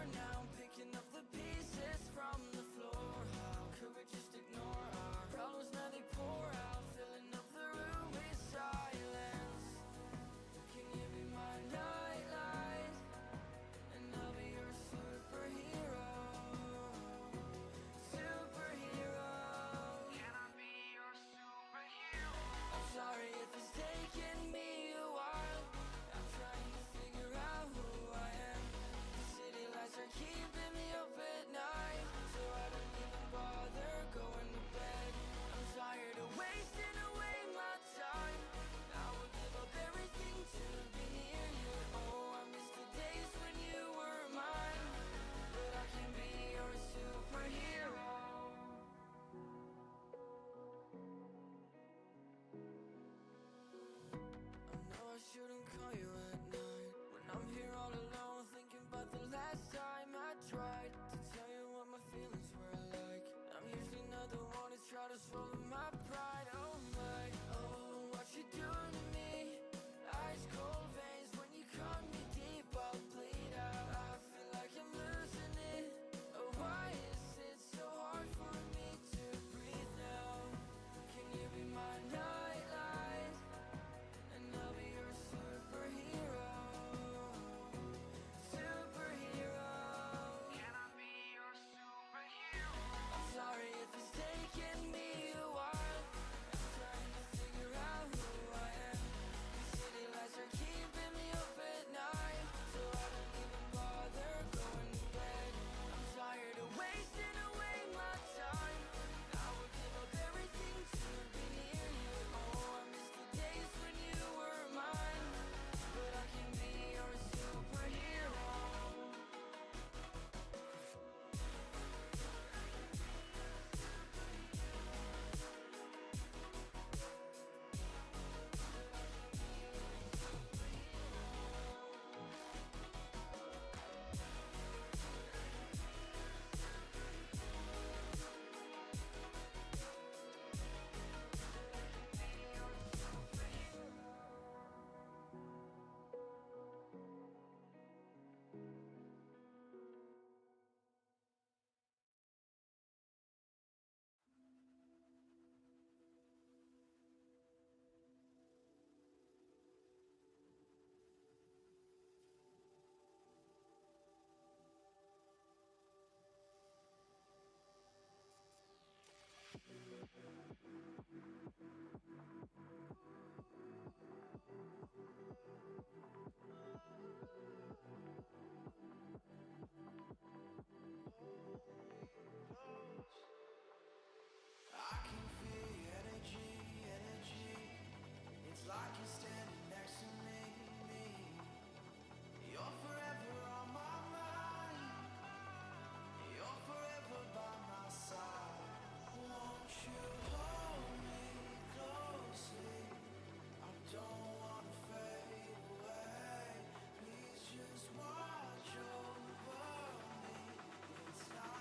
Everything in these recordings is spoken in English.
more now, picking up the pieces from the floor. How could we just ignore our problems? Now they pour out, filling up the room with silence. Can you be my nightlight, and I'll be your superhero? Superhero. Can I be your superhero? I'm sorry if it's taking me a while. I'm trying to figure out who I am. The city lights are keeping me up at night, so I don't even bother going to bed. I'm tired of wasting away my time. I would give up everything to be near you. Oh, I miss the days when you were mine, but I can be your superhero. I know I shouldn't call you at night when I'm here all alone, thinking about the last time I tried to tell you what my feelings were like. I'm usually not the one to try to swallow my pride. Oh my, oh, what you doing to me? Ice cold veins when you cut me deep, I'll bleed out. I feel like I'm losing it. Oh, why is it so hard for me to breathe now? Can you be my nightlight, and I'll be your superhero? Superhero. Can I be your superhero? I'm sorry if it's taking me a while. I'm trying to figure out who I am. The city lights are keeping me up at night, so I don't even bother going to bed. I'm tired of wasting away my time. I would give up everything to be near you. Oh, I miss the days when you were mine, but I can be your superhero. I can feel your energy, energy. It's like you're standing next to me. You're forever on my mind. You're forever by my side. Won't you hold me closely? I don't wanna fade away. Please just watch over me. It's not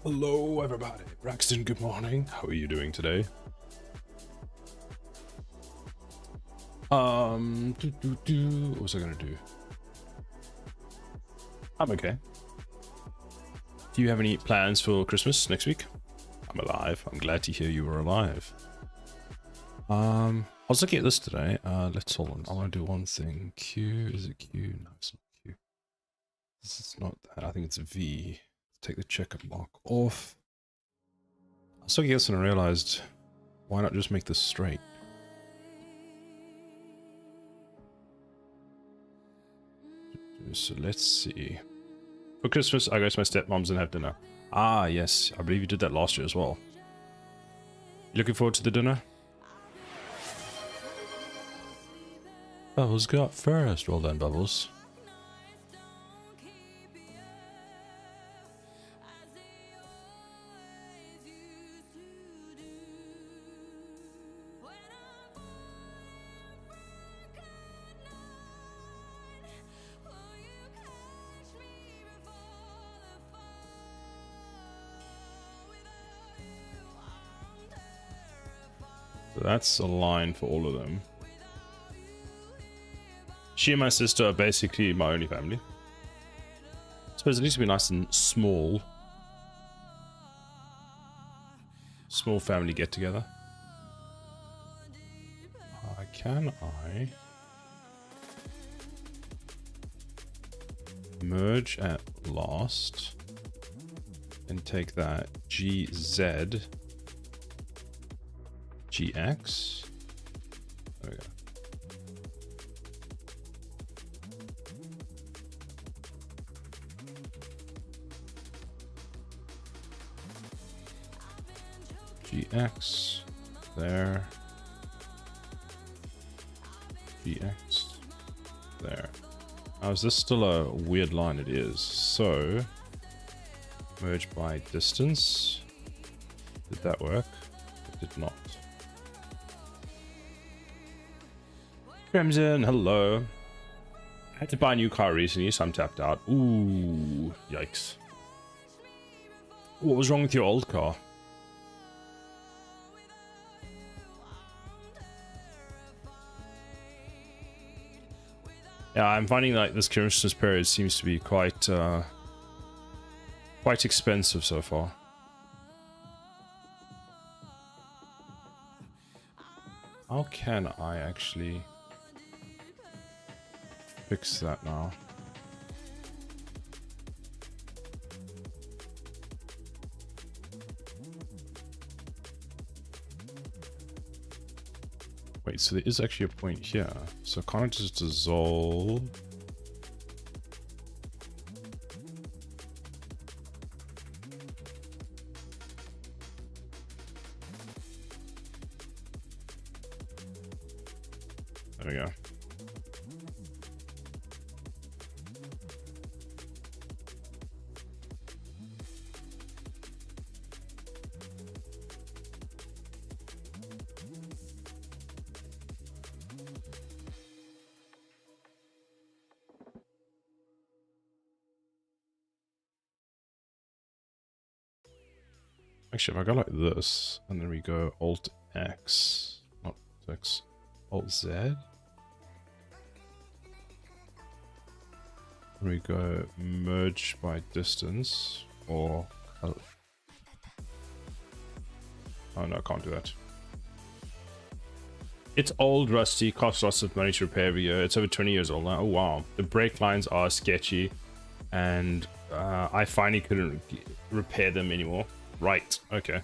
Hello, everybody. Braxton, good morning. How are you doing today? What was I gonna do? I'm okay. Do you have any plans for Christmas next week? I'm alive. I'm glad to hear you were alive. I was looking at this today. Let's hold on. I want to do one thing. Q, is it Q? No, it's not Q. This is not that. I think it's V. Take the checker mark off. I was looking at this and I realized, why not just make this straight? So let's see. For Christmas, I go to my stepmom's and have dinner. Ah, yes. I believe you did that last year as well. You looking forward to the dinner? Bubbles got first. Well done, Bubbles. So that's a line for all of them. She and my sister are basically my only family. I suppose it needs to be nice and small. Small family get together. Can I merge at last and take that GZ GX? There we go. GX there. GX there. Now, is this still a weird line? It is. So merge by distance. Did that work? It did not. Crimson, hello. I had to buy a new car recently, so I'm tapped out. Ooh, yikes. What was wrong with your old car? Yeah, I'm finding like this Christmas period seems to be quite expensive so far. How can I actually fix that now? Wait, so there is actually a point here. So can't I just dissolve? There we go. Actually, if I go like this, and then we go Alt X, not X, Alt Z, and we go merge by distance, or oh no, I can't do that. It's old, rusty, costs lots of money to repair every year. It's over 20 years old now. Oh wow, the brake lines are sketchy, and I finally couldn't repair them anymore. Right, okay.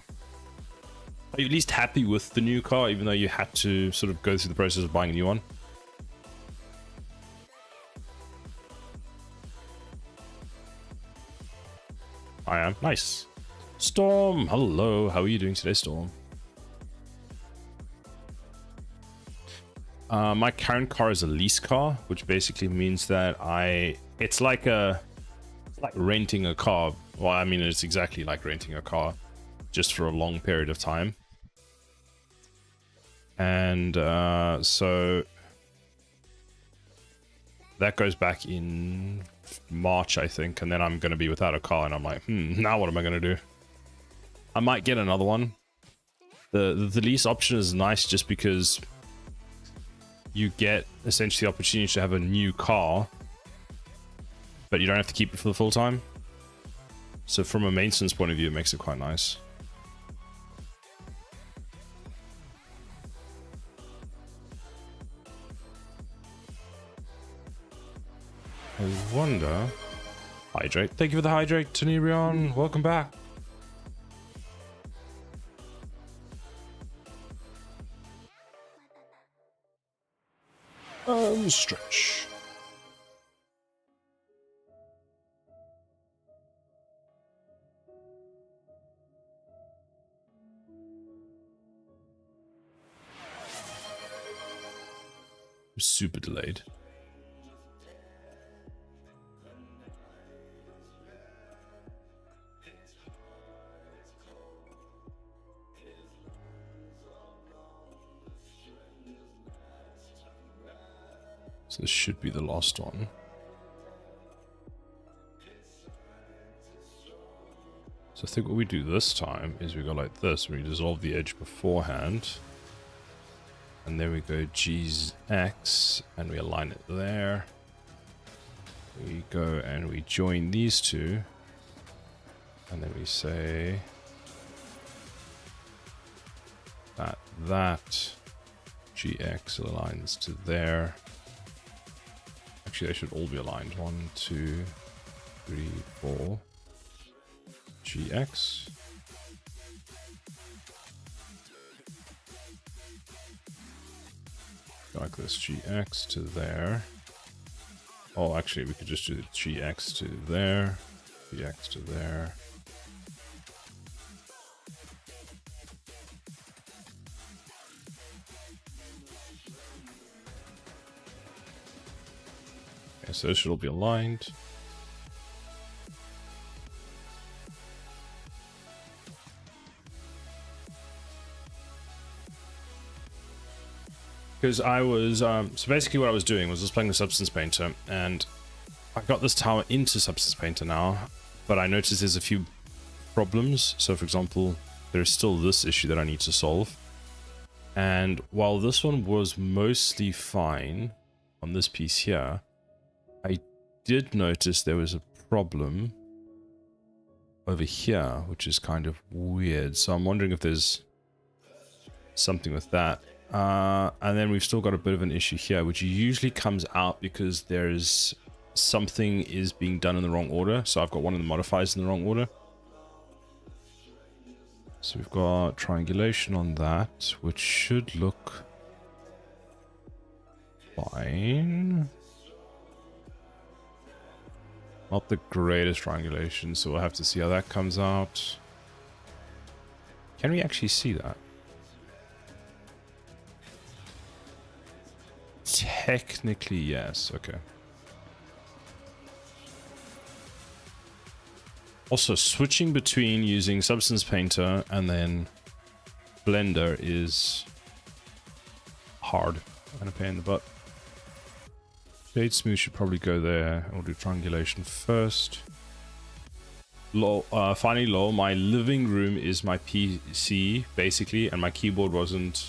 Are you at least happy with the new car, even though you had to sort of go through the process of buying a new one? I am. Nice. Storm, hello. How are you doing today, Storm? My current car is a lease car, which basically means that it's like renting a car. Well, I mean, it's exactly like renting a car, just for a long period of time. And so that goes back in March, I think, and then I'm going to be without a car, and I'm like, now what am I going to do? I might get another one. The lease option is nice just because you get essentially the opportunity to have a new car, but you don't have to keep it for the full time. So from a maintenance point of view, it makes it quite nice. I wonder... Hydrate. Thank you for the hydrate, Tenerion. Welcome back. Stretch. Super delayed. So this should be the last one. So I think what we do this time is we go like this. We dissolve the edge beforehand. And then we go GX and we align it there. We go and we join these two. And then we say that GX aligns to there. Actually, they should all be aligned. 1, 2, 3, 4. GX. Like this, GX to there. Oh, actually, we could just do the GX to there. GX to there. Okay, so this should all be aligned. Because I was, so basically what I was doing was I was playing the Substance Painter, and I got this tower into Substance Painter now, but I noticed there's a few problems. So for example, there's still this issue that I need to solve. And while this one was mostly fine on this piece here, I did notice there was a problem over here, which is kind of weird. So I'm wondering if there's something with that. And then we've still got a bit of an issue here, which usually comes out because there's something is being done in the wrong order. So I've got one of the modifiers in the wrong order. So we've got triangulation on that, which should look fine. Not the greatest triangulation, so we'll have to see how that comes out. Can we actually see that? Technically, yes. Okay. Also, switching between using Substance Painter and then Blender is hard and a pain in the butt. Shade Smooth should probably go there. We'll do triangulation first. Lol, finally, lol, my living room is my PC, basically, and my keyboard wasn't...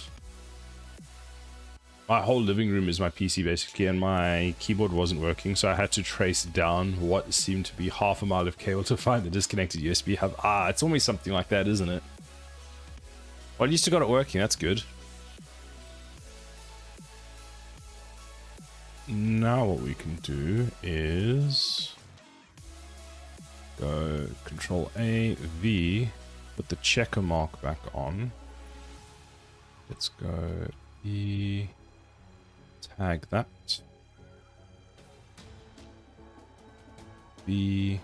My whole living room is my PC, basically, and my keyboard wasn't working, so I had to trace down what seemed to be half a mile of cable to find the disconnected USB hub. Ah, it's always something like that, isn't it? Well, at least I got it working, that's good. Now what we can do is go Control A, V, put the checker mark back on. Let's go E, tag that. B,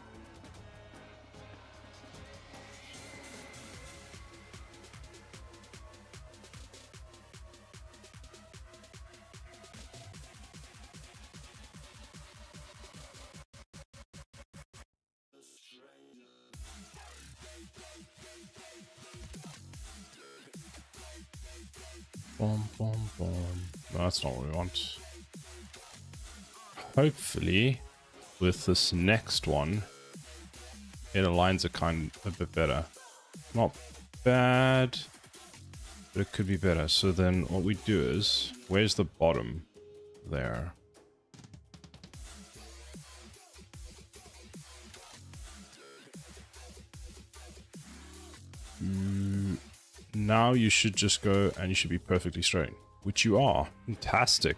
boom, boom, boom. No, that's not what we want. Hopefully, with this next one, it aligns it a bit better. Not bad, but it could be better. So then what we do is, where's the bottom? There. Now you should just go and you should be perfectly straight, which you are. Fantastic.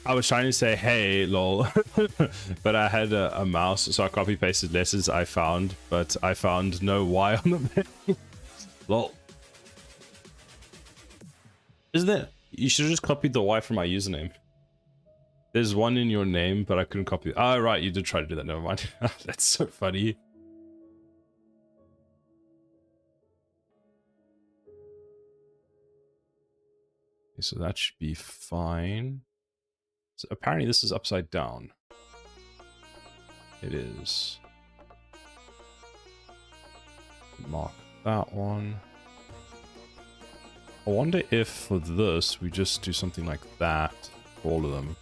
I was trying to say, hey, lol, but I had a mouse, so I copy pasted letters I found, but I found no Y on the menu. Lol. Isn't it? You should have just copied the Y from my username. There's one in your name, but I couldn't copy it. Oh, right, you did try to do that. Never mind. That's so funny. Okay, so that should be fine. So apparently this is upside down. It is. Mark that one. I wonder if for this we just do something like that for all of them.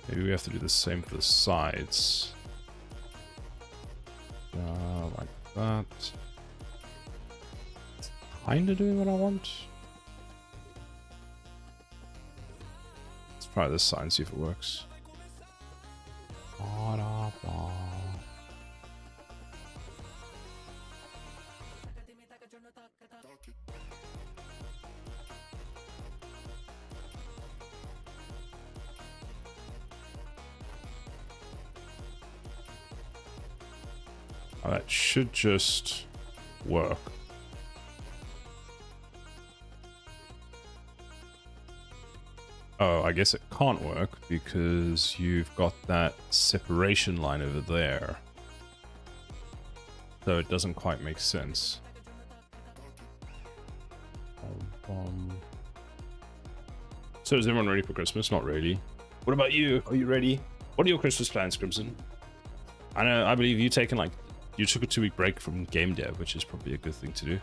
Maybe we have to do the same for the sides. Like that. It's kinda doing what I want. Let's try this side and see if it works. Oh, that should just work. Oh, I guess it can't work because you've got that separation line over there. So it doesn't quite make sense. So is everyone ready for Christmas? Not really. What about you? Are you ready? What are your Christmas plans, Crimson? I know, I believe you took a 2-week break from game dev, which is probably a good thing to do.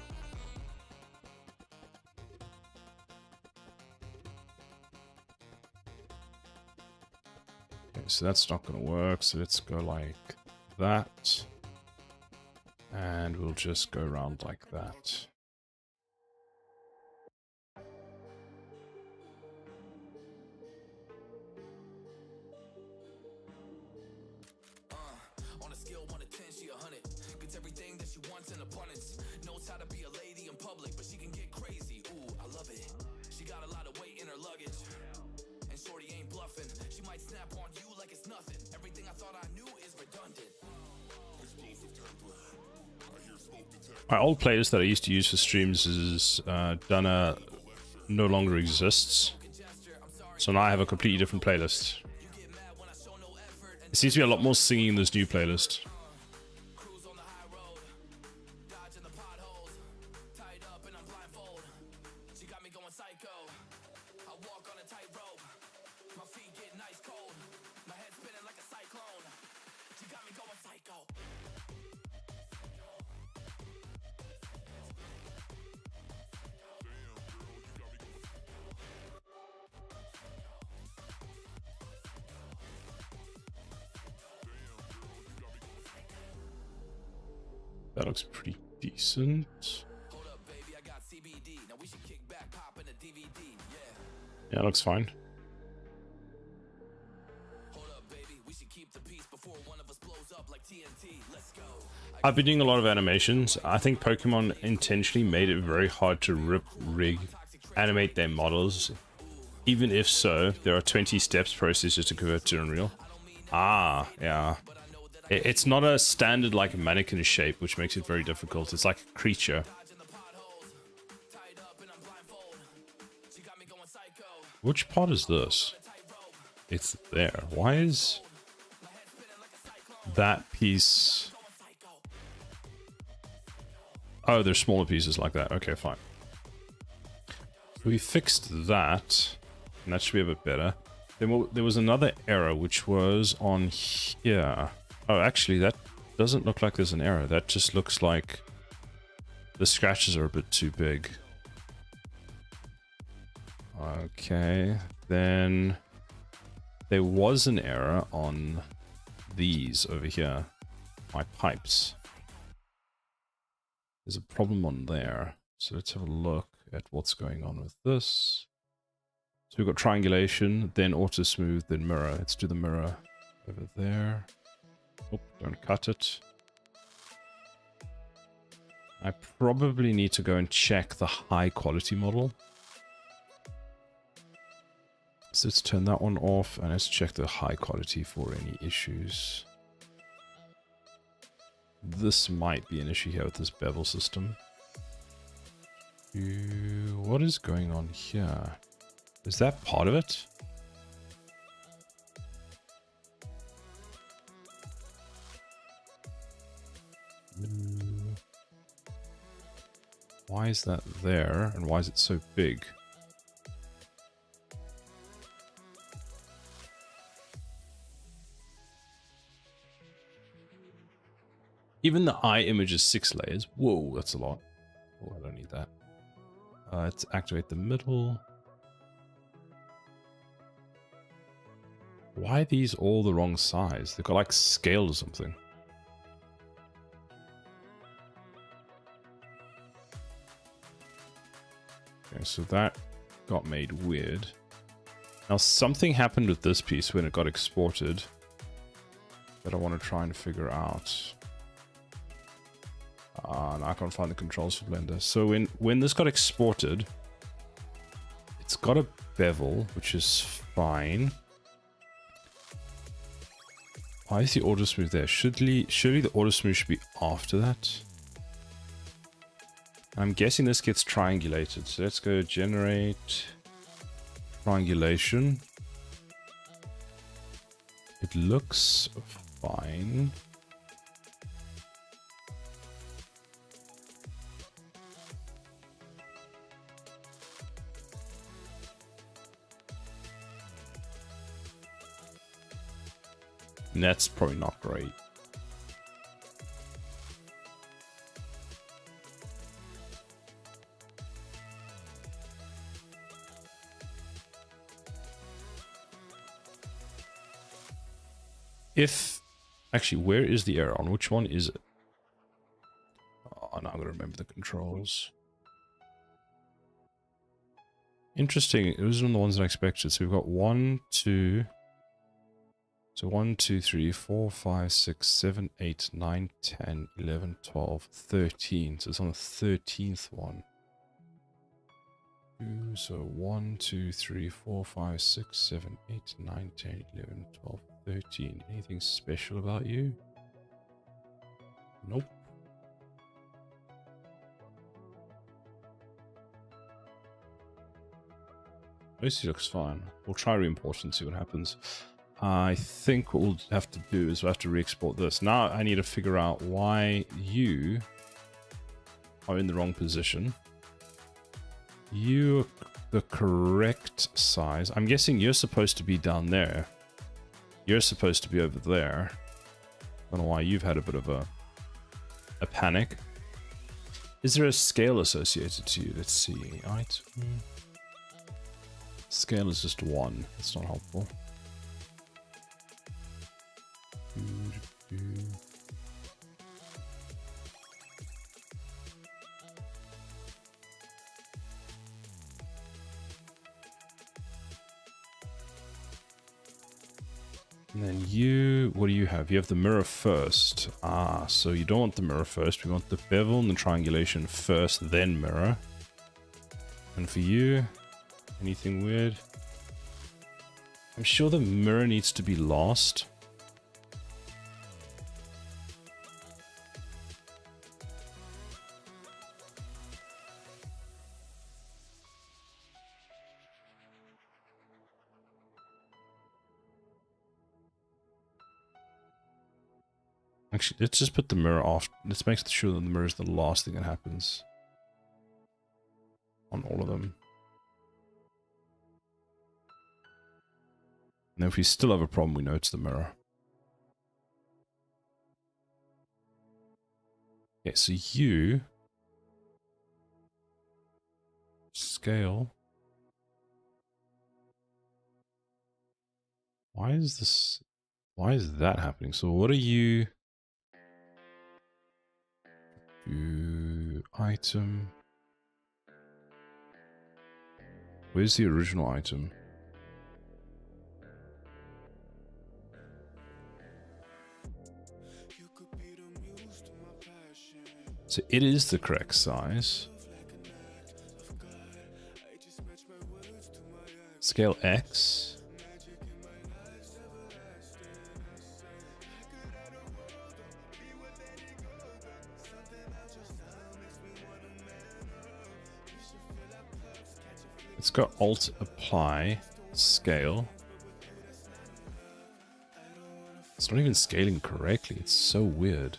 Okay, so that's not going to work. So let's go like that. And we'll just go around like that. My old playlist that I used to use for streams is Dana no longer exists. So now I have a completely different playlist. There seems to be a lot more singing in this new playlist. That looks pretty decent. Yeah, it looks fine. I've been doing a lot of animations. I think Pokemon intentionally made it very hard to animate their models. Even if so, there are 20 steps processes to convert to Unreal. Ah, yeah. It's not a standard like mannequin shape, which makes it very difficult. It's like a creature. Which part is this? It's there. Why is that piece? Oh, there's smaller pieces like that. Okay, fine. We fixed that, and that should be a bit better. Then there was another error, which was on here. Oh, actually, that doesn't look like there's an error. That just looks like the scratches are a bit too big. Okay, then there was an error on these over here. My pipes. There's a problem on there. So let's have a look at what's going on with this. So we've got triangulation, then auto smooth, then mirror. Let's do the mirror over there. Oh, don't cut it. I probably need to go and check the high quality model. So let's turn that one off and let's check the high quality for any issues. This might be an issue here with this bevel system. What is going on here? Is that part of it? Why is that there and why is it so big? Even the eye image is 6 layers. Whoa, that's a lot. Oh, I don't need that. Let's activate the middle. Why are these all the wrong size? They've got like scale or something. Okay, so that got made weird. Now something happened with this piece when it got exported that I want to try and figure out. And I can't find the controls for Blender. So when this got exported, it's got a bevel, which is fine. Why is the auto smooth there? Surely the auto smooth should be after that. I'm guessing this gets triangulated. So let's go generate triangulation. It looks fine. And that's probably not great. Actually, where is the error? On which one is it? Oh, now I'm going to remember the controls. Interesting. It was one of the ones I expected. So we've got 1, 2... So 1, 2, 3, 4, 5, 6, 7, 8, 9, 10, 11, 12, 13. So it's on the 13th one. So 1, 2, 3, 4, 5, 6, 7, 8, 9, 10, 11, 12, 13. Anything special about you? Nope. Mostly looks fine. We'll try re-import and see what happens. I think what we'll have to do is we'll have to re-export this. Now I need to figure out why you are in the wrong position. You're the correct size. I'm guessing you're supposed to be down there. You're supposed to be over there. I don't know why you've had a bit of a panic. Is there a scale associated to you? Let's see. Item. Scale is just 1. That's not helpful. And then you, what do you have? You have the mirror first. Ah, so you don't want the mirror first. We want the bevel and the triangulation first, then mirror. And for you, anything weird? I'm sure the mirror needs to be last. Actually, let's just put the mirror off. Let's make sure that the mirror is the last thing that happens on all of them. And if we still have a problem, we know it's the mirror. Okay, so you scale. Why is this? Why is that happening? So what are you? Do item. Where's the original item? So it is the correct size. Scale X. It's got Alt apply scale. It's not even scaling correctly. It's so weird.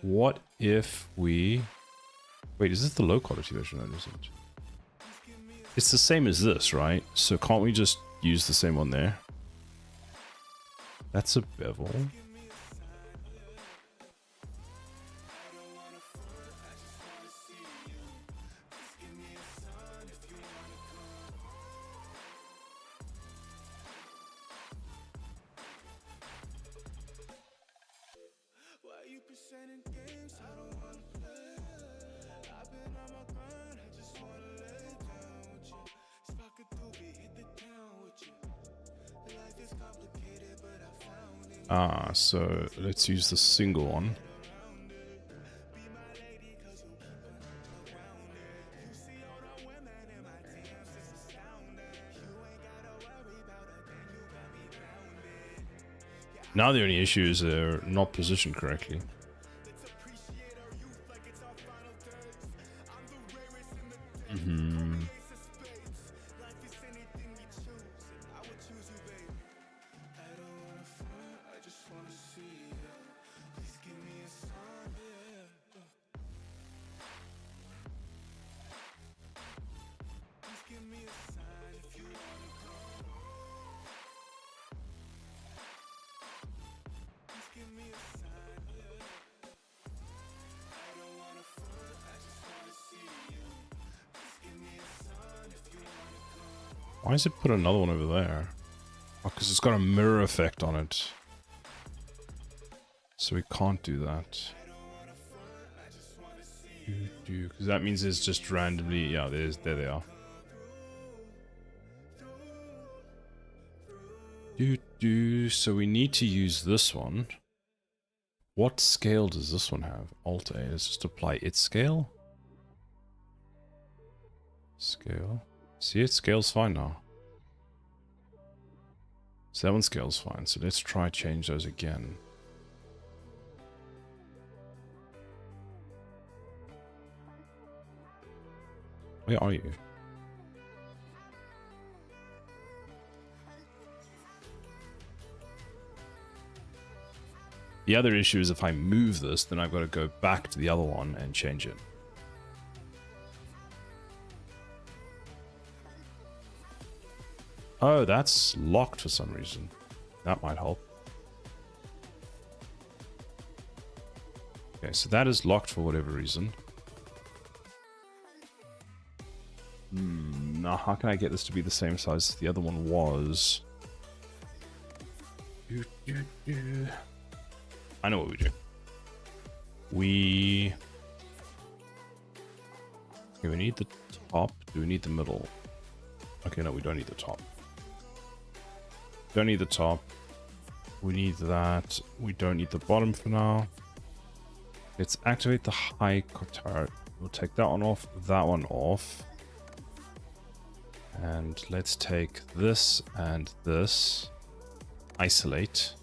What if we... Wait, is this the low quality version or isn't? It's the same as this, right? So can't we just use the same one there? That's a bevel. Ah, so let's use the single one. Now the only issue is they're not positioned correctly. Why does it put another one over there? Oh, because it's got a mirror effect on it. So we can't do that. Because that means it's just randomly... Yeah, there they are. So we need to use this one. What scale does this one have? Alt A. Let's just apply its scale. Scale. See, it scales fine now. So that one scales fine. So let's try change those again. Where are you? The other issue is if I move this, then I've got to go back to the other one and change it. Oh, that's locked for some reason. That might help. Okay, so that is locked for whatever reason. Now how can I get this to be the same size as the other one was? I know what we do. We need the top. Do we need the middle? Okay, no, we don't need the top. Don't need the top. We need that. We don't need the bottom for now. Let's activate the high turret. We'll take that one off, that one off. And let's take this and this. Isolate.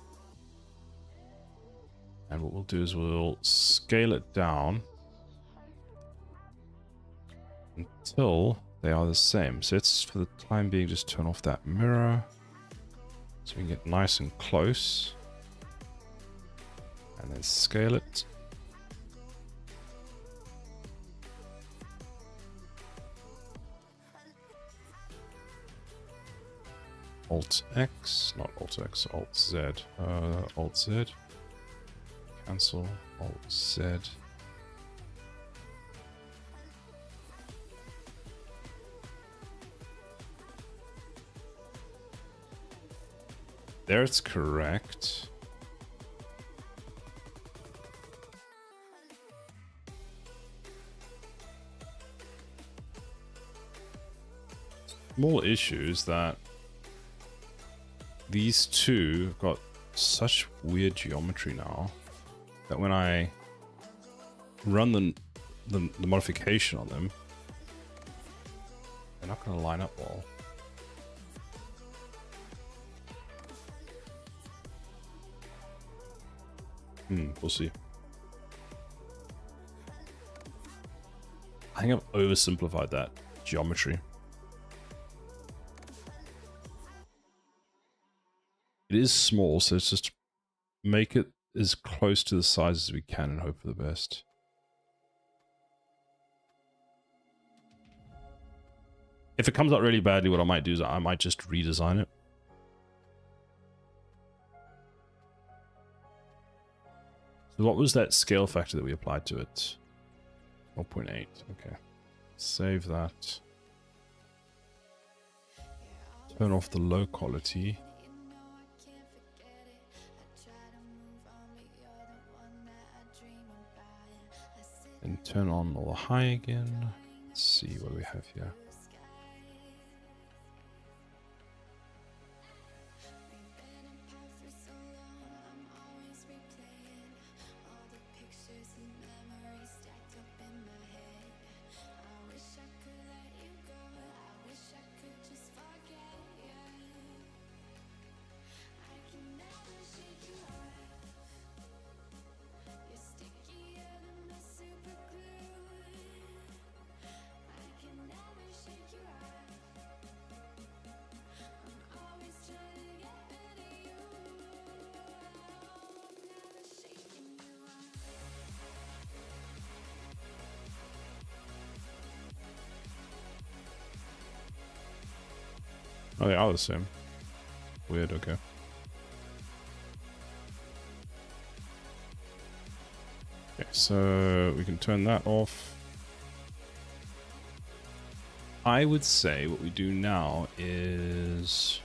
And what we'll do is we'll scale it down until they are the same. So let's, for the time being, just turn off that mirror so we can get nice and close. And then scale it. Alt X, not Alt X, Alt Z. Alt Z. Cancel, Alt Z. There it's correct. Small issues that these two have got such weird geometry now that when I run the modification on them, they're not going to line up well. We'll see. I think I've oversimplified that geometry. It is small, so it's just make it as close to the size as we can and hope for the best. If it comes out really badly, what I might do is I might just redesign it. So what was that scale factor that we applied to it? 0.8. Okay. Save that. Turn off the low quality. And turn on all the high again. Let's see what we have here. Oh, they are the same. Weird, okay. Okay, so we can turn that off. I would say what we do now is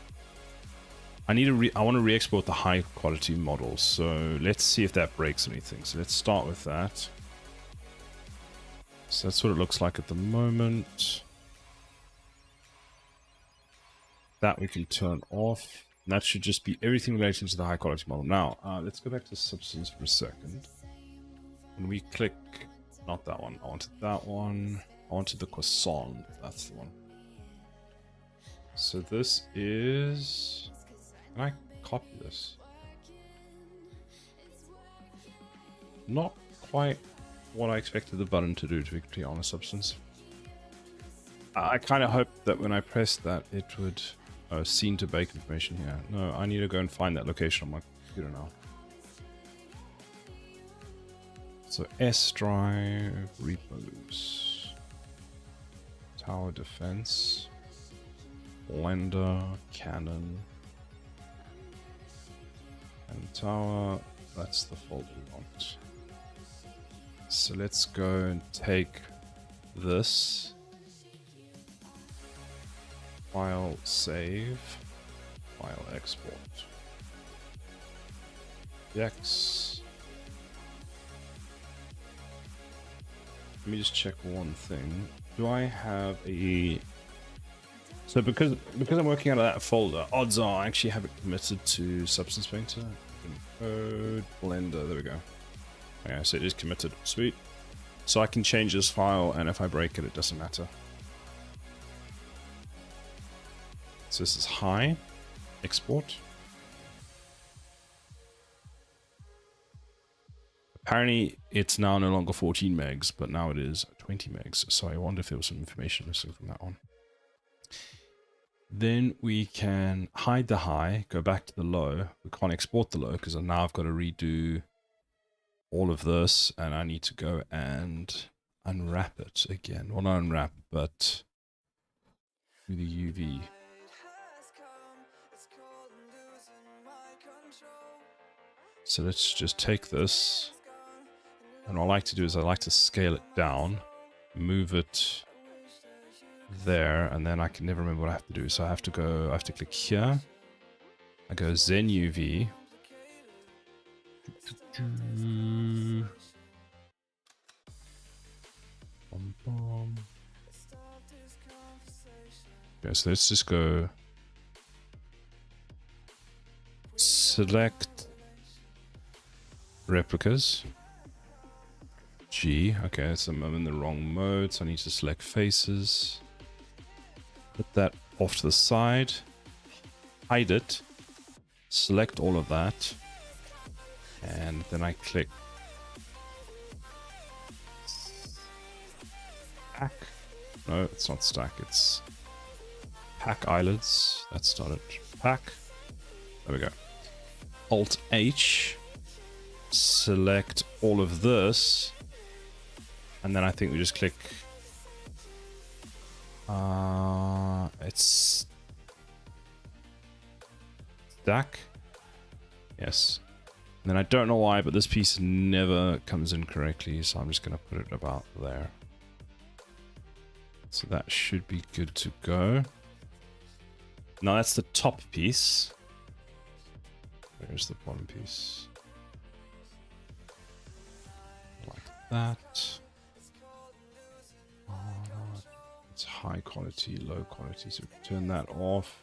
I want to re-export the high quality model. So let's see if that breaks anything. So let's start with that. So that's what it looks like at the moment. That we can turn off. And that should just be everything relating to the high quality model. Now, let's go back to substance for a second. When we click, not that one, I wanted that one. I wanted the croissant, that's the one. So this is, can I copy this? Not quite what I expected the button to do, to be completely honest, substance. I kind of hoped that when I pressed that, it would scene to bake information here. No, I need to go and find that location on my computer now. So S drive, repos, tower defense, blender, Canon, and tower. That's the folder we want. So let's go and take this. File save, file export. X. Let me just check one thing. Do I have a... So because I'm working out of that folder, odds are I actually have it committed to Substance Painter. Code, Blender, there we go. Yeah, so it is committed. Sweet. So I can change this file, and if I break it, it doesn't matter. So this is high, export. Apparently it's now no longer 14 megs, but now it is 20 megs. So I wonder if there was some information missing from that one. Then we can hide the high, go back to the low. We can't export the low because now I've got to redo all of this, and I need to go and unwrap it again. Well, not unwrap, but do the UV. So let's just take this, and what I like to do is I like to scale it down, move it there, and then I can never remember what I have to do. So I have to click here, I go Zen UV. Okay, so let's just go select replicas. G. Okay, so I'm in the wrong mode, so I need to select faces. Put that off to the side. Hide it. Select all of that. And then I click stack. No, it's not stack, it's pack eyelids. That's not it. Pack. There we go. Alt H. Select all of this. And then I think we just click. It's stack. Yes. And then I don't know why, but this piece never comes in correctly, so I'm just going to put it about there. So that should be good to go. Now that's the top piece. Where's the bottom piece? Like that. It's high quality, low quality, so turn that off.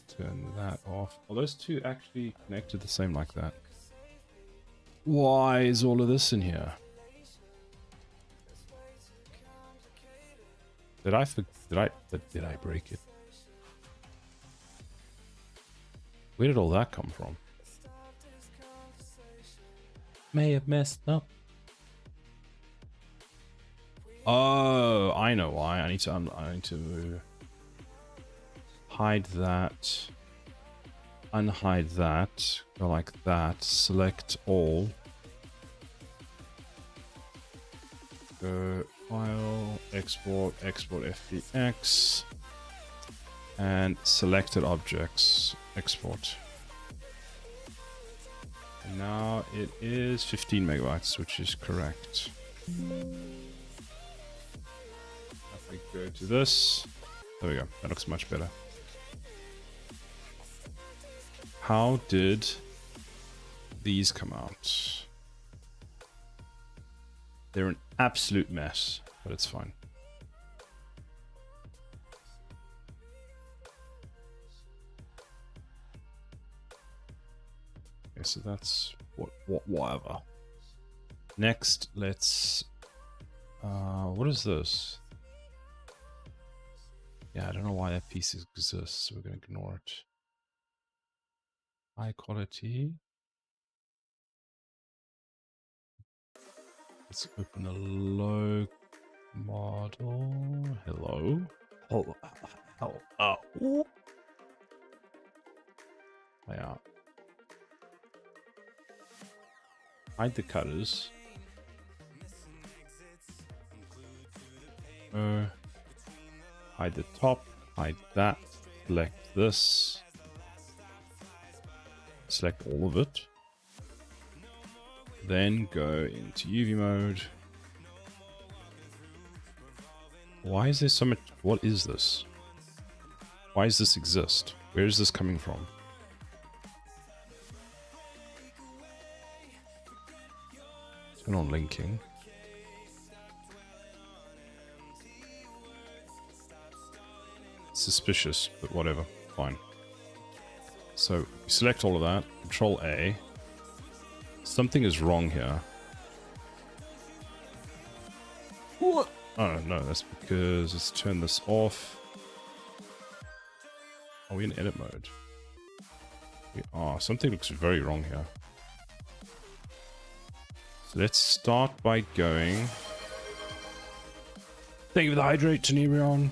Turn that off. Are those two actually connected the same like that? Why is all of this in here? Did I break it? Where did all that come from? May have messed up. Oh, I know why. I need to hide that, unhide that, go like that, select all, go file, export FBX, and selected objects, export. And now it is 15 megabytes, which is correct. If we go to this, there we go, that looks much better. How did these come out? They're an absolute mess, but it's fine. Okay, so that's whatever. Next, let's what is this? Yeah, I don't know why that piece exists, so we're gonna ignore it. High quality. Let's open a low model. Hello. Oh, yeah. Hide the cutters. Hide the top. Hide that. Select this. Select all of it. Then go into UV mode. Why is there so much? What is this? Why does this exist? Where is this coming from? Turn on linking. Suspicious, but whatever. Fine. So we select all of that. Control A. Something is wrong here. What? Oh no, that's because let's turn this off. Are we in edit mode? We are. Something looks very wrong here. So let's start by going. Thank you for the hydrate, Tenerion.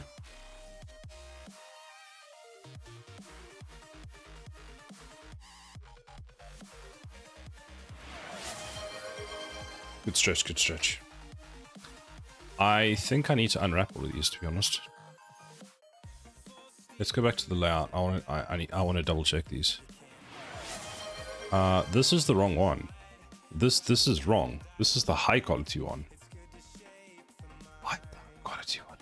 Good stretch, good stretch. I think I need to unwrap all of these, to be honest. Let's go back to the layout. I want to double check these. This is the wrong one. This is wrong. This is the high quality one. High quality one.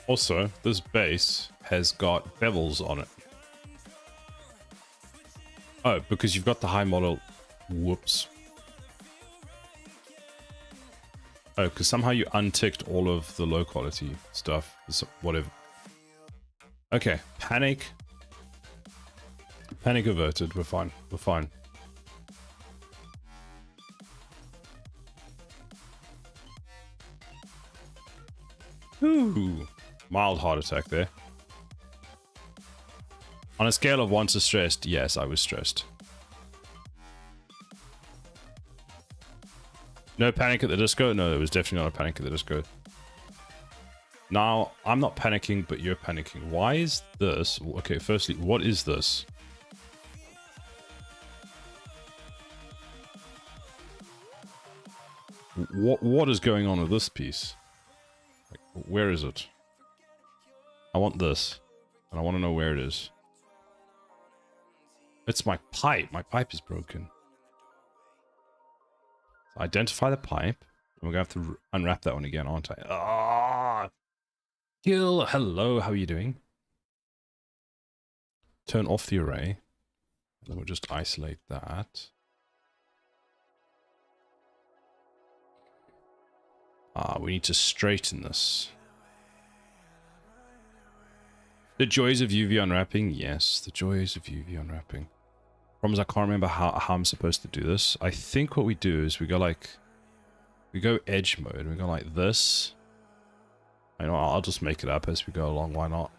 Also, this base has got bevels on it. Oh, because you've got the high model. Whoops. Oh, because somehow you unticked all of the low quality stuff. Whatever. Okay, panic. Panic averted. We're fine. We're fine. Ooh. Mild heart attack there. On a scale of 1 to stressed, yes, I was stressed. No Panic at the Disco? No, there was definitely not a Panic at the Disco. Now, I'm not panicking, but you're panicking. Why is this? Okay, firstly, what is this? What is going on with this piece? Like, where is it? I want this, and I want to know where it is. It's my pipe. My pipe is broken. So identify the pipe. And we're going to have to unwrap that one again, aren't I? Ah! Gil, hello. How are you doing? Turn off the array. And then we'll just isolate that. We need to straighten this. The joys of UV unwrapping? Yes, the joys of UV unwrapping. Problem is I can't remember how I'm supposed to do this. I think what we do is we go like... We go edge mode. We go like this. You know, I'll just make it up as we go along. Why not?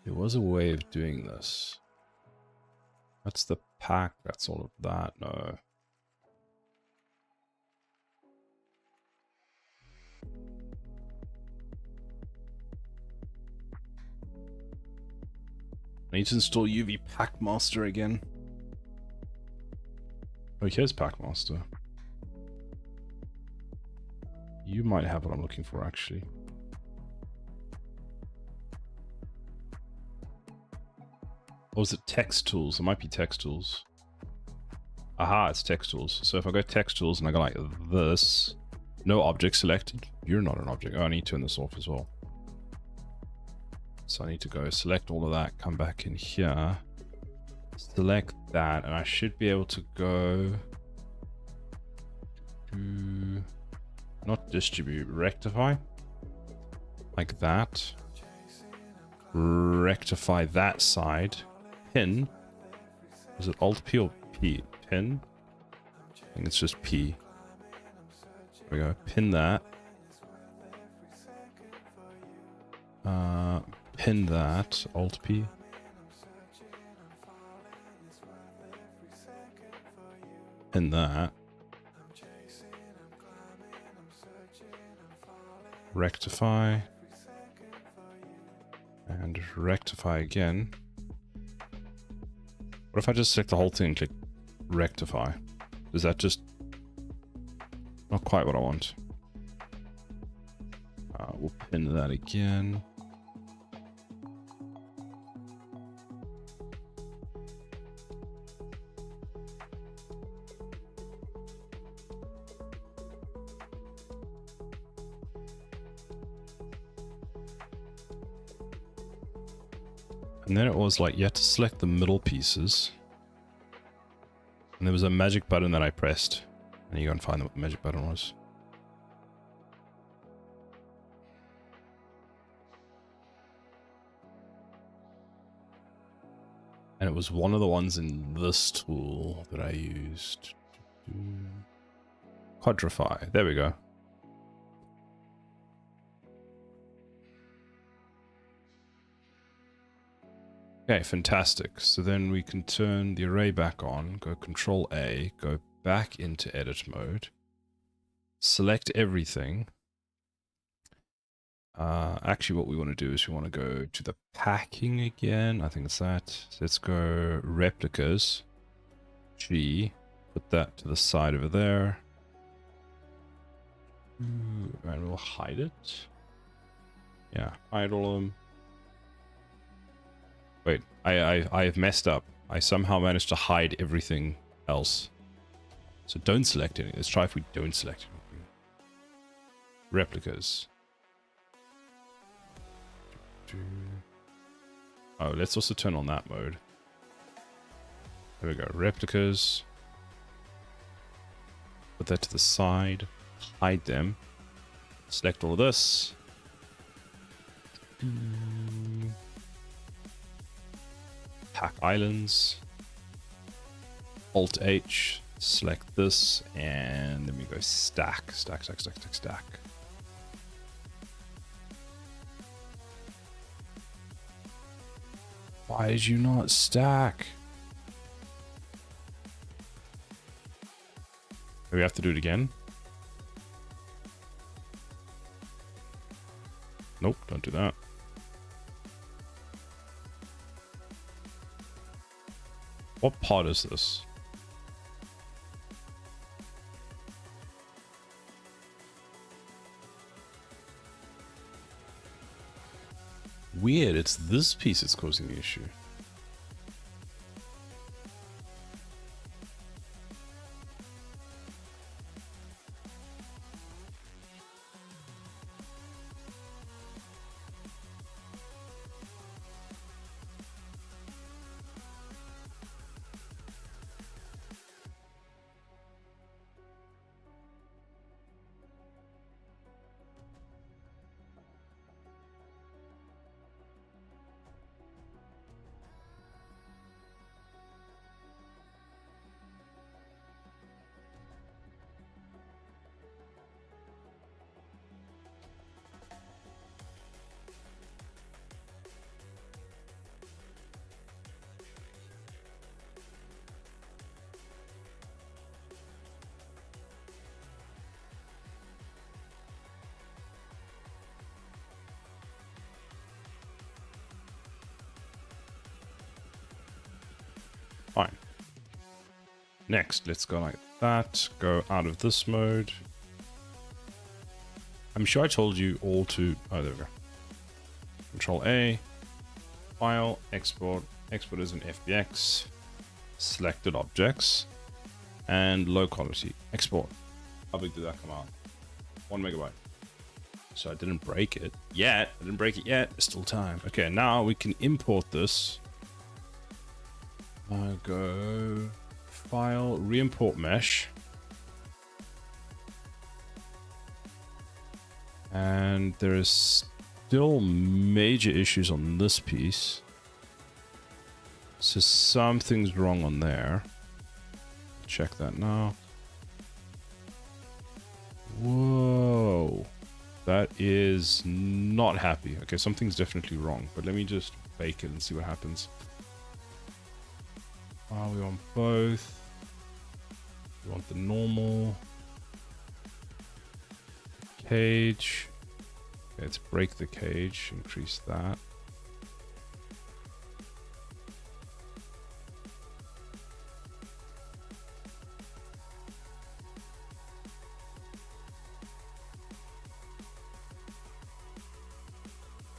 There was a way of doing this. That's the pack. That's all of that. No. I need to install UV Packmaster again. Oh, here's Packmaster. You might have what I'm looking for, actually. Or is it text tools? It might be text tools. Aha, it's text tools. So if I go text tools and I go like this, no object selected. You're not an object. Oh, I need to turn this off as well. So I need to go select all of that, come back in here, select that, and I should be able to go to not distribute, rectify, like that. Rectify that side. Pin. Was it Alt P or P? Pin? I think it's just P. There we go. Pin that. Pin that. Alt P. Pin that. Rectify. And rectify again. What if I just select the whole thing and click rectify? Is that just not quite what I want? We'll pin that again. And then it was like, you had to select the middle pieces. And there was a magic button that I pressed. And you go and find what the magic button was. And it was one of the ones in this tool that I used. Quadrify. There we go. Okay, fantastic. So then we can turn the array back on, go Control A, go back into edit mode, select everything. Actually, what we want to do is we want to go to the packing again. I think it's that. So let's go replicas. G, put that to the side over there. And we'll hide it. Yeah, hide all of them. Wait, I have messed up. I somehow managed to hide everything else. So don't select anything. Let's try if we don't select anything. Replicas. Oh, let's also turn on that mode. There we go. Replicas. Put that to the side. Hide them. Select all of this. Pack islands. Alt H. Select this. And then we go stack. Stack, stack, stack, stack, stack. Why did you not stack? Do we have to do it again? Nope, don't do that. What pod is this? Weird, it's this piece that's causing the issue. Fine. Next, let's go like that. Go out of this mode. I'm sure I told you all to... Oh, there we go. Control A. File. Export. Export as an FBX. Selected objects. And low quality. Export. How big did that come out? 1 megabyte. So I didn't break it yet. I didn't break it yet. There's still time. Okay, now we can import this. Go file, re-import mesh. And there is still major issues on this piece. So something's wrong on there. Check that now. Whoa. That is not happy. Okay, something's definitely wrong. But let me just bake it and see what happens. We want both. We want the normal. Cage. Okay, let's break the cage. Increase that.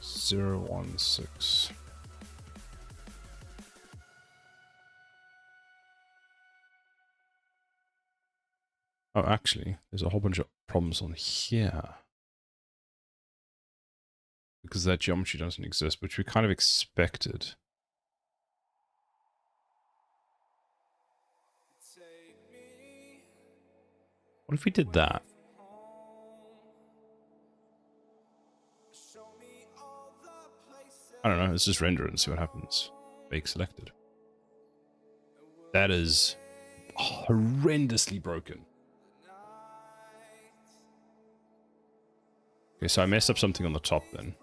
Zero 1 6. Oh, actually, there's a whole bunch of problems on here. Because that geometry doesn't exist, which we kind of expected. What if we did that? I don't know, let's just render it and see what happens. Bake selected. That is horrendously broken. Okay, so I messed up something on the top then.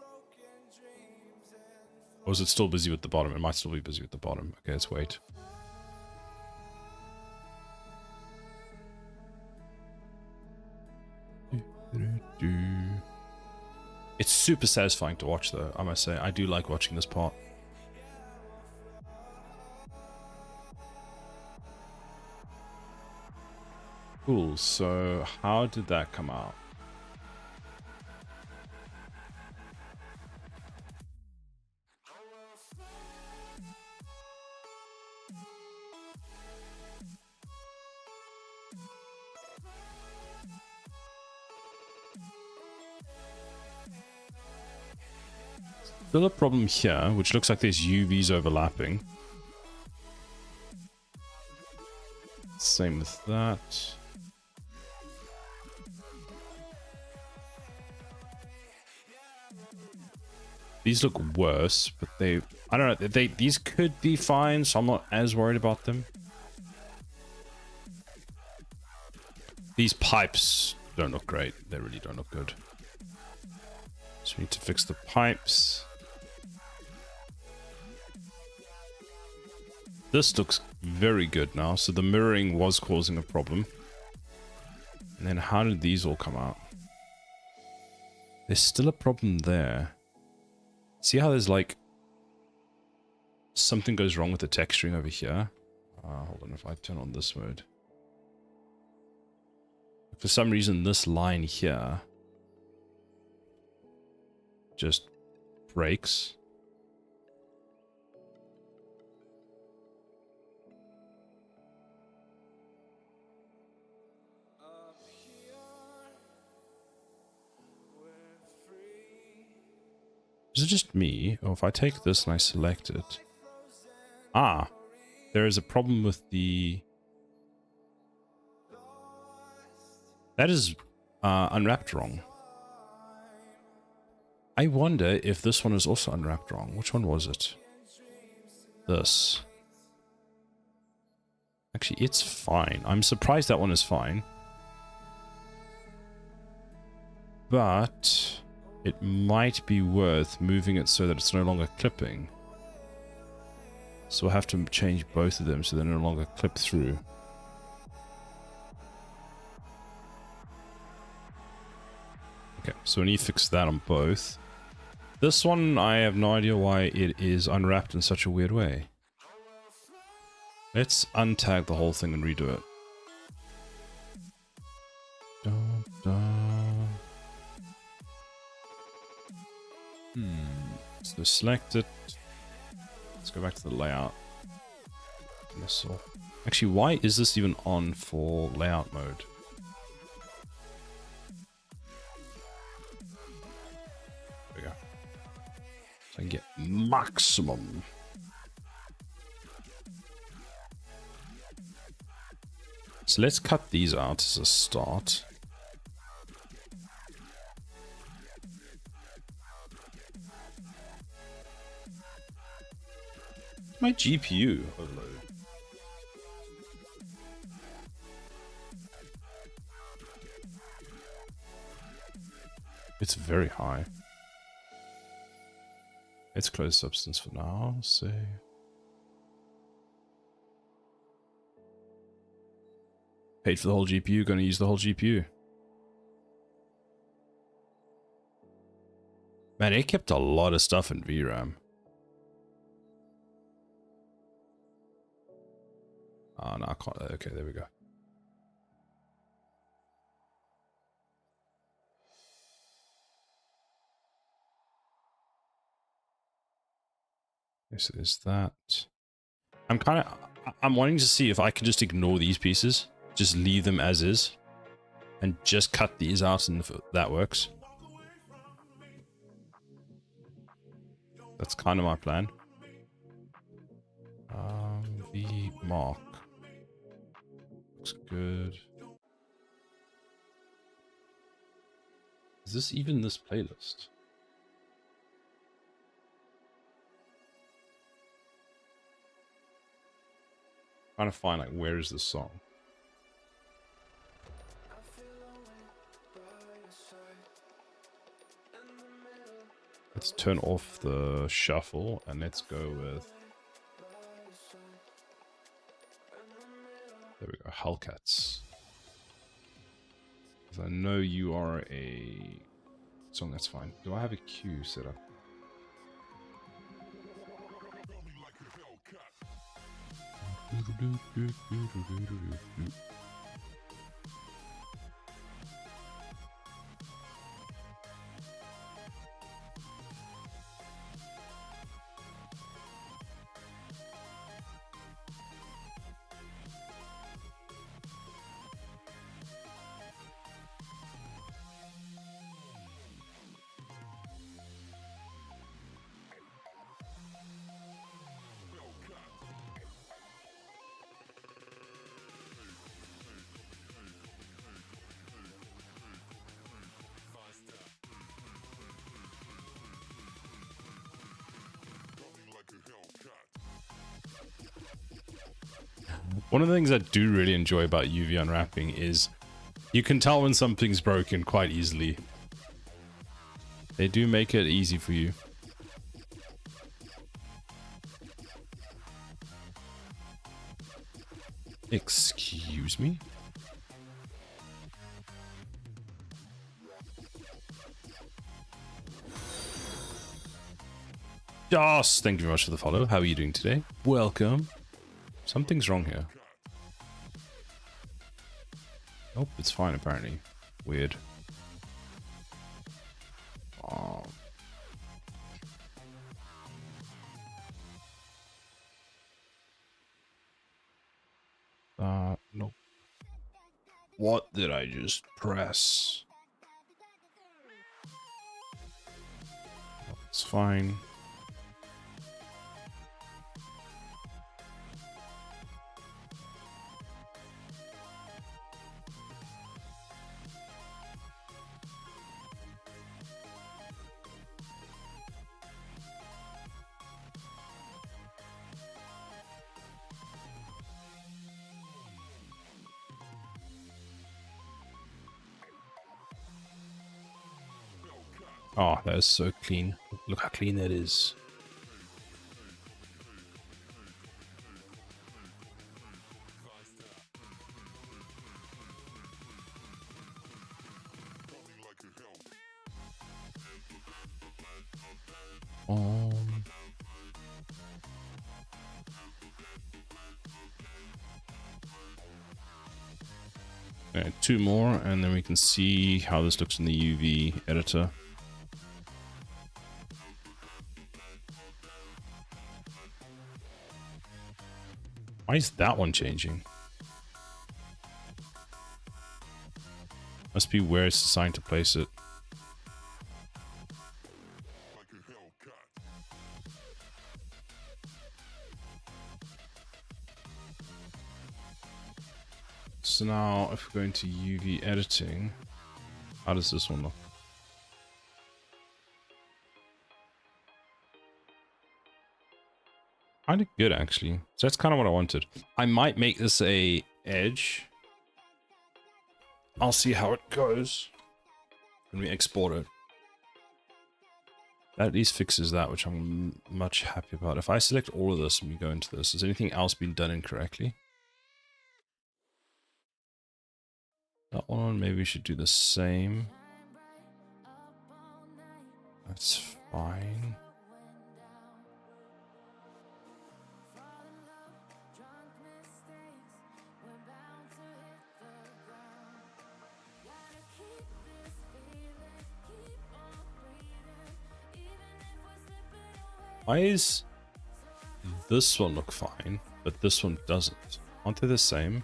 Or is it still busy with the bottom? It might still be busy with the bottom. Okay, let's wait. It's super satisfying to watch though, I must say. I do like watching this part. Cool, so how did that come out? Still a problem here, which looks like there's UVs overlapping. Same with that. These look worse, but I don't know, these could be fine, so I'm not as worried about them. These pipes don't look great. They really don't look good. So we need to fix the pipes. This looks very good now. So the mirroring was causing a problem. And then how did these all come out? There's still a problem there. See how there's like something goes wrong with the texturing over here? Hold on, if I turn on this mode. For some reason, this line here just breaks. Is it just me? Or if I take this and I select it... Ah! There is a problem with the... That is unwrapped wrong. I wonder if this one is also unwrapped wrong. Which one was it? This. Actually, it's fine. I'm surprised that one is fine. But it might be worth moving it so that it's no longer clipping. So we'll have to change both of them so they're no longer clip through. Okay, so we need to fix that on both. This one, I have no idea why it is unwrapped in such a weird way. Let's untag the whole thing and redo it. Dun, dun. So select it. Let's go back to the layout. Actually, why is this even on for layout mode? There we go. So I can get maximum. So let's cut these out as a start. My GPU overload. It's very high. Let's close substance for now. Save. Paid for the whole GPU, gonna use the whole GPU. Man, it kept a lot of stuff in VRAM. Oh, no, I can't. Okay, there we go. Okay, so there's that. I'm wanting to see if I can just ignore these pieces. Just leave them as is. And just cut these out, and if that works. That's kind of my plan. The mark. Looks good. Is this even this playlist? Trying to find like where is this song? Let's turn off the shuffle and let's go with. There we go, Hellcats. Because I know you are a song, that's fine. Do I have a cue set up? One of the things I do really enjoy about UV unwrapping is you can tell when something's broken quite easily. They do make it easy for you. Excuse me? Joss, thank you very much for the follow. How are you doing today? Welcome. Something's wrong here. Nope, it's fine apparently. Weird. Oh. Nope. What did I just press? Oh, it's fine. Oh, that is so clean. Look how clean that is. Okay, 2 more, and then we can see how this looks in the UV editor. Why is that one changing? Must be where it's assigned to place it. So now, if we're going to UV editing, how does this one look? Kind of good, actually. So that's kind of what I wanted. I might make this a edge. I'll see how it goes when we export it. That at least fixes that, which I'm much happy about. If I select all of this and we go into this, has anything else been done incorrectly? That one, maybe we should do the same. That's fine. Why is this one look fine, but this one doesn't? Aren't they the same?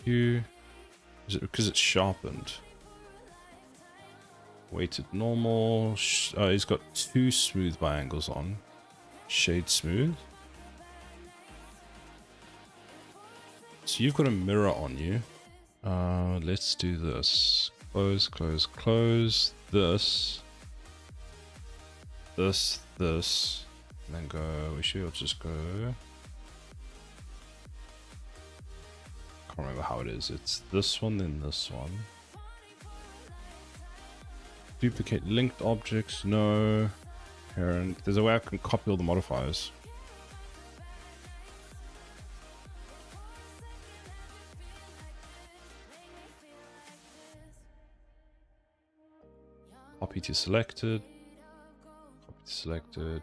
Is it because it's sharpened? Weighted normal. He's got 2 smooth biangles on. Shade smooth. So you've got a mirror on you. Let's do this. Close, close, close. This, and then go. We should just go. Can't remember how it is. It's this one, then this one. Duplicate linked objects. No. Parent. There's a way I can copy all the modifiers. Copy to selected. Copy to selected.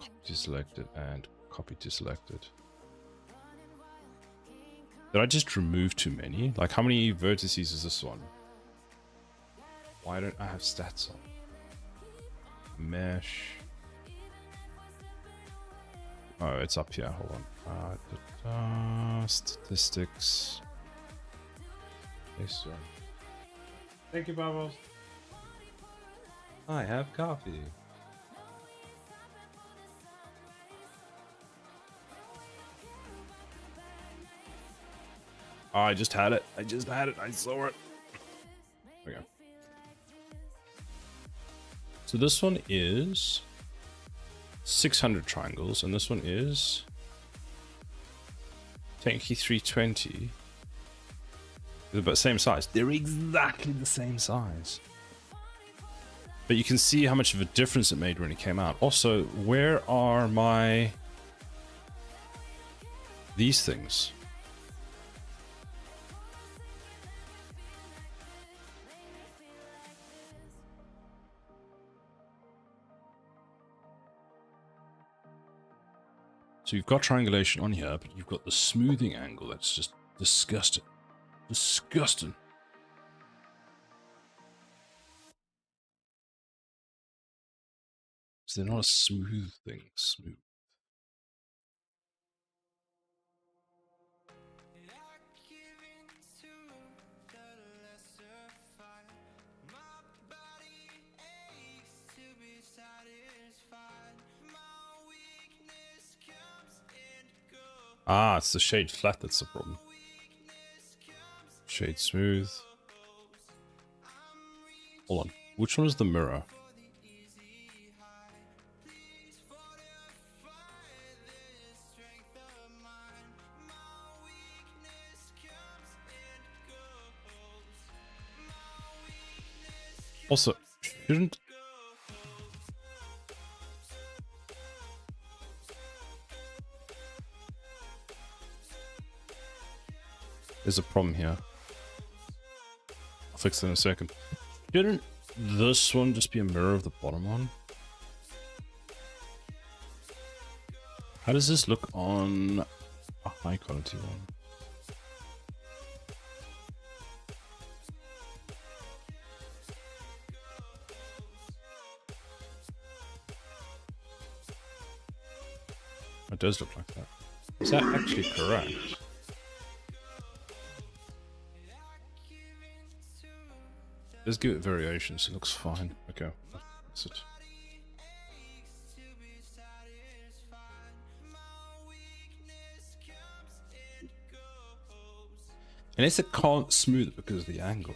Copy to selected. And copy to selected. Did I just remove too many? Like, how many vertices is this one? Why don't I have stats on? Mesh. Oh, it's up here. Hold on. Statistics. This one. Thank you, Bubbles. I have coffee. Oh, I just had it. I saw it. There we go. So this one is 600 triangles, and this one is Technically 320. They're about the same size. They're exactly the same size. But you can see how much of a difference it made when it came out. Also, where are my... these things? So you've got triangulation on here, but you've got the smoothing angle. That's just disgusting. Disgusting. So they're not a smooth thing. Smooth. Ah, it's the shade flat that's the problem. Shade smooth. Hold on. Which one is the mirror? Also, shouldn't... There's a problem here. I'll fix it in a second. Shouldn't this one just be a mirror of the bottom one? How does this look on a high quality one? It does look like that. Is that actually correct? Let's give it variations. It looks fine. Okay, that's it. Unless it can't smooth it because of the angle.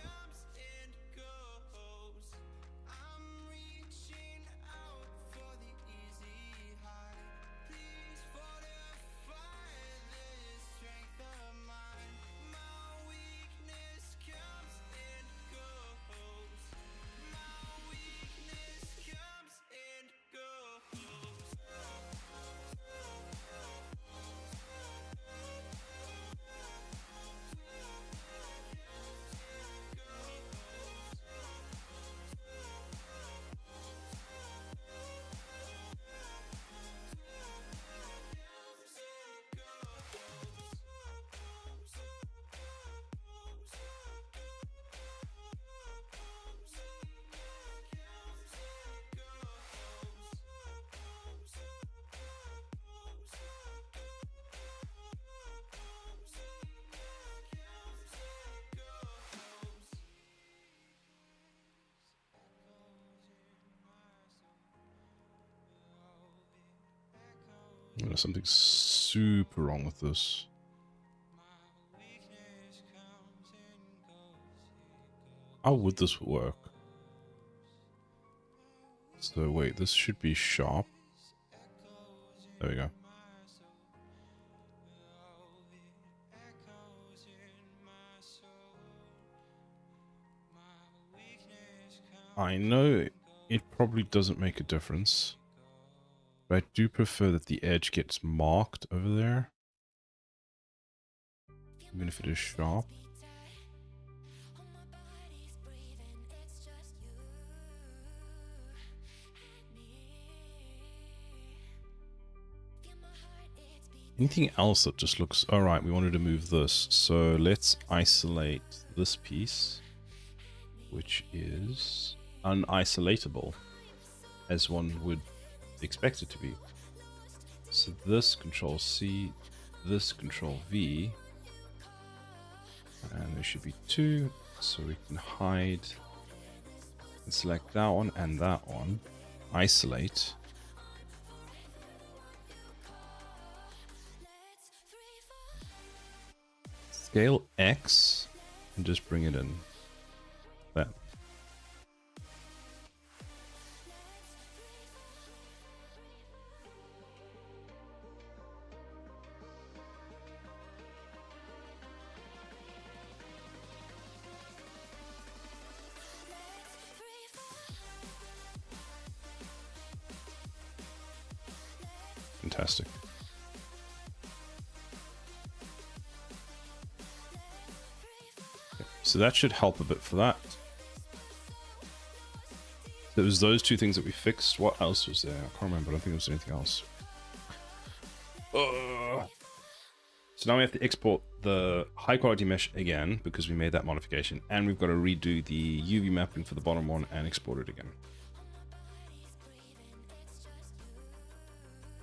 There's something super wrong with this. How would this work? So wait, this should be sharp. There we go. I know it probably doesn't make a difference, but I do prefer that the edge gets marked over there, even if it is sharp. Anything else that just looks... Alright, we wanted to move this, so let's isolate this piece, which is unisolatable, as one would expect it to be. So this Control C, this Control V, and there should be two, so we can hide and select that one and that one, isolate. Scale X and just bring it in. There. fantastic. Okay, so that should help a bit for that. There was those two things that we fixed. What else was there? I can't remember. I don't think there was anything else. So now we have to export the high quality mesh again because we made that modification, and we've got to redo the UV mapping for the bottom one and export it again.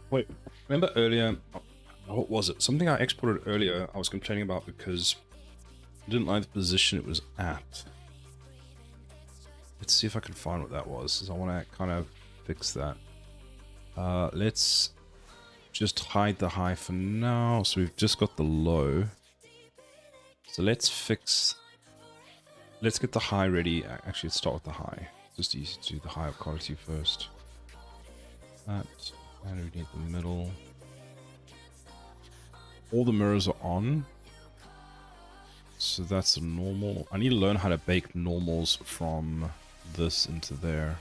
Wait, remember earlier, what was it? Something I exported earlier I was complaining about because I didn't like the position it was at. Let's see if I can find what that was, because I want to kind of fix that. Let's just hide the high for now. So we've just got the low. So let's get the high ready. Actually, let's start with the high. Just easy to do the high quality first. That, and we need the middle. All the mirrors are on. So that's a normal. I need to learn how to bake normals from this into there.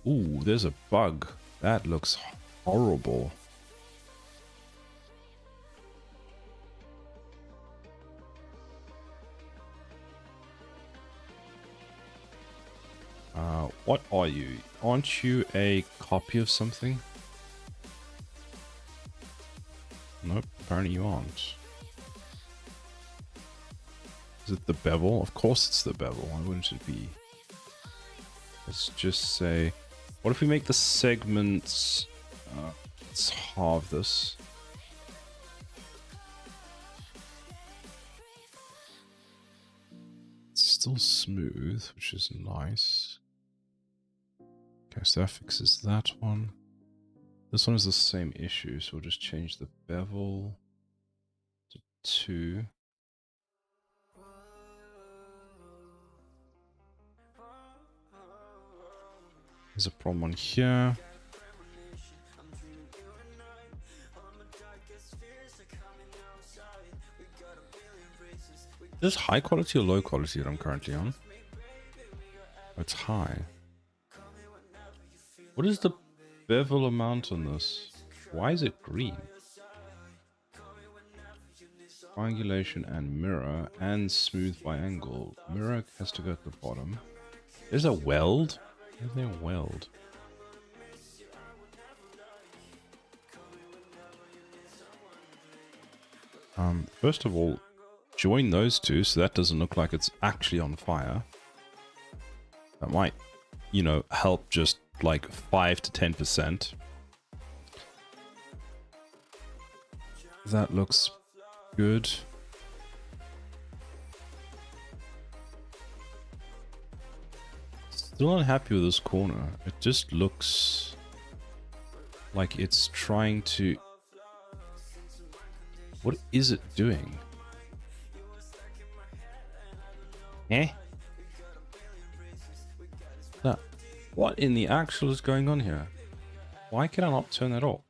Ooh, there's a bug. That looks horrible. What are you? Aren't you a copy of something? Nope, apparently you aren't. Is it the bevel? Of course it's the bevel. Why wouldn't it be? Let's just say... What if we make the segments... let's halve this. It's still smooth, which is nice. Okay, so that fixes that one. This one has the same issue, so we'll just change the bevel to 2. There's a problem on here. Is this high quality or low quality that I'm currently on? Oh, it's high. What is the bevel amount on this? Why is it green? Triangulation and mirror and smooth by angle. Mirror has to go at the bottom. There's a weld? Is there a weld? First of all, join those two so that doesn't look like it's actually on fire. That might, you know, help just like 5 to 10%. That looks good. Still unhappy with this corner. It just looks like it's trying to... What is it doing? Eh? No. What in the actual is going on here? Why can I not turn that off?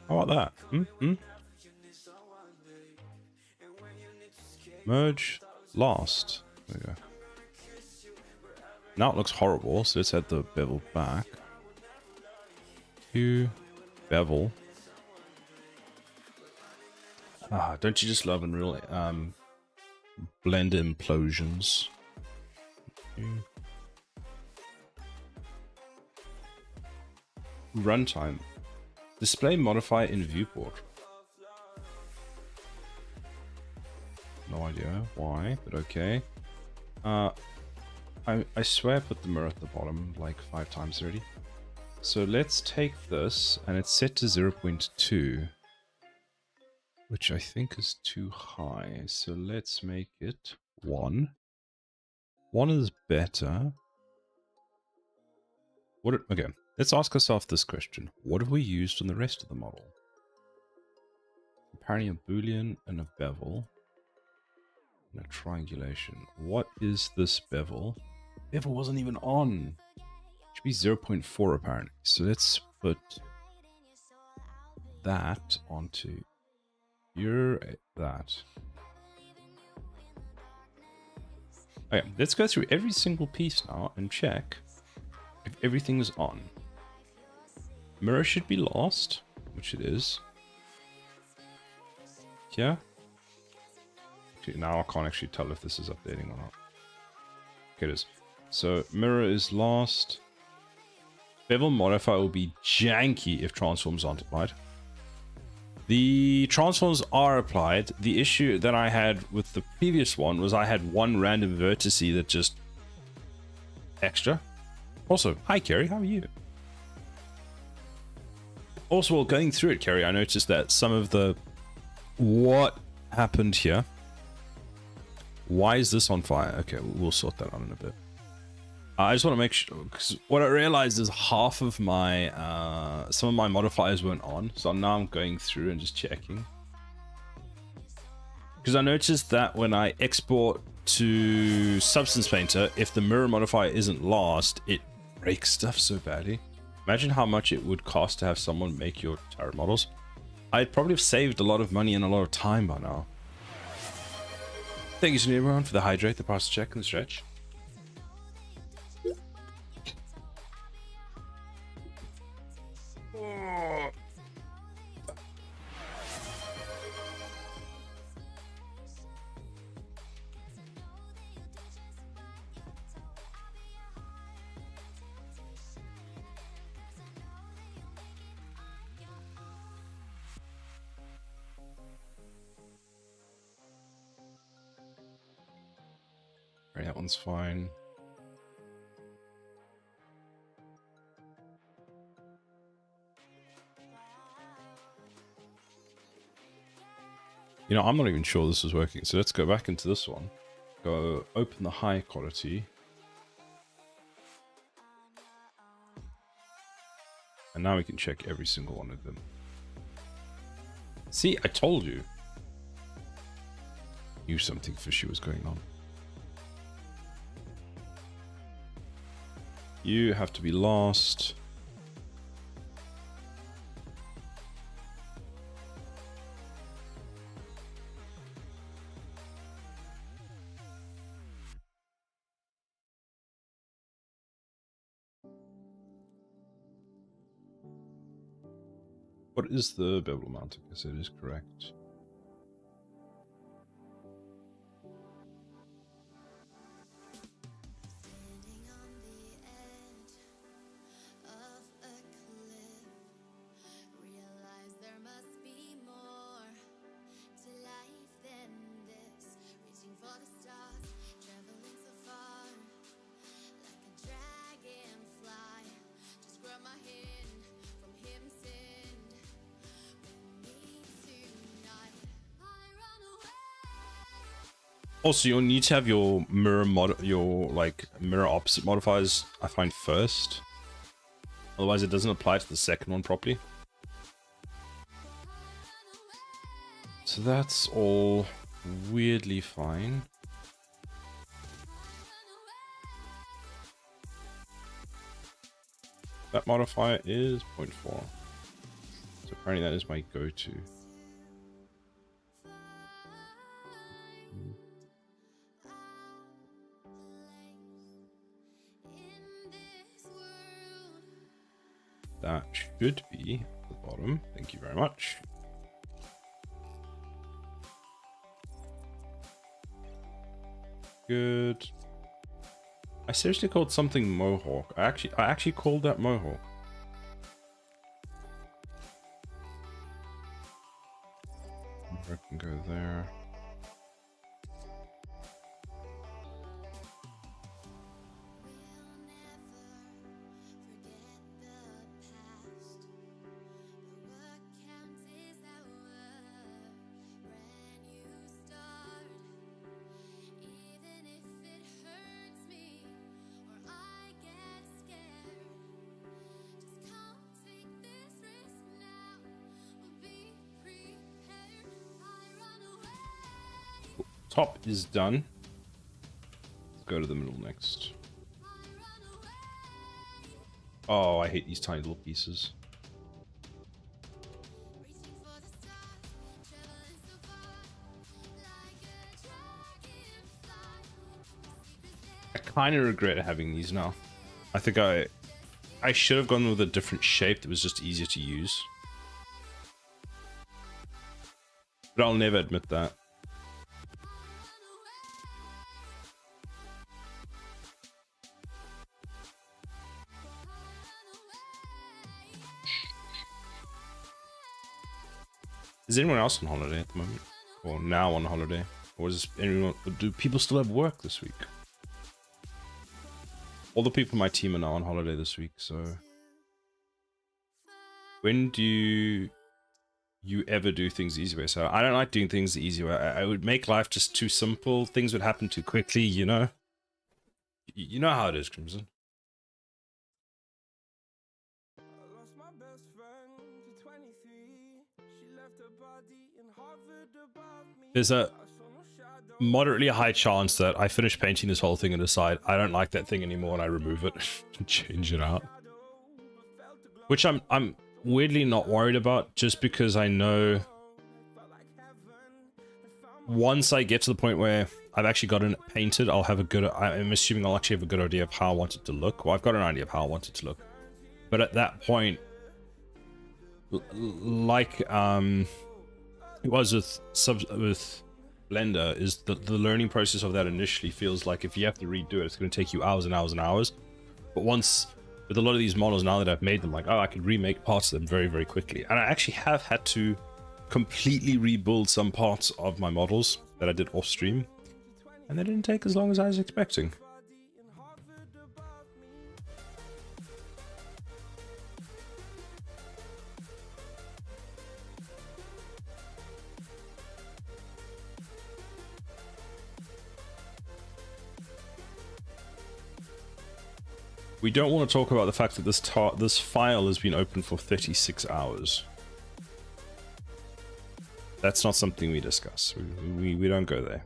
How about that? Merge last. There we go. Now it looks horrible, so let's add the bevel back. Q bevel. Ah, don't you just love Unreal blend implosions? Runtime. Display modifier in viewport. No idea why, but okay. I swear I put the mirror at the bottom like 5 times already. So let's take this, and it's set to 0.2, which I think is too high. So let's make it 1. 1 is better. Okay, let's ask ourselves this question. What have we used on the rest of the model? Apparently a boolean and a bevel. And a triangulation. What is this bevel? Bevel wasn't even on. Should be 0.4 apparently. So let's put that onto that. Okay, let's go through every single piece now and check if everything is on. Mirror should be lost, which it is. Yeah. Actually, now I can't actually tell if this is updating or not. Okay, it is. So mirror is lost. Bevel modifier will be janky if transforms aren't applied. The transforms are applied. The issue that I had with the previous one was I had one random vertice that just extra. Also, hi Kerry, how are you? Also, while going through it, Kerry, I noticed that some of the... What happened here? Why is this on fire? Okay, we'll sort that out in a bit. I just want to make sure, because what I realized is half of my, some of my modifiers weren't on. So now I'm going through and just checking. Because I noticed that when I export to Substance Painter, if the mirror modifier isn't lost, it breaks stuff so badly. Imagine how much it would cost to have someone make your turret models. I'd probably have saved a lot of money and a lot of time by now. Thank you to everyone for the hydrate, the pass check, and the stretch. Right, that one's fine. You know, I'm not even sure this is working. So let's go back into this one. Go open the high quality. And now we can check every single one of them. See, I told you. Knew something fishy was going on. You have to be lost. What is the bevel amount? I guess it is correct. Also, you'll need to have your mirror mirror opposite modifiers, I find, first. Otherwise, it doesn't apply to the second one properly. So that's all weirdly fine. That modifier is 0.4. So apparently that is my go-to. That should be at the bottom. Thank you very much. Good. I seriously called something Mohawk. I actually called that Mohawk. I can go there. Top is done. Let's go to the middle next. Oh, I hate these tiny little pieces. I kind of regret having these now. I think I should have gone with a different shape that was just easier to use. But I'll never admit that. Is anyone else on holiday at the moment? Or now on holiday? Or is anyone, do people still have work this week? All the people on my team are now on holiday this week, so... When do you ever do things the easy way? So I don't like doing things the easy way. I would make life just too simple. Things would happen too quickly, you know? You know how it is, Crimson. There's a moderately high chance that I finish painting this whole thing and decide I don't like that thing anymore and I remove it and change it out. Which I'm weirdly not worried about, just because I know once I get to the point where I've actually gotten it painted, I'll have a good, I'm assuming I'll actually have a good idea of how I want it to look. Well, I've got an idea of how I want it to look. But at that point, like it was with Blender, is the learning process of that initially feels like if you have to redo it, it's going to take you hours and hours and hours. But once, with a lot of these models, now that I've made them, like, oh, I can remake parts of them very, very quickly. And I actually have had to completely rebuild some parts of my models that I did off stream. And they didn't take as long as I was expecting. We don't want to talk about the fact that this file has been open for 36 hours. That's not something we discuss. We don't go there.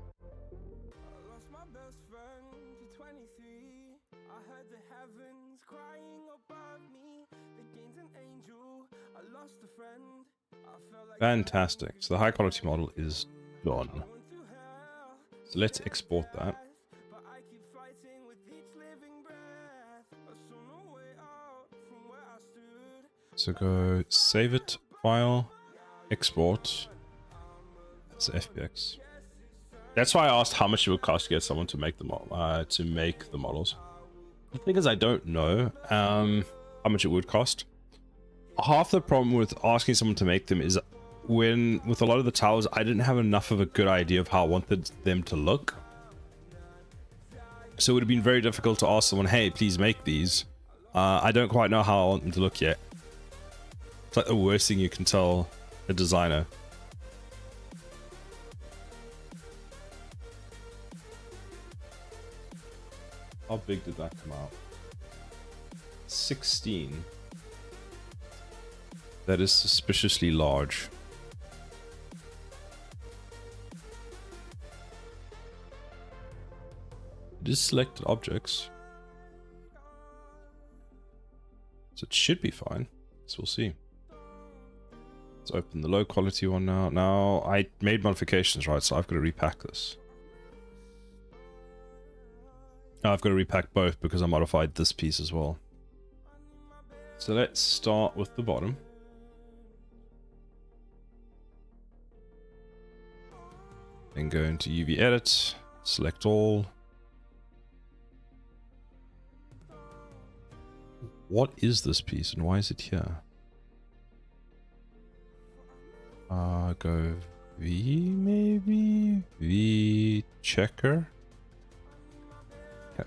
Fantastic. So the high quality model is done. So let's export that. So go save it, file, export. That's FBX. That's why I asked how much it would cost to get someone to make the models. The thing is, I don't know how much it would cost. Half the problem with asking someone to make them is with a lot of the towers, I didn't have enough of a good idea of how I wanted them to look. So it would have been very difficult to ask someone, hey, please make these. I don't quite know how I want them to look yet. It's like the worst thing you can tell a designer. How big did that come out? 16. That is suspiciously large. It is selected objects. So it should be fine. So we'll see. Let's open the low quality one now. Now, I made modifications, right? So I've got to repack this. I've got to repack both because I modified this piece as well. So let's start with the bottom. Then go into UV edit, select all. What is this piece and why is it here? Go V maybe? V checker?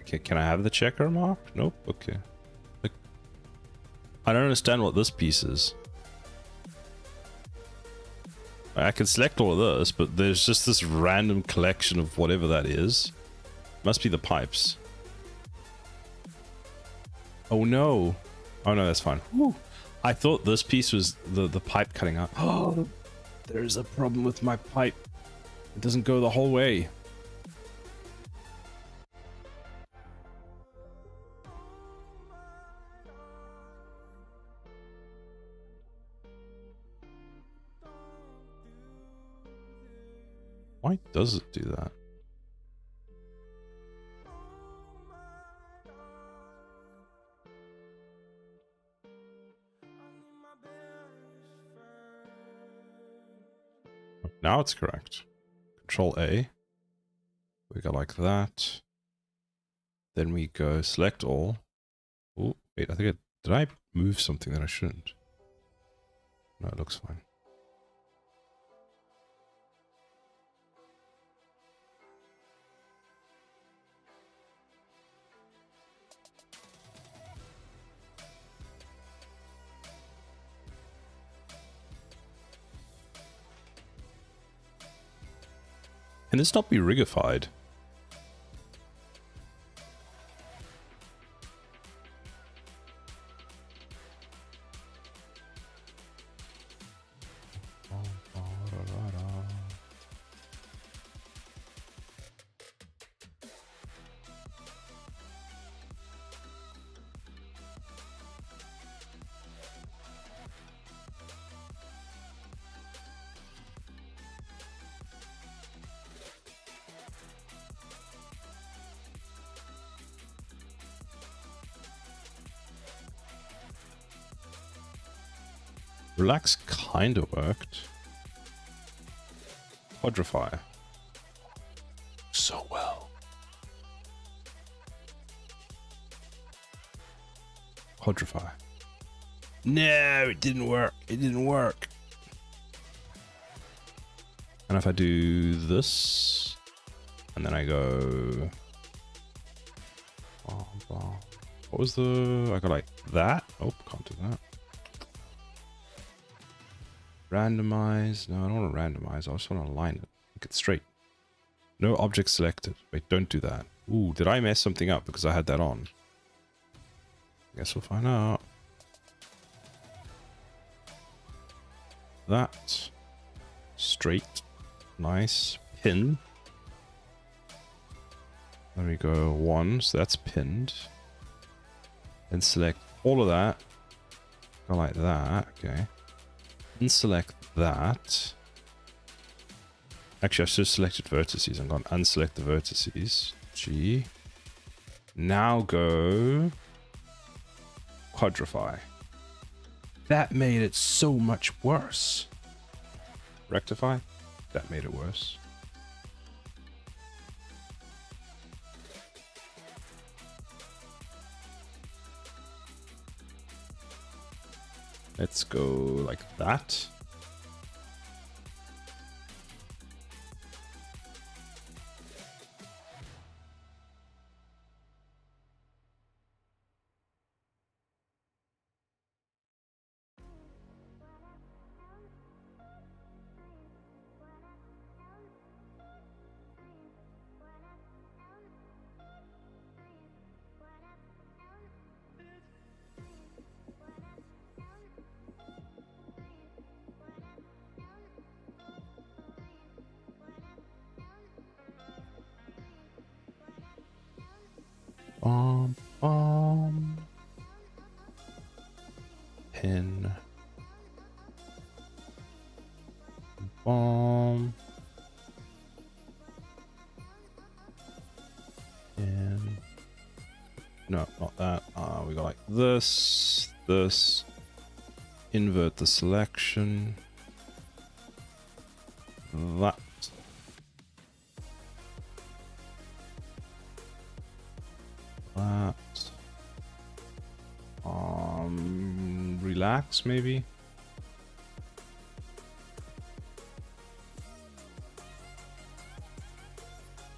Can I have the checker mark? Nope, okay. Like, I don't understand what this piece is. I can select all of this, but there's just this random collection of whatever that is. Must be the pipes. Oh no. Oh no, that's fine. Whew. I thought this piece was the pipe cutting out. Oh, there's a problem with my pipe. It doesn't go the whole way. Why does it do that? Now it's correct. Control A. We go like that. Then we go select all. Oh, wait, I think did I move something that I shouldn't? No, it looks fine. Can this not be rigified? Relax kind of worked. Quadrify. So well. Quadrify. No, it didn't work. It didn't work. And if I do this, and then I go... What was the... I go like that? Oh, can't do that. Randomize. No, I don't want to randomize. I just want to align it. Make it straight. No object selected. Wait, don't do that. Ooh, did I mess something up because I had that on? Guess we'll find out. That. Straight. Nice. Pin. There we go. 1. So that's pinned. Then select all of that. Go like that. Okay. Then select that. Actually, I should have selected vertices. I'm going to unselect the vertices. G. Now go quadrify. That made it so much worse. Rectify. That made it worse. Let's go like that. Pin. Bomb. And no, not that. We got like this, this. Invert the selection. That. That. Relax maybe.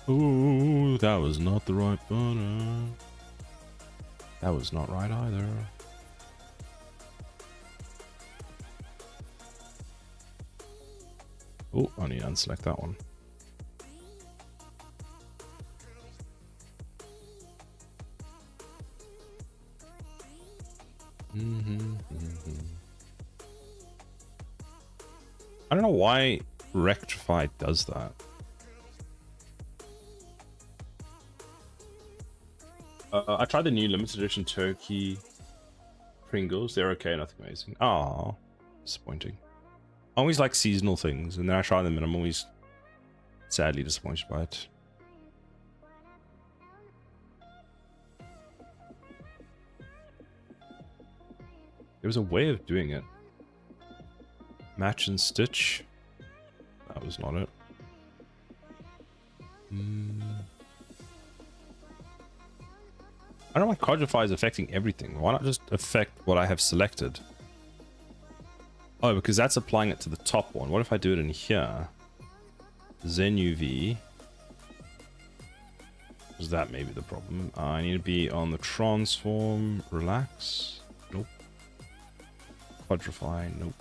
Ooh, that was not the right button. That was not right either. Oh, I need to unselect that one. I don't know why Rectify does that. I tried the new limited edition turkey Pringles. They're okay, nothing amazing. Oh, disappointing. I always like seasonal things, and then I try them and I'm always sadly disappointed by it. There was a way of doing it. Match and stitch. That was That's not it. I don't know why Codify is affecting everything. Why not just affect what I have selected? Oh, because that's applying it to the top one. What if I do it in here? Zen UV. Because that may be the problem. I need to be on the transform. Relax. Nope. Quadrify. Nope.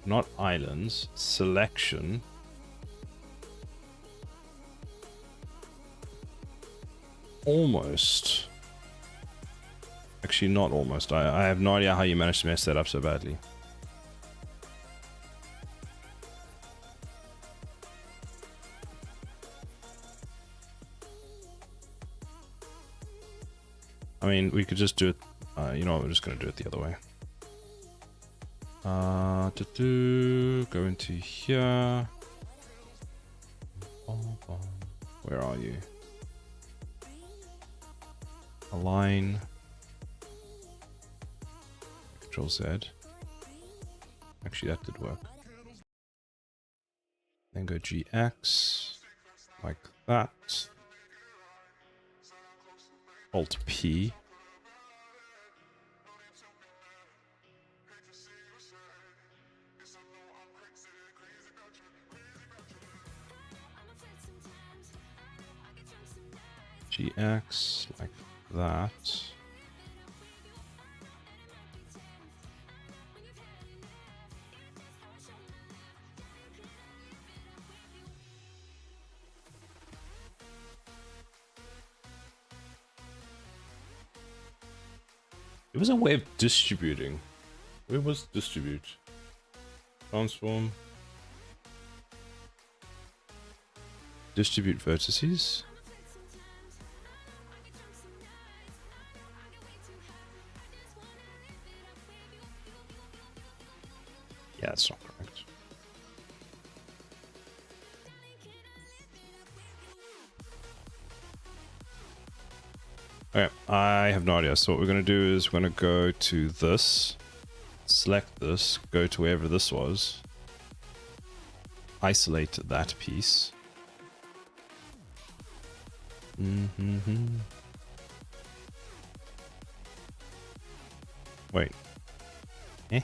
Not islands. Selection. Almost. Actually, not almost. I have no idea how you managed to mess that up so badly. I mean, we could just do it. You know what? We're just going to do it the other way. Go into here. Where are you? Align. Control Z. Actually, that did work. Then go GX. Like that. Alt P. GX, like that. It was a way of distributing. Where was distribute? Transform. Distribute vertices. Yeah, that's not correct. Okay, I have no idea. So what we're going to do is we're going to go to this, select this, go to wherever this was, isolate that piece. Wait. Eh?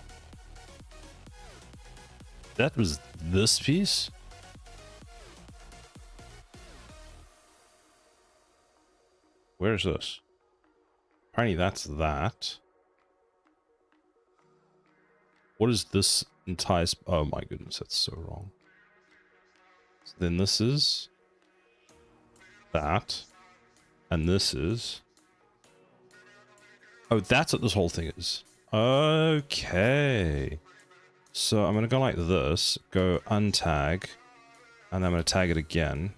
That was this piece? Where is this? Apparently that's that. What is this entire... Oh my goodness, that's so wrong. So then this is... that. And this is... Oh, that's what this whole thing is. Okay. So I'm going to go like this, go untag, and then I'm going to tag it again.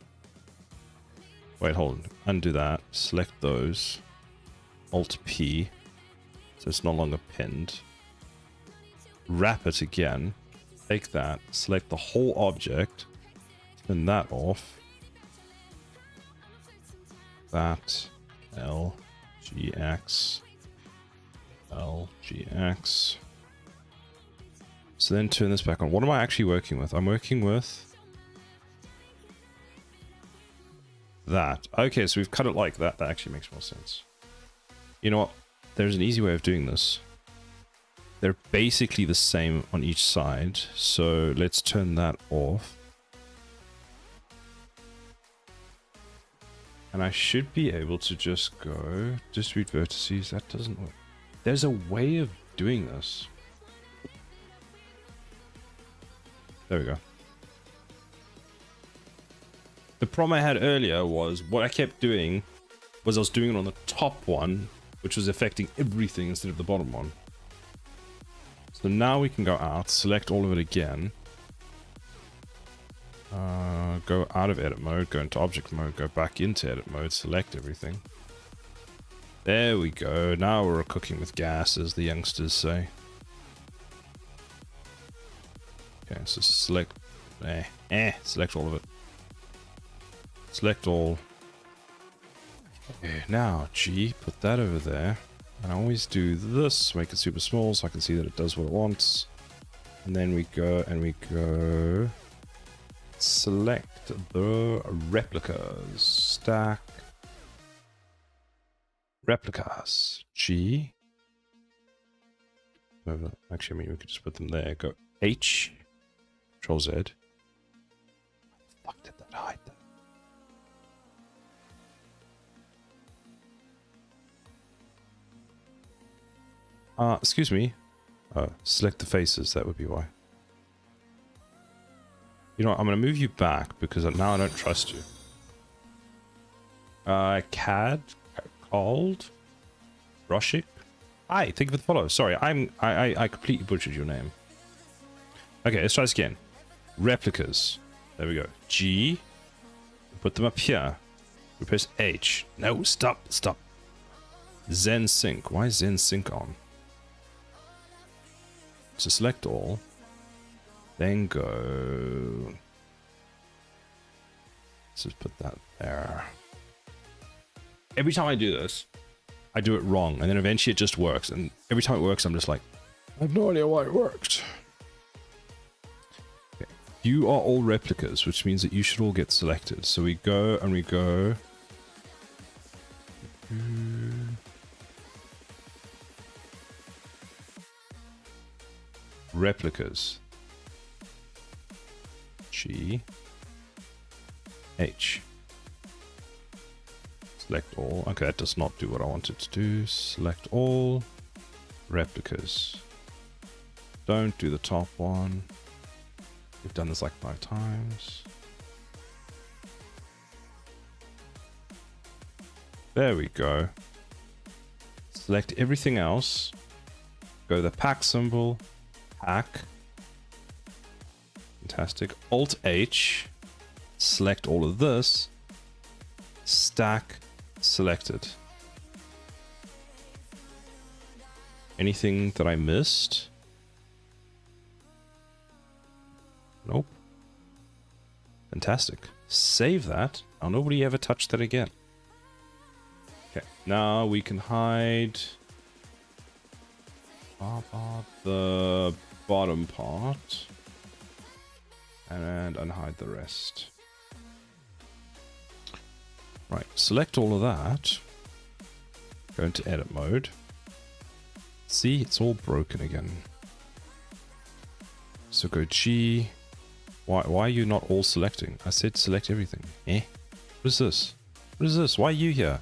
Wait, hold on. Undo that. Select those. Alt P. So it's no longer pinned. Wrap it again. Take that. Select the whole object. Turn that off. That. L. GX. L. GX. So then turn this back on. What am I actually working with? I'm working with that. Okay, so we've cut it like that. That actually makes more sense. You know what? There's an easy way of doing this. They're basically the same on each side. So let's turn that off. And I should be able to just go distribute vertices. That doesn't work. There's a way of doing this. There we go. The problem I had earlier was what I kept doing was I was doing it on the top one, which was affecting everything instead of the bottom one. So now we can go out, select all of it again. Go out of edit mode, go into object mode, go back into edit mode, select everything. There we go. Now we're cooking with gas, as the youngsters say. Okay, so select, select all of it. Select all. Okay, now G, put that over there. And I always do this, make it super small so I can see that it does what it wants. And then we go and we go select the replicas. Stack replicas. G. Actually, I mean, we could just put them there. Go H. Control Z. How the fuck did that hide that? Excuse me. Select the faces, that would be why. You know what, I'm going to move you back because now I don't trust you. Cad, called, Roshik. Hi, thank you for the follow. Sorry, I completely butchered your name. Okay, let's try this again. Replicas. There we go. G. Put them up here. We press H. No, stop. Zen Sync. Why is Zen Sync on? So select all. Then go. Let's just put that there. Every time I do this, I do it wrong, and then eventually it just works. And every time it works, I'm just like, I have no idea why it worked. Okay. You are all replicas, which means that you should all get selected. So we go and we go. Replicas. G. H. Select all. Okay, that does not do what I wanted to do. Select all. Replicas. Don't do the top one. We've done this like 5 times. There we go. Select everything else. Go to the pack symbol. Pack. Fantastic. Alt H. Select all of this. Stack. Selected. Anything that I missed? Nope. Fantastic. Save that. I'll nobody ever touch that again. Okay. Now we can hide the bottom part and unhide the rest. Right, select all of that. Go into edit mode. See, it's all broken again. So go G. Why are you not all selecting? I said select everything. Eh? What is this? What is this? Why are you here?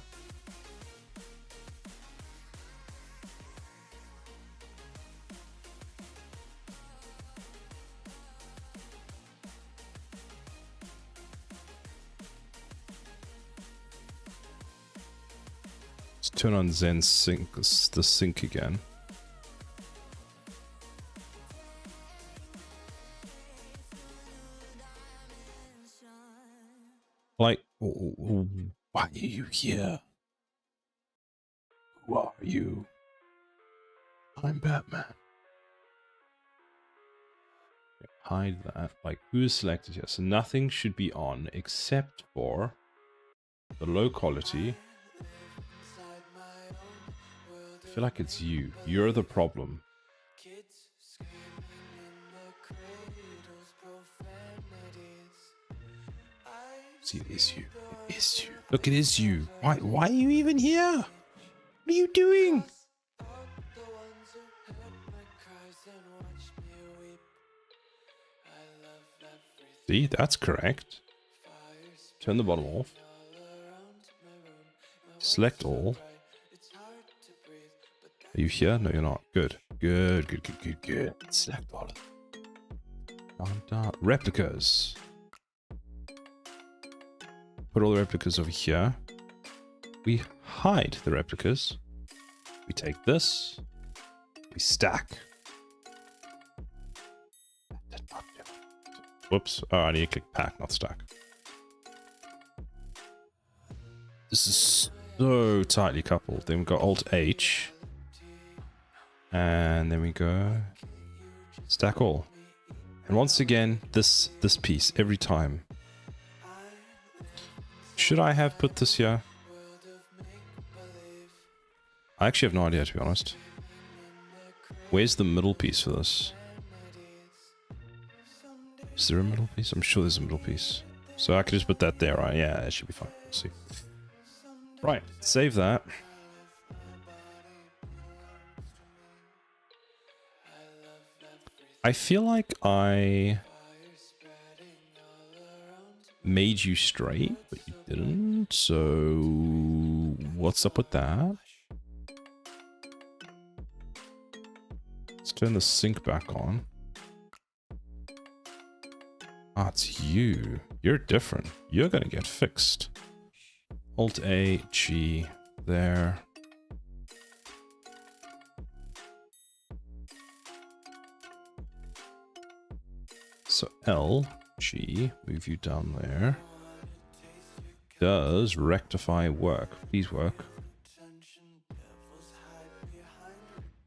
Turn on Zen Sync, the sync again. Like, why are you here? Who are you? I'm Batman. Hide that. Like, who is selected here? So nothing should be on except for the low quality. I feel like it's you. You're the problem. See, it is you. It is you. Look, it is you. Why are you even here? What are you doing? See, that's correct. Turn the bottom off. Select all. Are you here? No, you're not. Good. Good. Select all. Replicas. Put all the replicas over here. We hide the replicas. We take this. We stack. Whoops. Oh, I need to click pack, not stack. This is so tightly coupled. Then we got Alt H. And then we go stack all. And once again, this piece every time. Should I have put this here? I actually have no idea, to be honest. Where's the middle piece for this? Is there a middle piece? I'm sure there's a middle piece. So I could just put that there, right? Yeah, it should be fine. We'll see. Right, save that. I feel like I made you straight, but you didn't. So what's up with that? Let's turn the sync back on. Ah, it's you. You're different. You're gonna get fixed. Alt A, G, there. So L, G, move you down there. Does rectify work? Please work.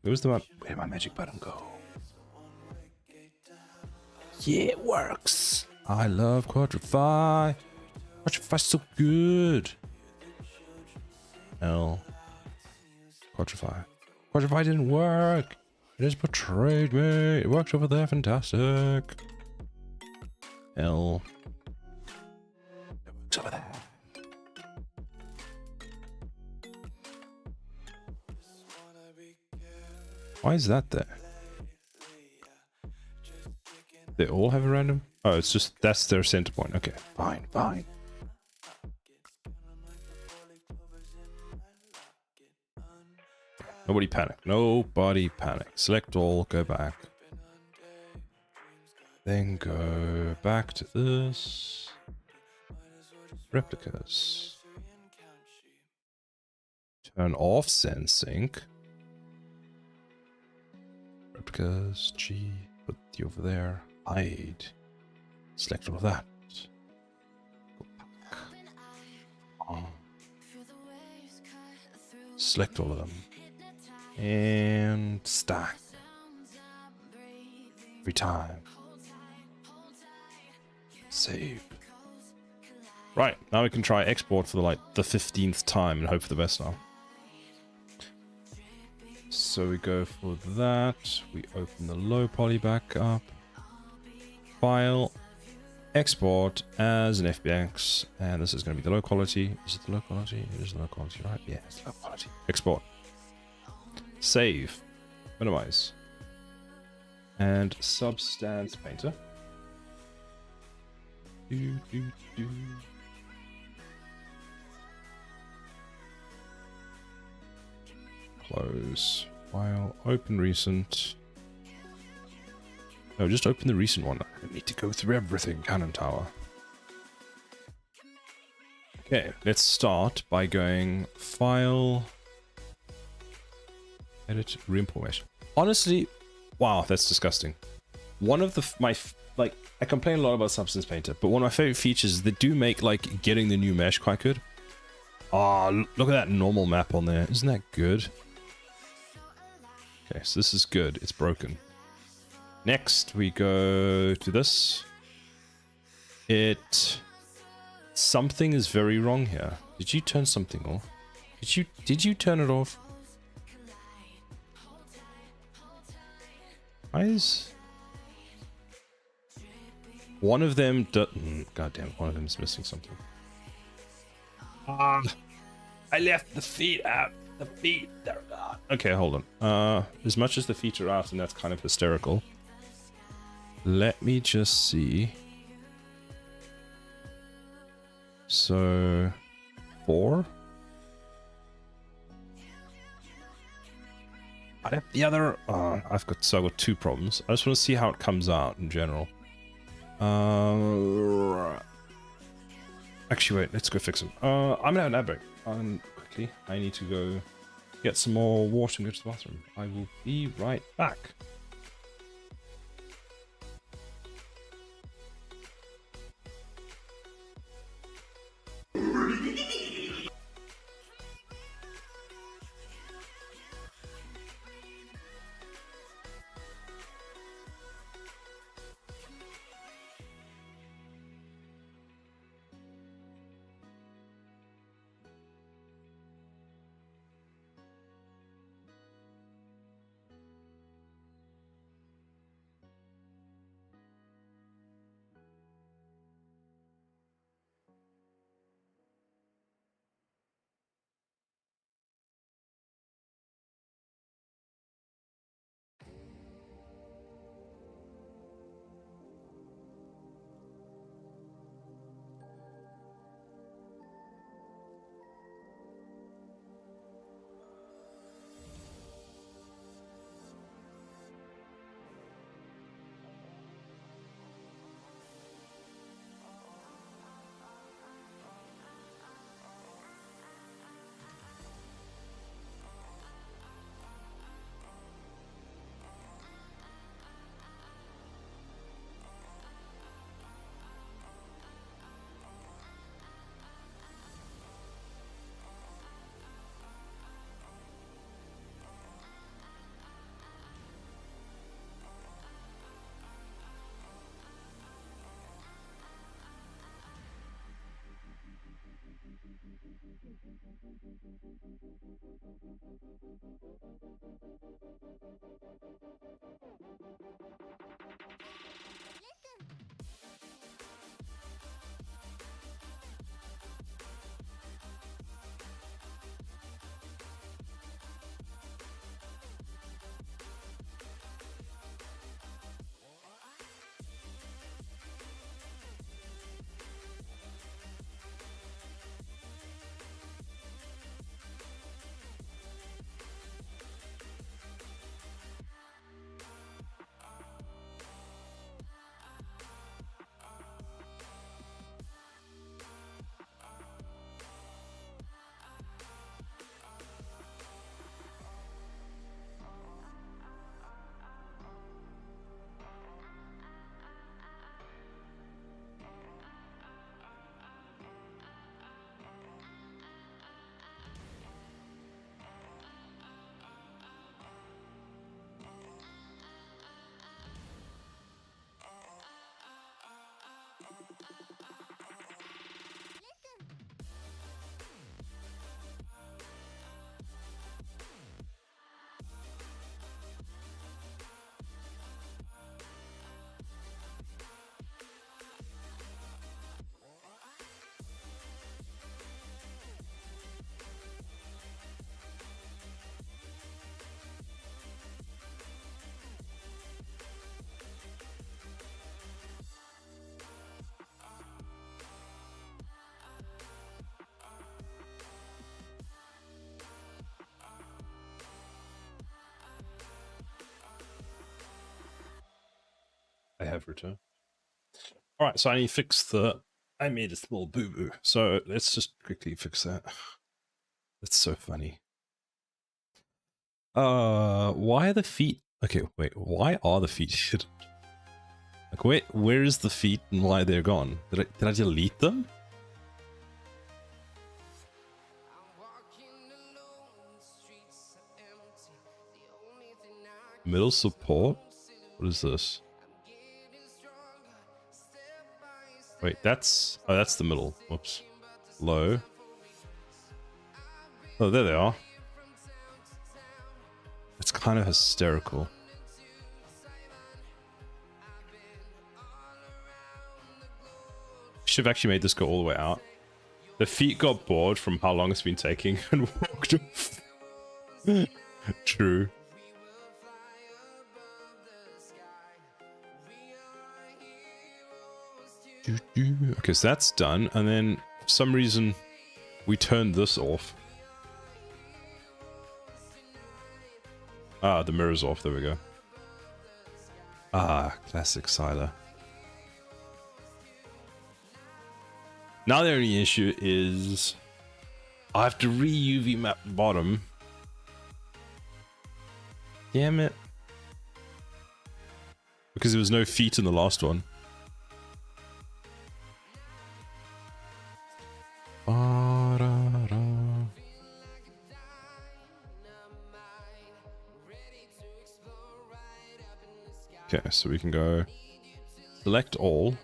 Where's the map? Where'd my magic button go? Yeah, it works. I love Quadrify. Quadrify's so good. L. Quadrify. Quadrify didn't work. It has betrayed me. It worked over there. Fantastic. L. It works over there. Why is that there? They all have a random? Oh, it's just, that's their center point. Okay, fine, fine. Nobody panic. Nobody panic. Select all, go back. Then go back to this. Replicas. Turn off send sync. Replicas, G, put you over there. Hide. Select all of that. Go back. On. Select all of them. And stack. Every time. Save. Right, now we can try export for the 15th time and hope for the best now. So we go for that. We open the low poly back up. File. Export as an FBX. And this is going to be the low quality. Is it the low quality? It is the low quality, right? Yeah, it's low quality. Export. Save. Minimize. And Substance Painter. Do, do, do. Close. File. Open recent. No, just open the recent one. I need to go through everything. Cannon Tower. Okay, let's start by going File. Edit. Reimport mesh. Honestly, wow, that's disgusting. One of I complain a lot about Substance Painter, but one of my favorite features is they do make getting the new mesh quite good. Oh, look at that normal map on there. Isn't that good? Okay, so this is good. It's broken. Next, we go to this. Something is very wrong here. Did you turn something off? Did you turn it off? Why is one of them? God damn it! One of them is missing something. Ah, I left the feet out. The feet, they're not. Okay, hold on. As much as the feet are out, and that's kind of hysterical. Let me just see. So, 4. I have the other. I've got 2 problems. I just want to see how it comes out in general. Actually, wait. Let's go fix them. I'm gonna have an ad break. Quickly, I need to go get some more water and go to the bathroom. I will be right back. I have returned. All right, so I need to fix the. I made a small boo boo, so let's just quickly fix that. That's so funny. Why are the feet? Okay, wait. Why are the feet hidden? Like, wait, where is the feet and why they're gone? Did I delete them? Middle support? What is this? Wait, that's... Oh, that's the middle. Whoops. Low. Oh, there they are. It's kind of hysterical. Should have actually made this go all the way out. The feet got bored from how long it's been taking and walked off. True. Okay, so that's done, and then for some reason we turned this off. Ah, the mirror's off, there we go. Ah, classic Siler. Now the only issue is I have to re-UV map the bottom. Damn it. Because there was no feet in the last one. Okay, so we can go select all.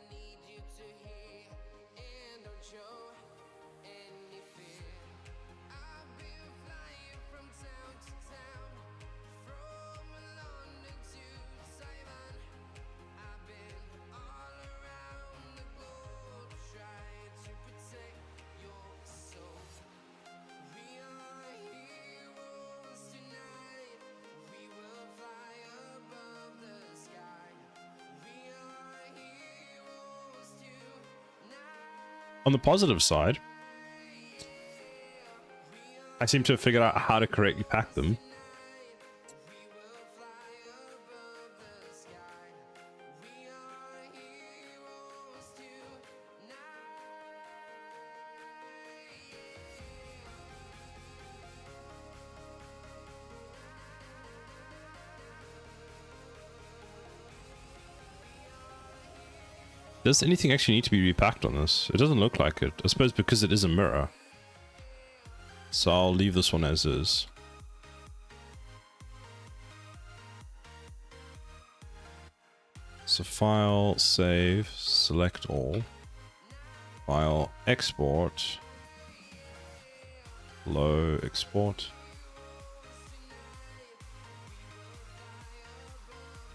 On the positive side, I seem to have figured out how to correctly pack them. Does anything actually need to be repacked on this? It doesn't look like it. I suppose because it is a mirror. So I'll leave this one as is. So file, save, select all. File, export. Low export.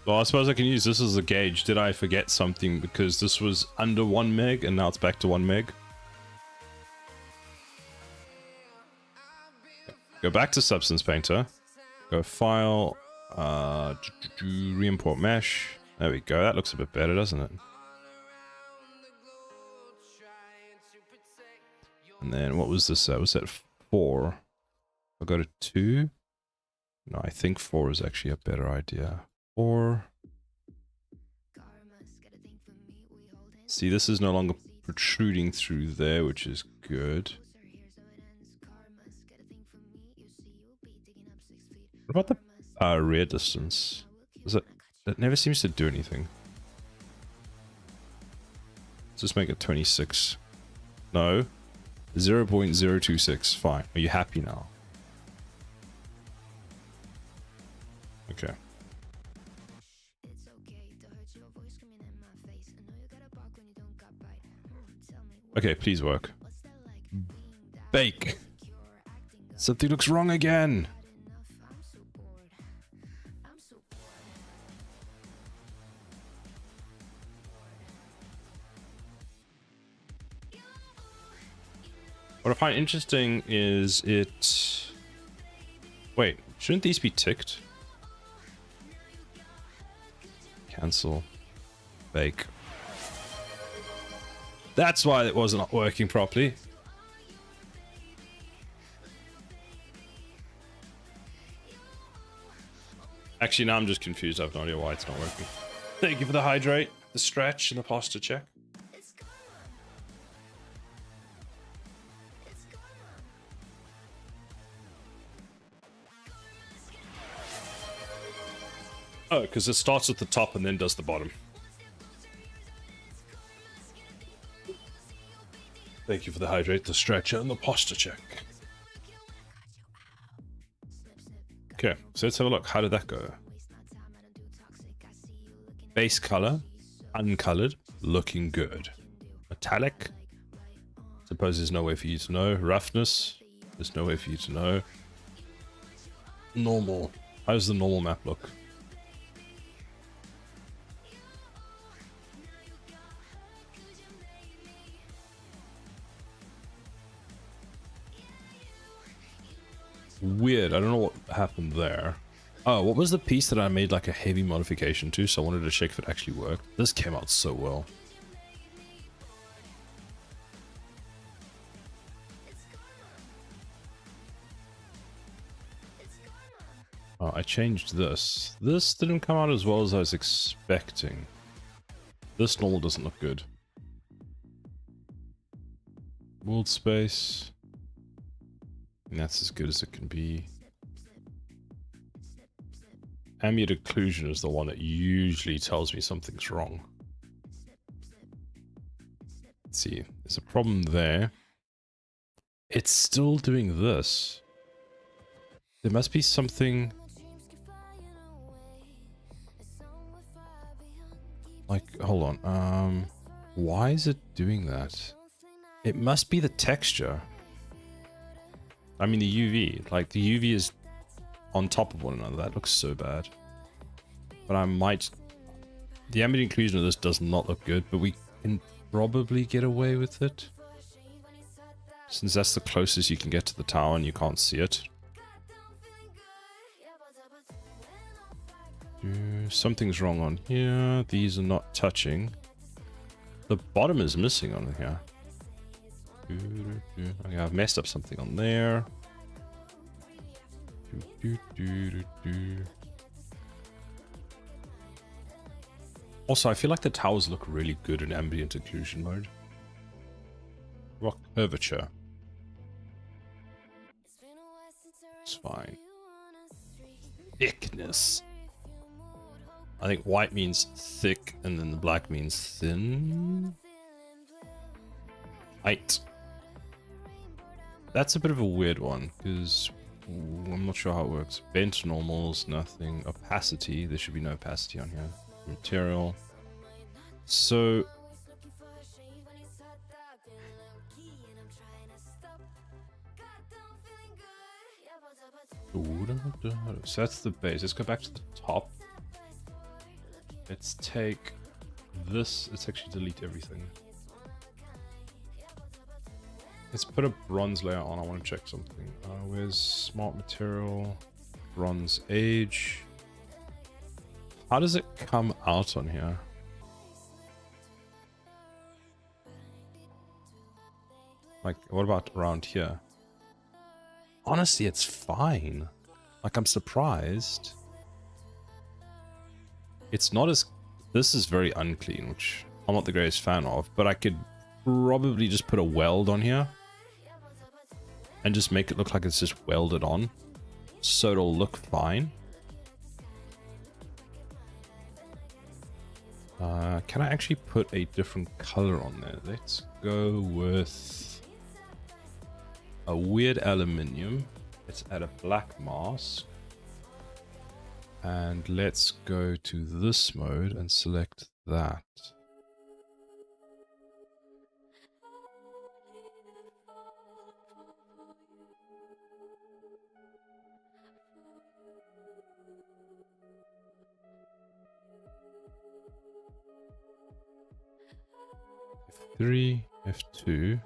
Well, I suppose I can use this as a gauge. Did I forget something? Because this was under 1 meg and now it's back to 1 meg. Go back to Substance Painter. Go File. Re-import Mesh. There we go. That looks a bit better, doesn't it? And then what was this? Was that 4? I'll go to 2. No, I think 4 is actually a better idea. 4. See, this is no longer protruding through there, which is good. What about the rear distance? Is it? It never seems to do anything. Let's just make it 26. No. 0.026. Fine. Are you happy now? Okay. Okay, please work. Bake. Something looks wrong again. What I find interesting is it... Wait, shouldn't these be ticked? Cancel. Bake. That's why it wasn't working properly. Actually, now I'm just confused. I have no idea why it's not working. Thank you for the hydrate, the stretch, and the posture check. Oh, because it starts at the top and then does the bottom. Thank you for the hydrate, the stretcher, and the posture check. Okay, so let's have a look. How did that go? Base color, uncolored, looking good. Metallic, suppose there's no way for you to know. Roughness, there's no way for you to know. Normal, how does the normal map look? Weird, I don't know what happened there. Oh, what was the piece that I made like a heavy modification to? So I wanted to check if it actually worked. This came out so well. Oh, I changed this. This didn't come out as well as I was expecting. This normal doesn't look good. World space. And that's as good as it can be. Ambient occlusion is the one that usually tells me something's wrong. Let's see, there's a problem there. It's still doing this. There must be something... Like, hold on, why is it doing that? It must be the texture. I mean the UV, like the UV is on top of one another. That looks so bad. But I might... The ambient inclusion of this does not look good, but we can probably get away with it. Since that's the closest you can get to the tower and you can't see it. Something's wrong on here. These are not touching. The bottom is missing on here. Okay, I've messed up something on there. Also, I feel like the towers look really good in ambient occlusion mode. Rock curvature. It's fine. Thickness. I think white means thick and then the black means thin. Height. That's a bit of a weird one because I'm not sure how it works. Bent normals, nothing. Opacity, there should be no opacity on here. Material. So So that's the base. Let's go back to the top. Let's take this. Let's actually delete everything. Let's put a bronze layer on. I want to check something. Where's smart material? Bronze age. How does it come out on here? Like, what about around here? Honestly, it's fine. Like, I'm surprised. It's not as... This is very unclean, which I'm not the greatest fan of, but I could probably just put a weld on here and just make it look like it's just welded on, so it'll look fine. Can I actually put a different color on there? Let's go with a weird aluminium. Let's add a black mask. And let's go to this mode and select that. F3, F2.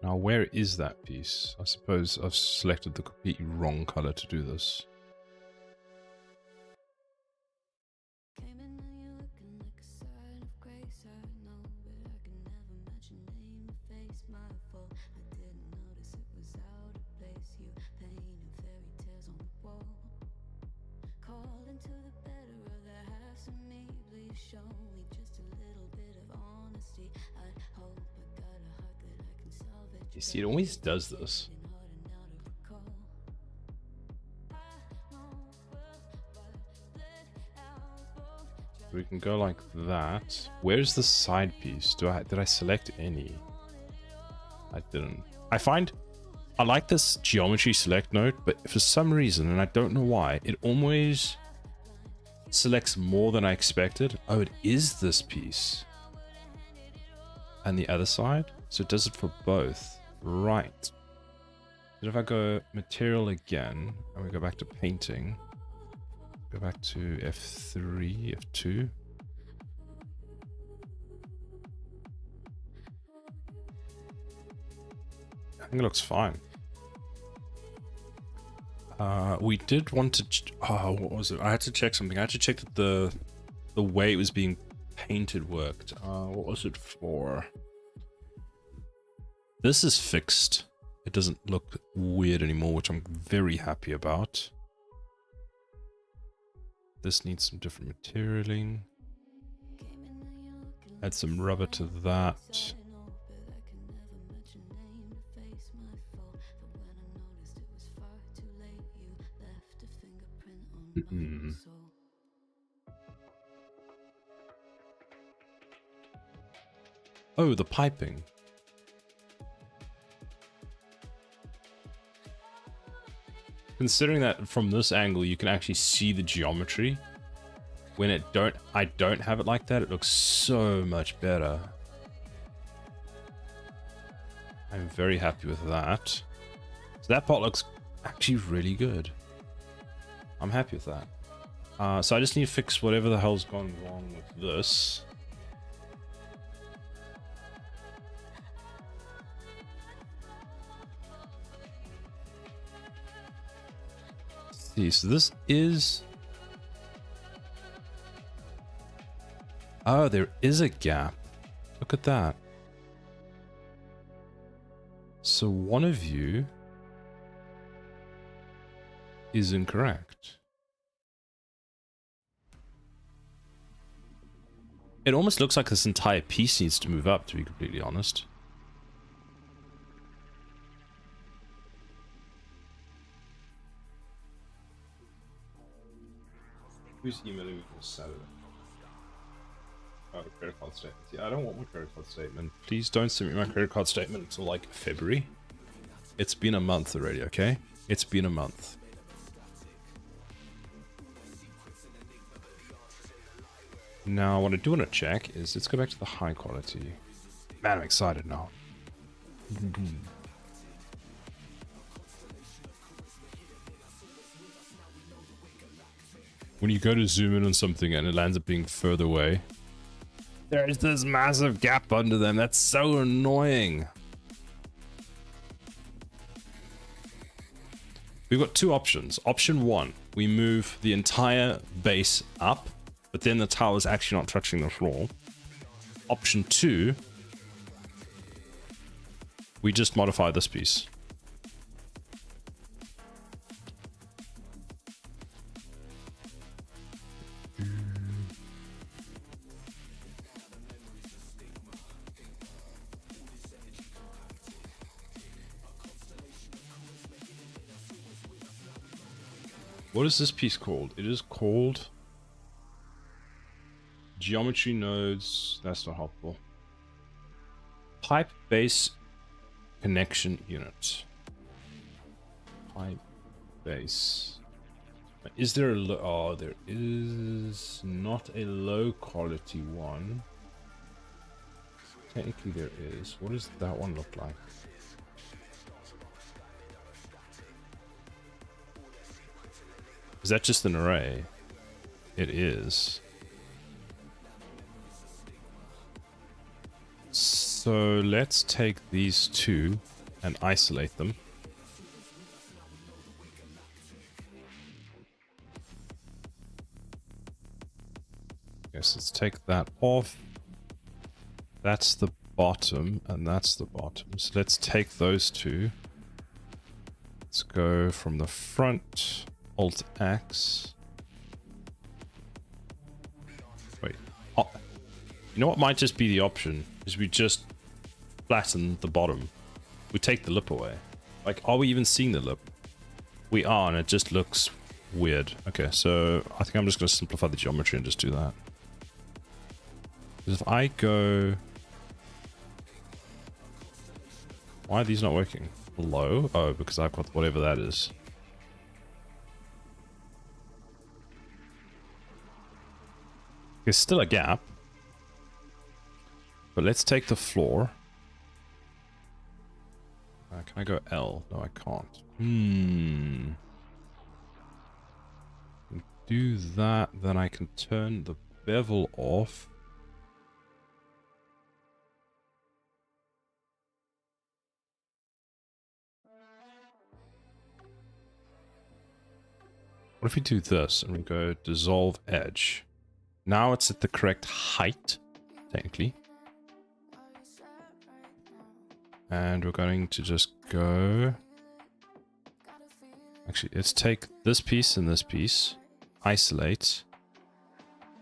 Now, where is that piece? I suppose I've selected the completely wrong color to do this. You see, it always does this. We can go like that. Where's the side piece? Did I select any? I didn't. I like this geometry select node, but for some reason, and I don't know why, it always selects more than I expected. Oh, it is this piece. And the other side? So it does it for both. Right. But if I go material again, and we go back to painting, go back to F3, F2. I think it looks fine. We did want to... what was it? I had to check something. I had to check that the way it was being painted worked. What was it for? This is fixed. It doesn't look weird anymore, which I'm very happy about. This needs some different materialing. Add some rubber to that. Oh, the piping. Considering that from this angle you can actually see the geometry, when I don't have it like that, it looks so much better. I'm very happy with that. So that part looks actually really good. I'm happy with that. So I just need to fix whatever the hell's gone wrong with this. See, so this is... Oh, there is a gap. Look at that. So one of you is incorrect. It almost looks like this entire piece needs to move up, to be completely honest. Who's emailing me for Saturday? Oh, credit card statement. Yeah, I don't want my credit card statement. Please don't send me my credit card statement until like February. It's been a month already, okay? It's been a month. Now, what I do want to check is, let's go back to the high quality. Man, I'm excited now. When you go to zoom in on something and it lands up being further away, there's this massive gap under them. That's so annoying. We've got two options. Option one, we move the entire base up, but then the tower's actually not touching the floor. Option two, we just modify this piece. What is this piece called? It is called geometry nodes. That's not helpful. Pipe base connection unit. Pipe base. Is there a oh, there is not a low quality one. Technically there is. What does that one look like? Is that just an array? It is. So let's take these two and isolate them. Yes, let's take that off. That's the bottom and that's the bottom. So let's take those two. Let's go from the front. Alt X. Wait. Oh, you know what might just be the option? Is we just flatten the bottom. We take the lip away. Like, are we even seeing the lip? We are, and it just looks weird. Okay, so I think I'm just going to simplify the geometry and just do that. Because if I go... Why are these not working? Low? Oh, because I've got whatever that is. There's still a gap. But let's take the floor. Can I go L? No, I can't. Do that, then I can turn the bevel off. What if we do this and we go dissolve edge? Now it's at the correct height, technically. And we're going to just go... Actually, let's take this piece and this piece. Isolate.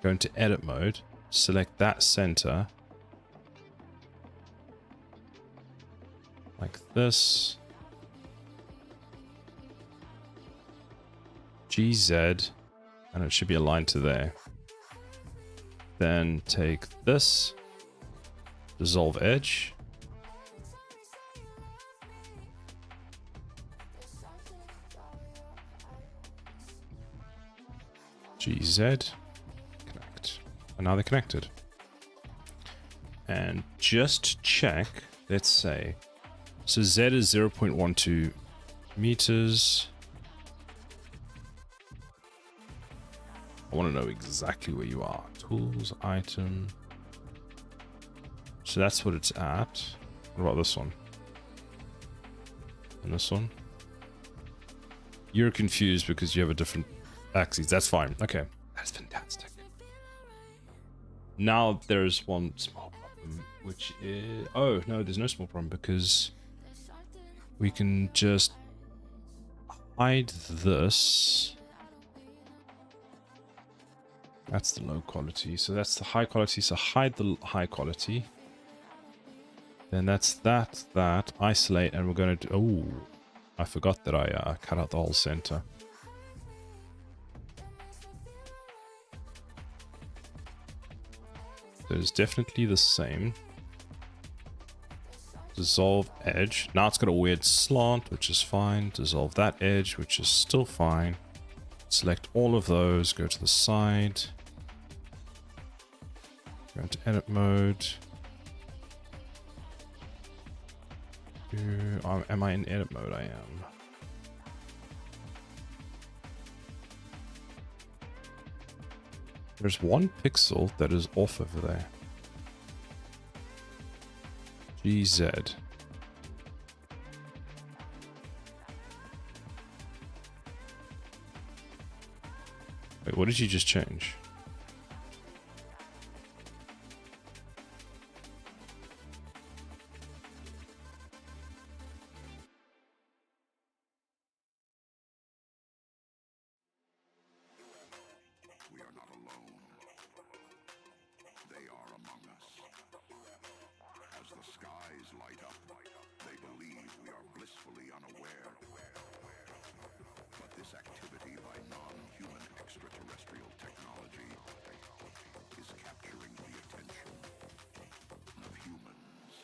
Go into edit mode. Select that center. Like this. GZ. And it should be aligned to there. Then take this, dissolve edge, GZ, connect, and now they're connected. And just check, let's say, so Z is 0.12 meters. I want to know exactly where you are. Tools, item. So that's what it's at. What about this one? And this one? You're confused because you have a different axis. That's fine. Okay. That's fantastic. Now there's one small problem, which is... Oh, no, there's no small problem because we can just hide this. That's the low quality. So that's the high quality. So hide the high quality. Then that's that. Isolate. And we're going to do... Oh, I forgot that I cut out the whole center. So it's definitely the same. Dissolve edge. Now it's got a weird slant, which is fine. Dissolve that edge, which is still fine. Select all of those. Go to the side. Go into edit mode. Am I in edit mode? I am. There's one pixel that is off over there. GZ. Wait, what did you just change? We are not alone. They are among us. As the skies light up, they believe we are blissfully unaware. But this activity by non-human extraterrestrial technology is capturing the attention of humans.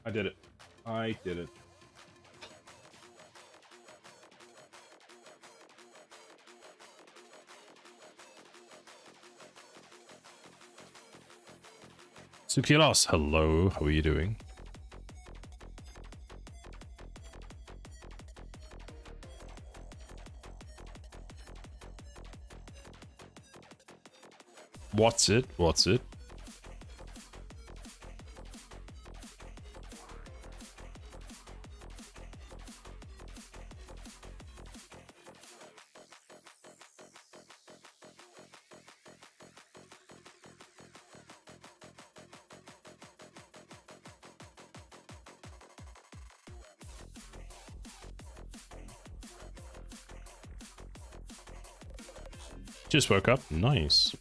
I did it. I did it. Sukilos, hello. How are you doing? What's it? What's it? Just woke up. Nice.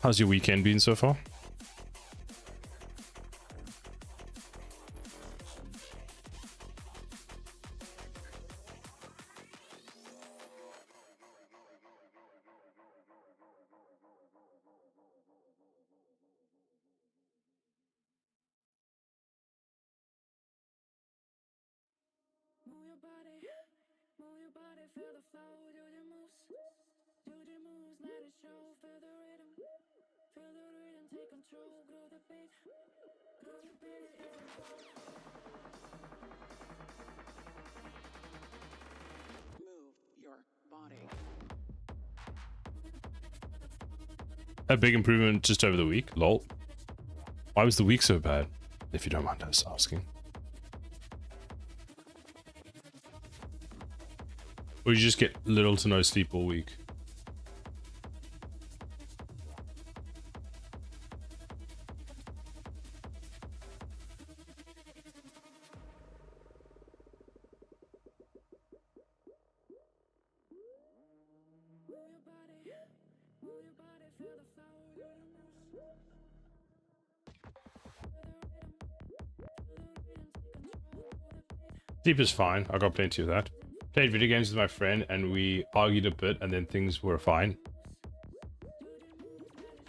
How's your weekend been so far? Move your body, feel the flow, do the moves, let it show, feel the rhythm, take control, groove the beat, Move your body. A big improvement just over the week. Lol. Why was the week so bad? If you don't mind us asking. Or you just get little to no sleep all week? Sleep is fine. I got plenty of that. Played video games with my friend and we argued a bit and then things were fine.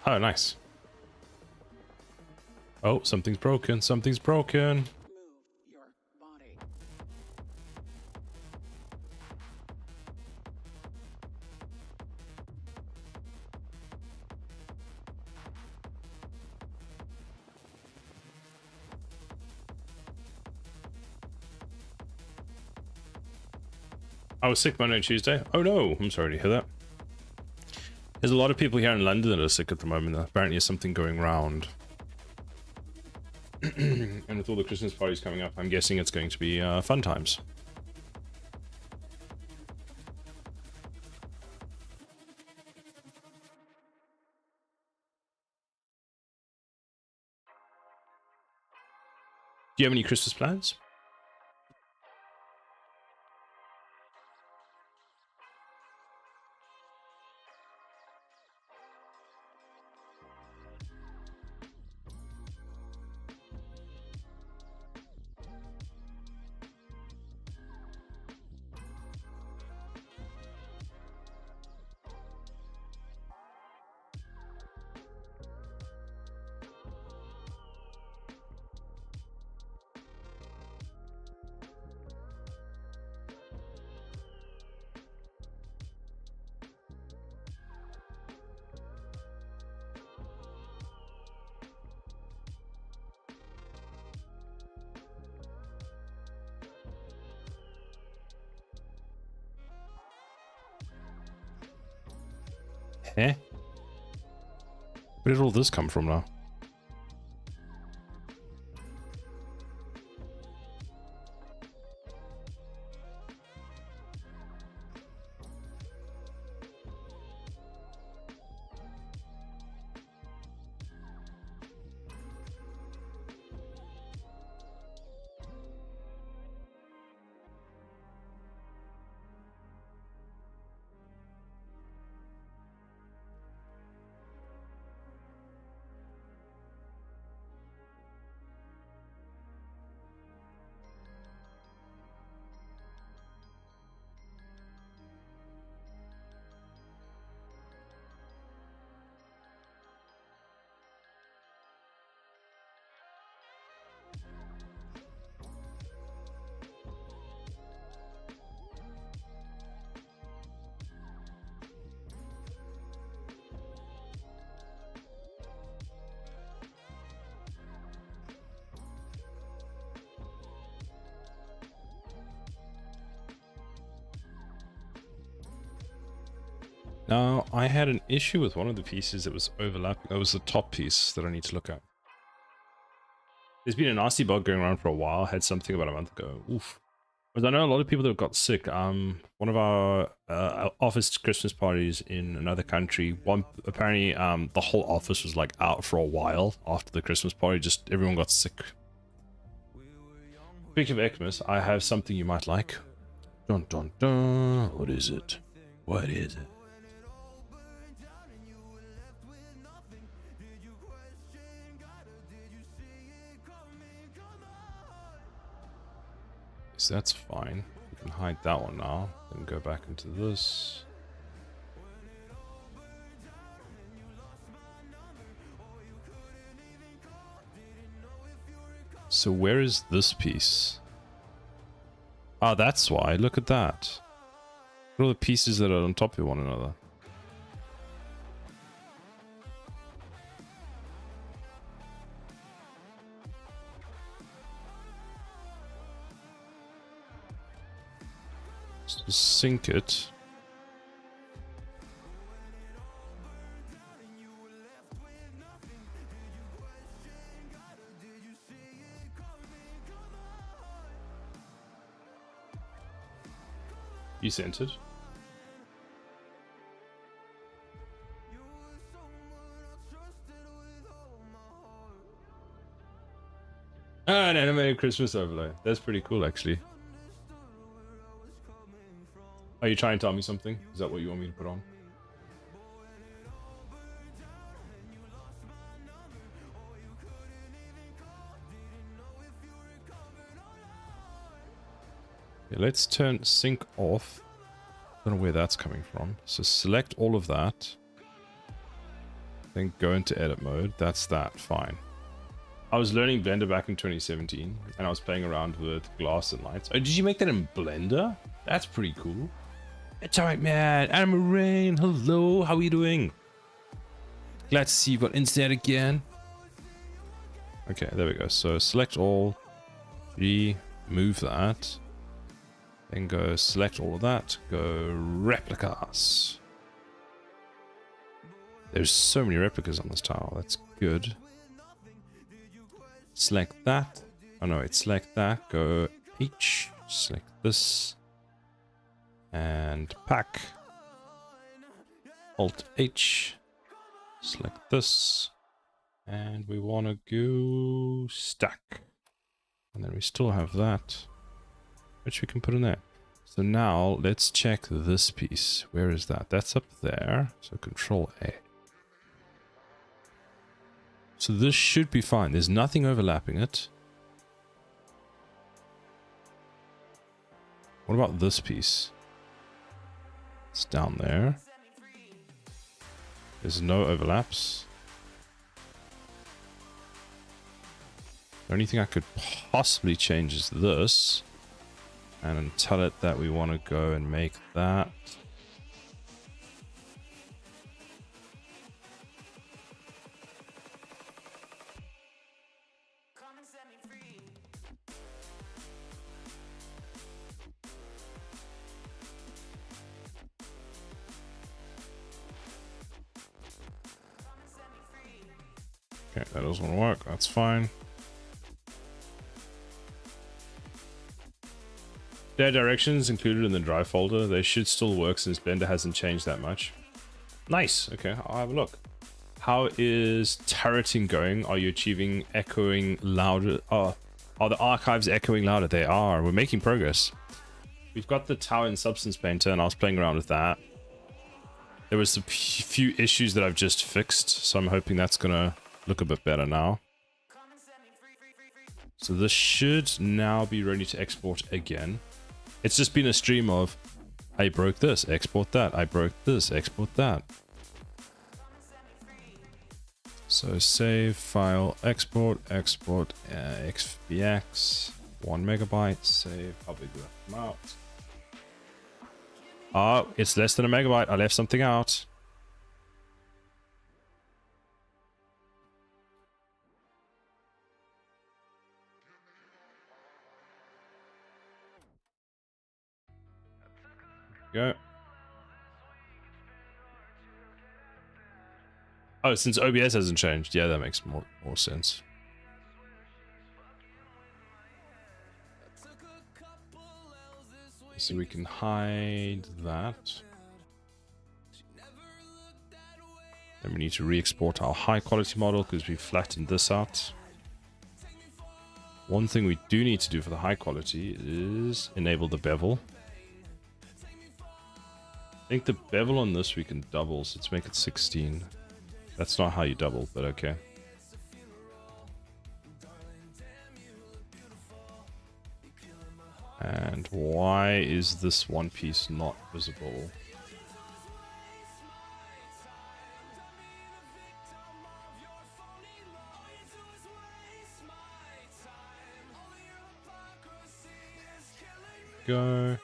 Oh, nice. Oh, something's broken. Something's broken. Move your body. I was sick Monday and Tuesday. Oh no, I'm sorry to hear that. There's a lot of people here in London that are sick at the moment. Apparently there's something going round. And with all the Christmas parties coming up, I'm guessing it's going to be fun times. Do you have any Christmas plans? Eh? Where did all this come from now? Now, I had an issue with one of the pieces that was overlapping. That was the top piece that I need to look at. There's been a nasty bug going around for a while. I had something about a month ago. Oof. But I know a lot of people that got sick. One of our office Christmas parties in another country, apparently the whole office was like out for a while after the Christmas party. Just everyone got sick. Speaking of Xmas, I have something you might like. Dun dun dun. What is it? What is it? So that's fine. We can hide that one now. Then go back into this. So where is this piece? Ah, that's why. Look at that. Look at all the pieces that are on top of one another. So sink it. You sent it. Ah, an animated Christmas overlay. That's pretty cool, actually. Are you trying to tell me something? Is that what you want me to put on? Okay, let's turn sync off. I don't know where that's coming from. So select all of that. Then go into edit mode. That's that. Fine. I was learning Blender back in 2017, and I was playing around with glass and lights. Oh, did you make that in Blender? That's pretty cool. It's alright, man. I'm Rain. Hello. How are you doing? Glad to see you've got internet again. Okay, there we go. So select all. Remove that. Then go select all of that. Go replicas. There's so many replicas on this tile. That's good. Select that. Oh no, wait. Select that. Go H. Select this. And pack. Alt H. Select this. And we want to go stack. And then we still have that, which we can put in there. So now let's check this piece. Where is that? That's up there. So Control A. So this should be fine. There's nothing overlapping it. What about this piece? It's down there. There's no overlaps. The only thing I could possibly change is this. And tell it that we want to go and make that. Okay, that doesn't want to work. That's fine. There are directions included in the drive folder. They should still work since Blender hasn't changed that much. Nice. Okay, I'll have a look. How is turreting going? Are you achieving echoing louder? Are the archives echoing louder? They are. We're making progress. We've got the tower in Substance Painter, and I was playing around with that. There was a few issues that I've just fixed, so I'm hoping that's gonna look a bit better now. So this should now be ready to export again. It's just been a stream of, I broke this, export that, I broke this, export that. So save, file, export, XBX, 1 megabyte, save, how big do I come out? Oh, it's less than a megabyte, I left something out. Go. Oh, since OBS hasn't changed. Yeah, that makes more sense. So we can hide that. Then we need to re-export our high quality model because we flattened this out. One thing we do need to do for the high quality is enable the bevel. I think the bevel on this we can double, so let's make it 16. That's not how you double, but okay. And why is this one piece not visible? Go.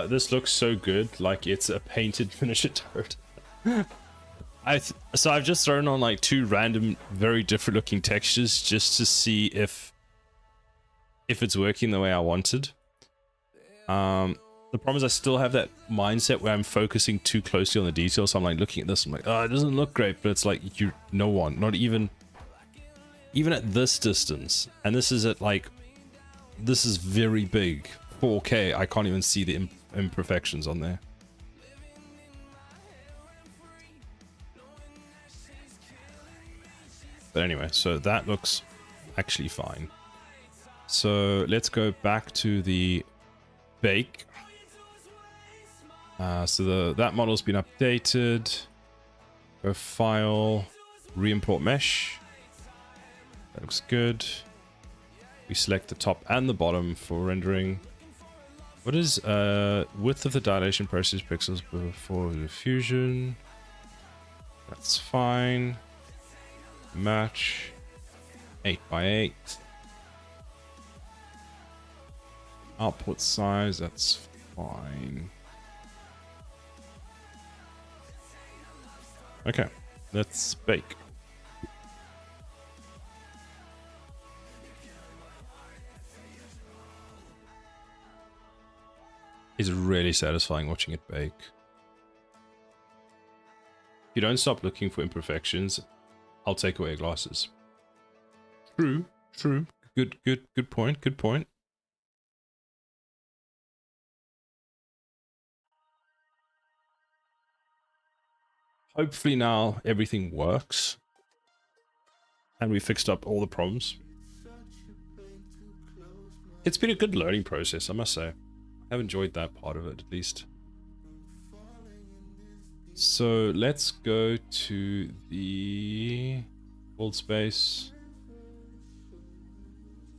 This looks so good, like it's a painted miniature turret. So I've just thrown on like 2 random, very different looking textures just to see if it's working the way I wanted. The problem is I still have that mindset where I'm focusing too closely on the details. So I'm like looking at this, I'm like, oh, it doesn't look great, but it's like no one, not even at this distance, and this is at like, this is very big. 4K, I can't even see the imperfections on there. But anyway, so that looks actually fine. So let's go back to the bake. So that model's been updated. Go file, re-import mesh. That looks good. We select the top and the bottom for rendering. What is width of the dilation process pixels before the fusion? That's fine. Match 8x8. Output size, that's fine. Okay, let's bake. It's really satisfying watching it bake. If you don't stop looking for imperfections, I'll take away your glasses. True, true. Good point, good point. Hopefully now everything works. And we fixed up all the problems. It's been a good learning process, I must say. I've enjoyed that part of it, at least. So let's go to the world space.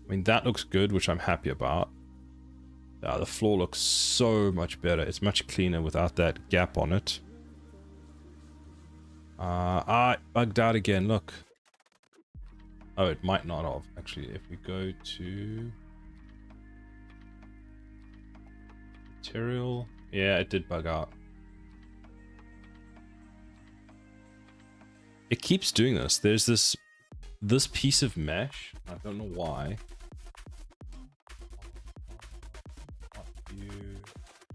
I mean, that looks good, which I'm happy about. The floor looks so much better. It's much cleaner without that gap on it. It bugged out again, look. Oh, it might not have, actually. If we go to material, yeah, it did bug out. It keeps doing this. There's this piece of mesh. I don't know why.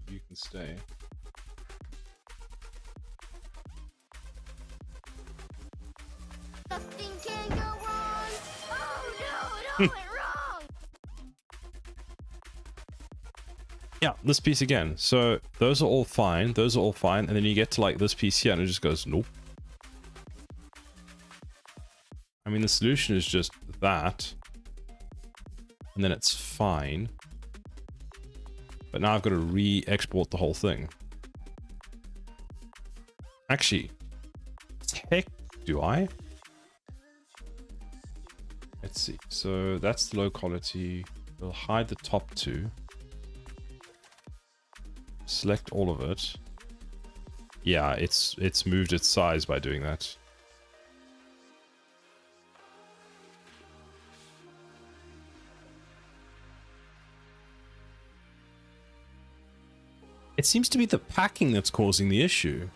You can stay. Nothing can go wrong. Oh no, it all went wrong. Yeah, this piece again. So those are all fine. Those are all fine. And then you get to like this piece here and it just goes, nope. I mean, the solution is just that. And then it's fine. But now I've got to re-export the whole thing. Actually, heck, do I? Let's see. So that's the low quality. We'll hide the top two. Select all of it. Yeah, it's moved its size by doing that. It seems to be the packing that's causing the issue.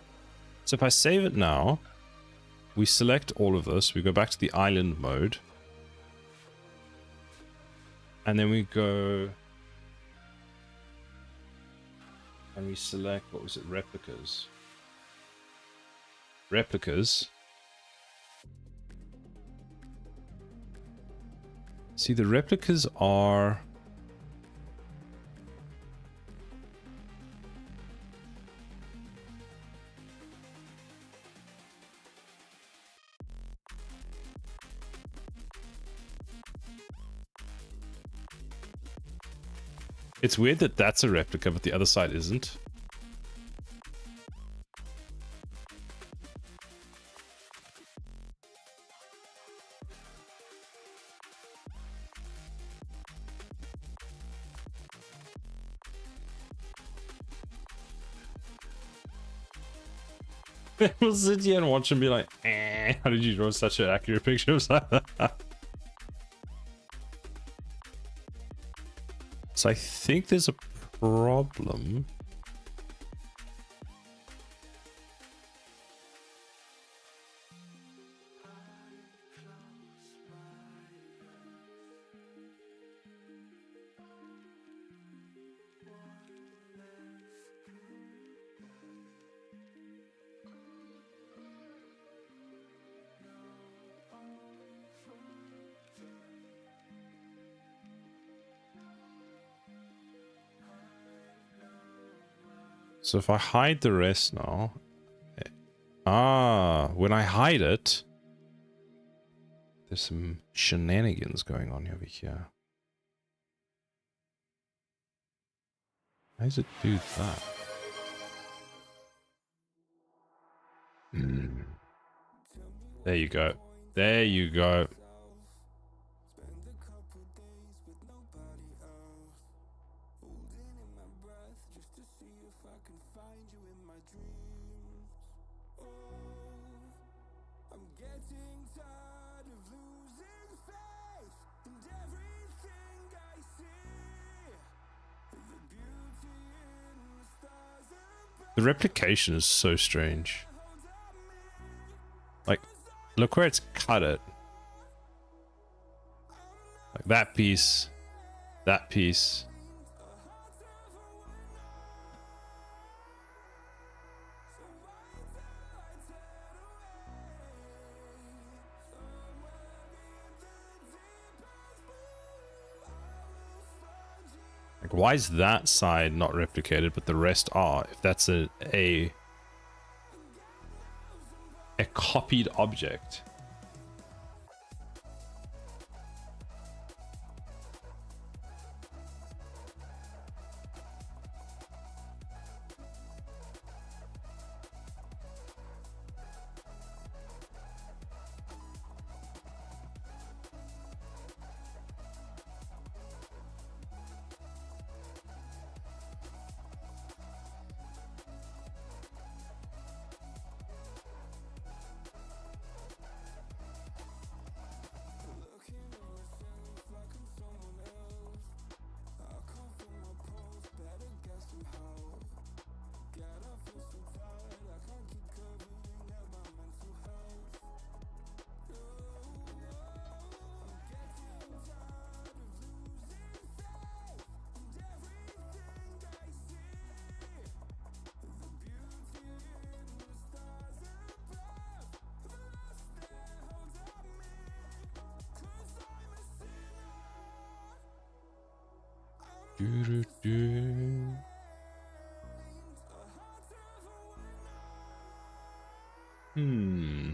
So if I save it now, we select all of this, we go back to the island mode. And then we go and we select, what was it, replicas. Replicas. See, the replicas are... It's weird that that's a replica, but the other side isn't. We'll sit here and watch and be like, how did you draw such an accurate picture of that? So I think there's a problem. So if I hide the rest now... when I hide it... There's some shenanigans going on over here. How does it do that? There you go. There you go. The replication is so strange. Like, look where it's cut it. Like that piece, that piece. Why is that side not replicated, but the rest are? If that's a copied object. Hmm.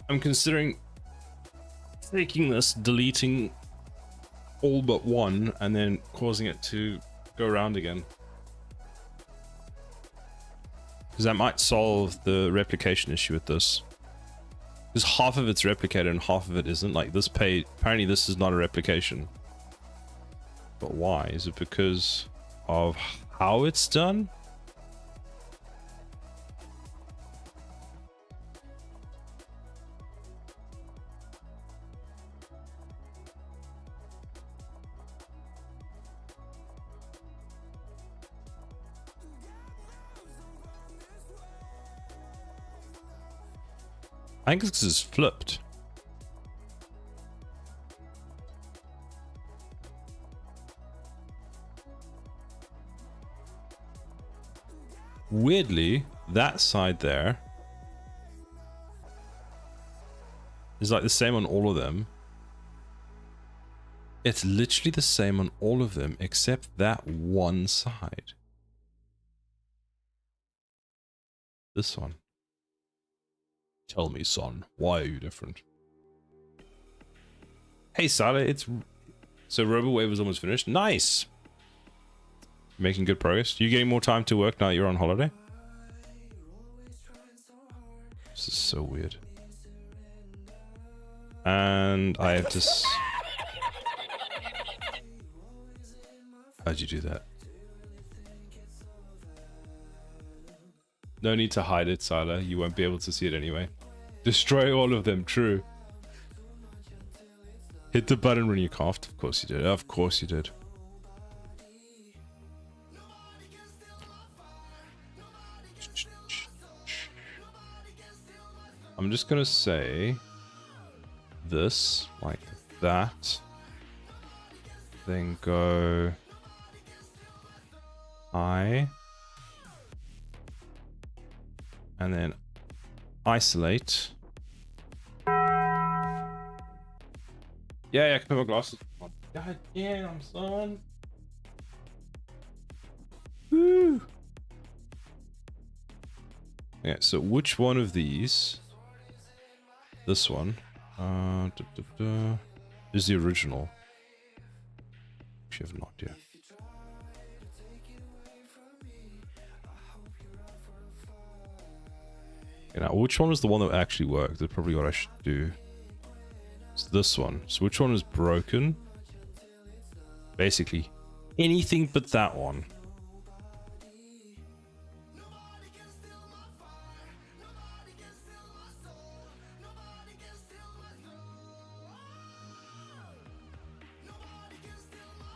I'm considering taking this, deleting all but one, and then causing it to go around again. Because that might solve the replication issue with this. Because half of it's replicated and half of it isn't. Like this page, apparently this is not a replication. But why? Is it because of how it's done? I think this is flipped. Weirdly, that side there is like the same on all of them. It's literally the same on all of them except that one side. This one. Tell me, son, why are you different? Hey, Sada, it's... So RoboWave was almost finished. Nice! Making good progress. You getting more time to work now that you're on holiday? This is so weird. And I have to... How'd you do that? No need to hide it, Sila. You won't be able to see it anyway. Destroy all of them, true. Hit the button when you coughed. Of course you did. Of course you did. I'm just gonna say this like that. Then go I. And then isolate. Yeah, I can put my glasses on. God damn, son. Woo. Yeah, so which one of these? This one. Is the original. Actually, have not yet. Now, which one is the one that actually worked? That's probably what I should do. It's this one. So which one is broken? Basically, anything but that one.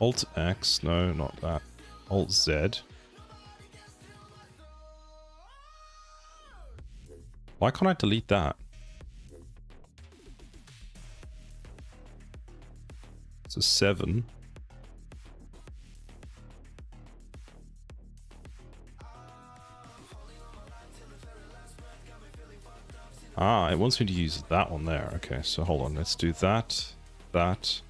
Alt X, no, not that. Alt Z. Why can't I delete that? So 7. Ah, it wants me to use that one there. Okay, so hold on. Let's do that, that.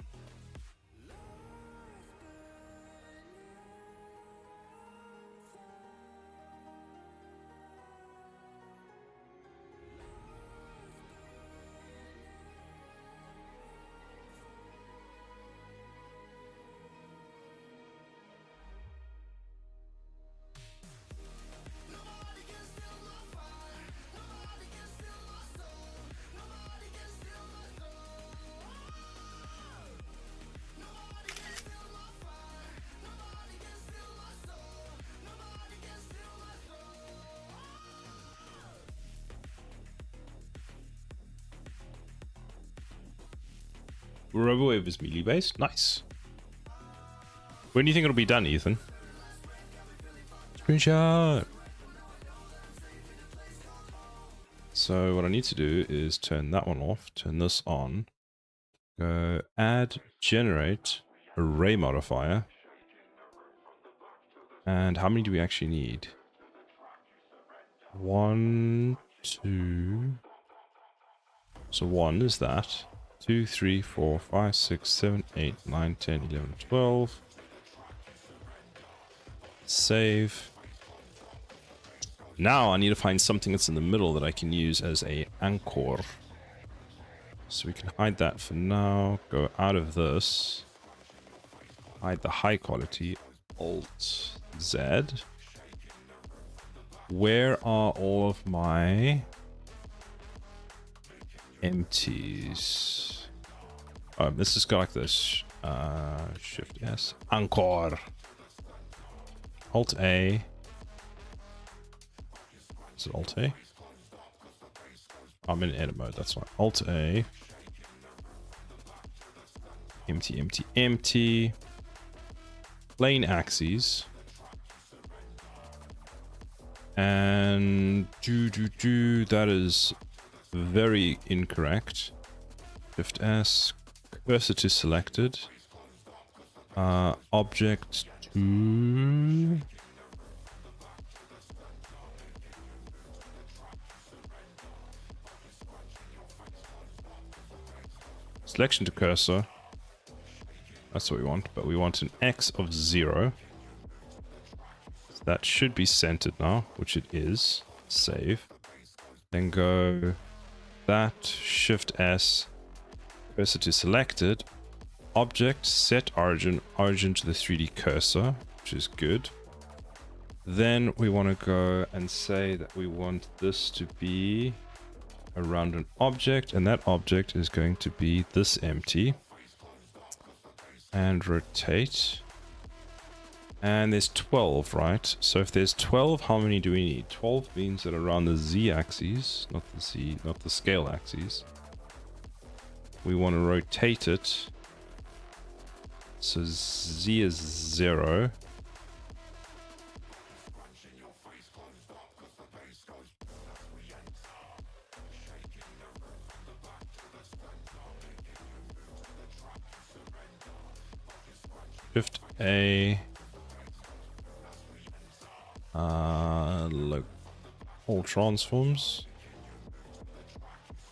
Robowave is melee based. Nice. When do you think it'll be done, Ethan? Screenshot. So what I need to do is turn that one off, turn this on, go add generate array modifier. And how many do we actually need? 1, 2. So 1 is that. 2, 3, 4, 5, 6, 7, 8, 9, 10, 11, 12. Save. Now I need to find something that's in the middle that I can use as a anchor. So we can hide that for now. Go out of this. Hide the high quality. Alt Z. Where are all of my empties? Let's just go like this. Shift S. Anchor. Alt A. Is it Alt A? I'm in edit mode, that's fine. Alt A. Empty, empty, empty. Plain axes. And that is very incorrect. Shift S. Cursor to selected. Object to... Selection to cursor. That's what we want, but we want an X of 0. So that should be centered now, which it is. Save. Then go that, Shift S, cursor to selected. Object, set origin, origin to the 3D cursor, which is good. Then we want to go and say that we want this to be around an object, and that object is going to be this empty. And rotate. And there's 12, right? So if there's 12, how many do we need? 12 means that around the z-axis, not the scale axis, we want to rotate it. So z is 0. Shift A. Look. All transforms.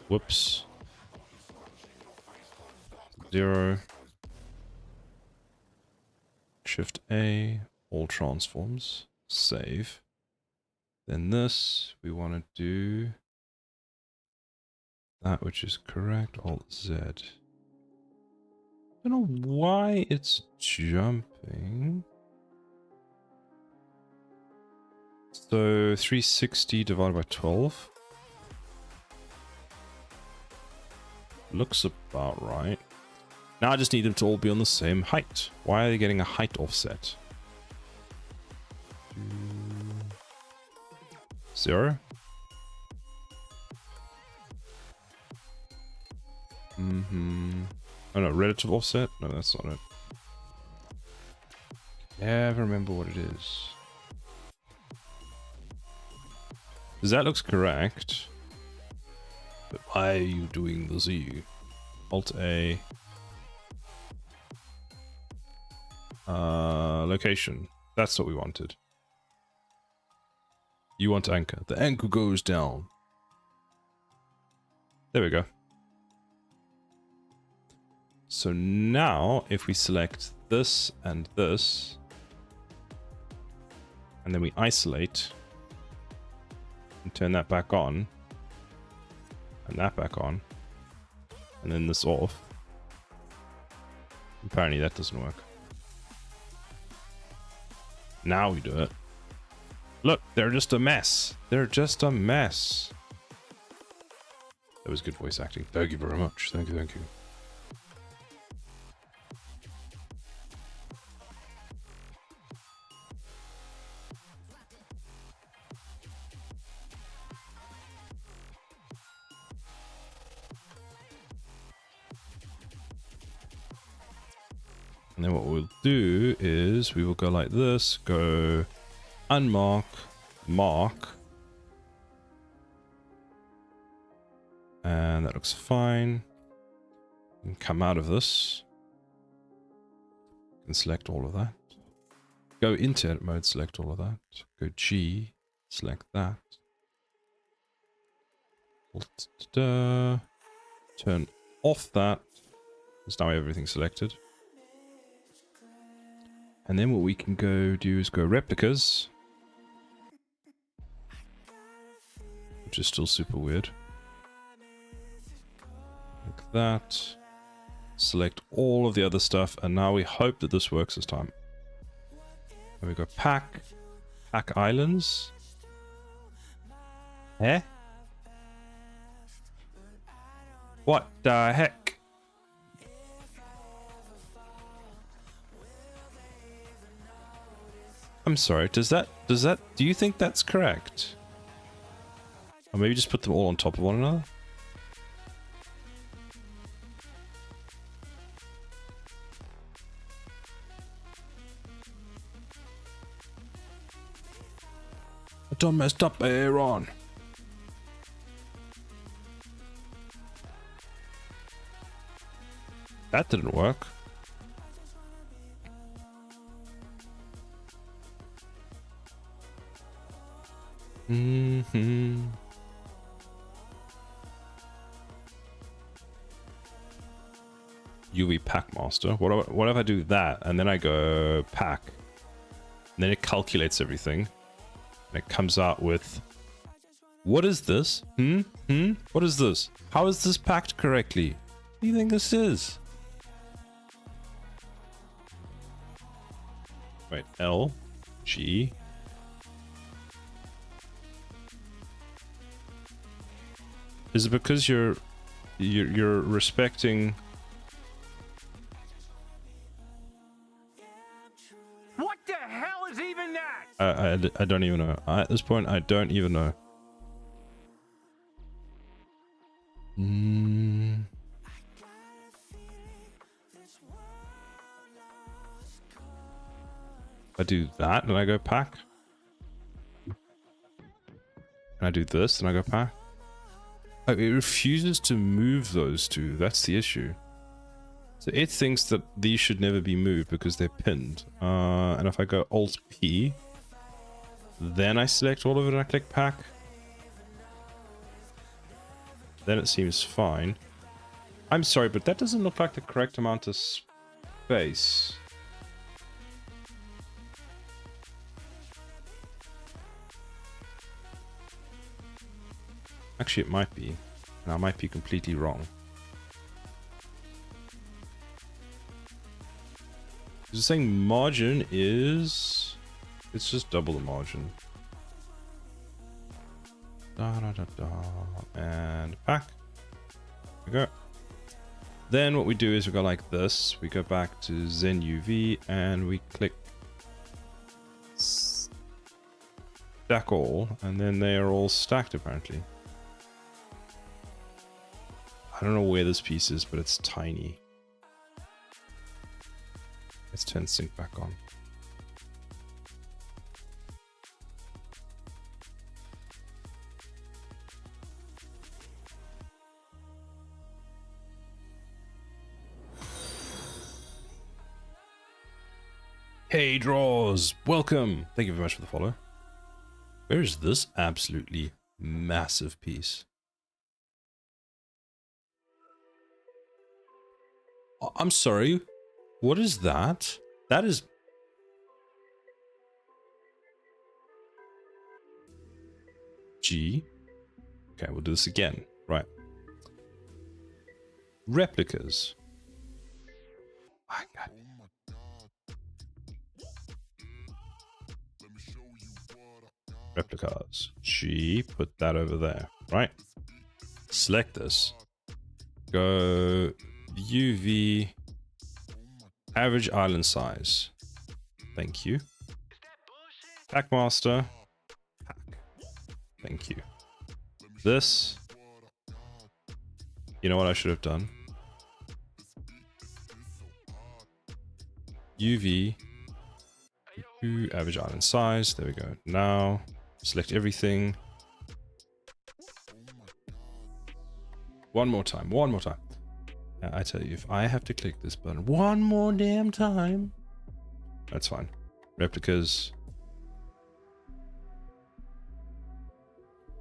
Whoops. 0. Shift A. All transforms. Save. Then this, we want to do that which is correct. Alt Z. I don't know why it's jumping. So 360 divided by 12. Looks about right. Now I just need them to all be on the same height. Why are they getting a height offset? 0. Oh no, relative offset? No, that's not it. Never remember what it is. That looks correct. But why are you doing the Z? Alt A. Location. That's what we wanted. You want anchor. The anchor goes down. There we go. So now, if we select this and this, and then we isolate, and turn that back on, and that back on, and then this off. Apparently that doesn't work. Now we do it. Look, they're just a mess. They're just a mess. That was good voice acting. Thank you very much. Thank you, thank you. And then what we'll do is we will go like this, go unmark, mark. And that looks fine. And come out of this. And select all of that. Go into edit mode, select all of that. Go G, select that. Turn off that. Because now everything's selected. And then what we can go do is go replicas. Which is still super weird. Like that. Select all of the other stuff. And now we hope that this works this time. There we go. Pack. Pack islands. Eh? What the heck? I'm sorry, do you think that's correct? Or maybe just put them all on top of one another? I done messed up, Aaron. That didn't work. UE pack master. What if I do that and then I go pack? And then it calculates everything. And it comes out with, what is this? What is this? How is this packed correctly? What do you think this is? Wait, L, G. Is it because you're respecting? What the hell is even that? I don't even know. At this point, I don't even know. I do that and I go pack. And I do this and I go pack. Oh, it refuses to move those two. That's the issue. So it thinks that these should never be moved because they're pinned. And if I go Alt P, then I select all of it and I click pack. Then it seems fine. I'm sorry, but that doesn't look like the correct amount of space. Actually, it might be. And I might be completely wrong. It's saying margin is... It's just double the margin. And pack. There we go. Then what we do is we go like this. We go back to Zen UV and we click stack all. And then they are all stacked apparently. I don't know where this piece is, but it's tiny. Let's turn sync back on. Hey Draws, welcome. Thank you very much for the follow. Where is this absolutely massive piece? I'm sorry. What is that? That is... G. Okay, we'll do this again. Right. Replicas. I got... Replicas. G. Put that over there. Right. Select this. Go UV. Average island size. Thank you. Packmaster. Pack. Thank you. This. You know what I should have done? UV. Average island size. There we go. Now, select everything. One more time. One more time. I tell you, if I have to click this button one more damn time, that's fine. Replicas.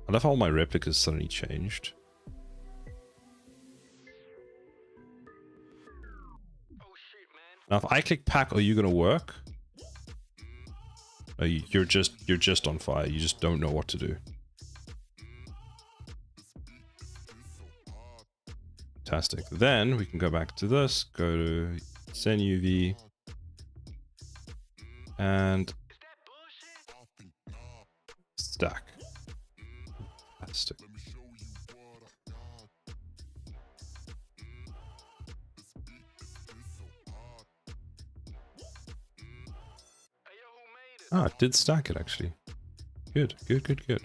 I love how all my replicas suddenly changed. Now, if I click pack, are you gonna work? You're just on fire. You just don't know what to do. Fantastic. Then we can go back to this. Go to send UV and stack. Fantastic. Ah, it did stack it actually. Good, good, good, good.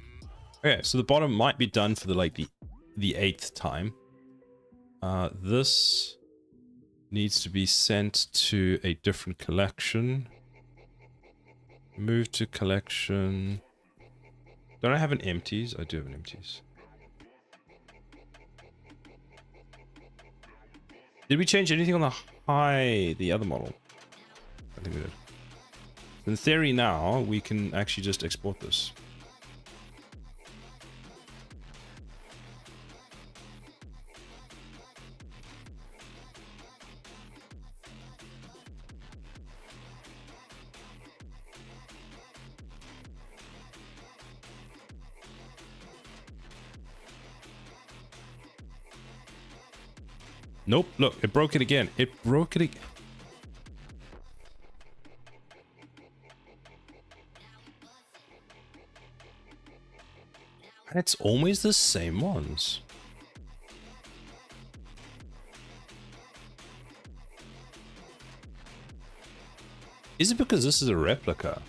Okay, so the bottom might be done for the the 8th time. This needs to be sent to a different collection. Move to collection. Don't I have an empties? I do have an empties. Did we change anything on the other model? I think we did. In theory now, we can actually just export this. Nope, look, it broke it again. It broke it again. And it's always the same ones. Is it because this is a replica?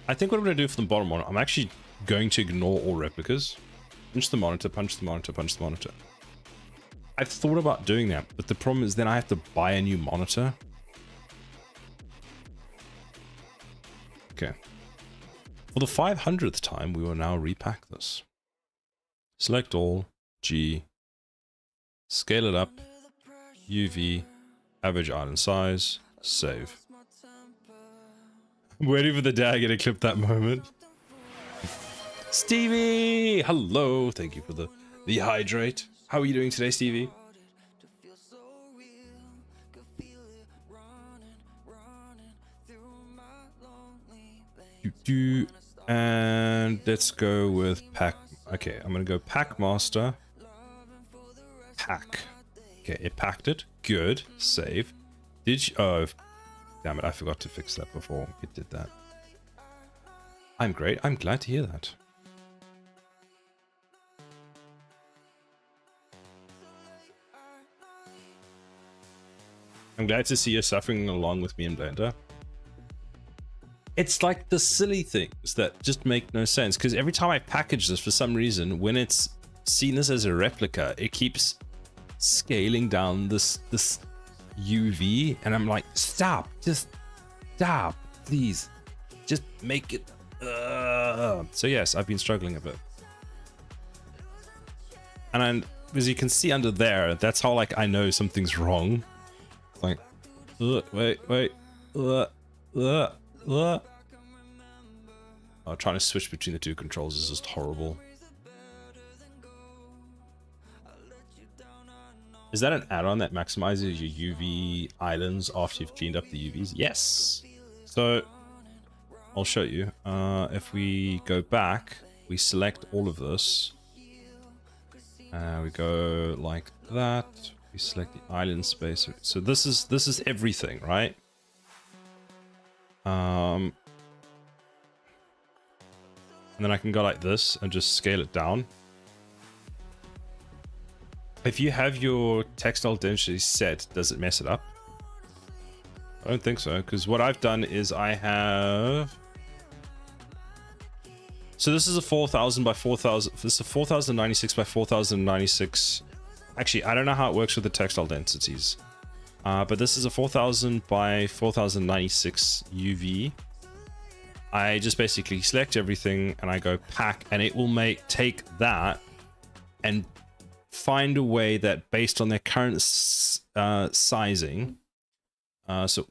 I think what I'm going to do for the bottom one, I'm actually going to ignore all replicas. Punch the monitor, punch the monitor, punch the monitor. I've thought about doing that, but the problem is then I have to buy a new monitor. Okay. For the 500th time, we will now repack this. Select all, G, scale it up, UV, average island size, save. I'm waiting for the dagger to clip that moment. Stevie! Hello, thank you for the hydrate. How are you doing today, Stevie? And let's go with pack. Okay, I'm gonna go pack master. Pack. Okay, it packed it. Good. Save. Did you? Oh, damn it! I forgot to fix that before it did that. I'm great. I'm glad to hear that. I'm glad to see you suffering along with me in Blender. It's like the silly things that just make no sense, because every time I package this, for some reason, when it's seen this as a replica, it keeps scaling down this UV, and I'm like, stop, just stop, please, just make it. So yes, I've been struggling a bit, and as you can see under there, that's how like I know something's wrong. Like, Wait. Uh, uh. Oh, trying to switch between the two controls is just horrible. Is that an add-on that maximizes your UV islands after you've cleaned up the UVs? Yes. So I'll show you. If we go back, we select all of this. We go like that. We select the island space. So this is everything, right? And then I can go like this and just scale it down. If you have your textile density set, does it mess it up? I don't think so, because what I've done is I have... So this is a 4000 by 4000. This is a 4096 by 4096. Actually, I don't know how it works with the textile densities. But this is a 4000 by 4096 UV. I just basically select everything and I go pack, and it will take that and find a way that based on their current sizing. So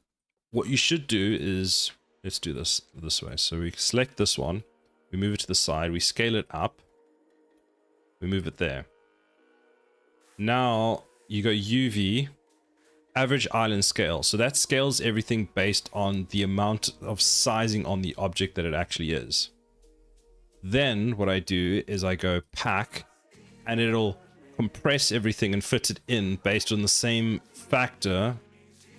what you should do is, let's do this way. So we select this one, we move it to the side, we scale it up, we move it there. Now you go UV, average island scale. So that scales everything based on the amount of sizing on the object that it actually is. Then what I do is I go pack, and it'll compress everything and fit it in based on the same factor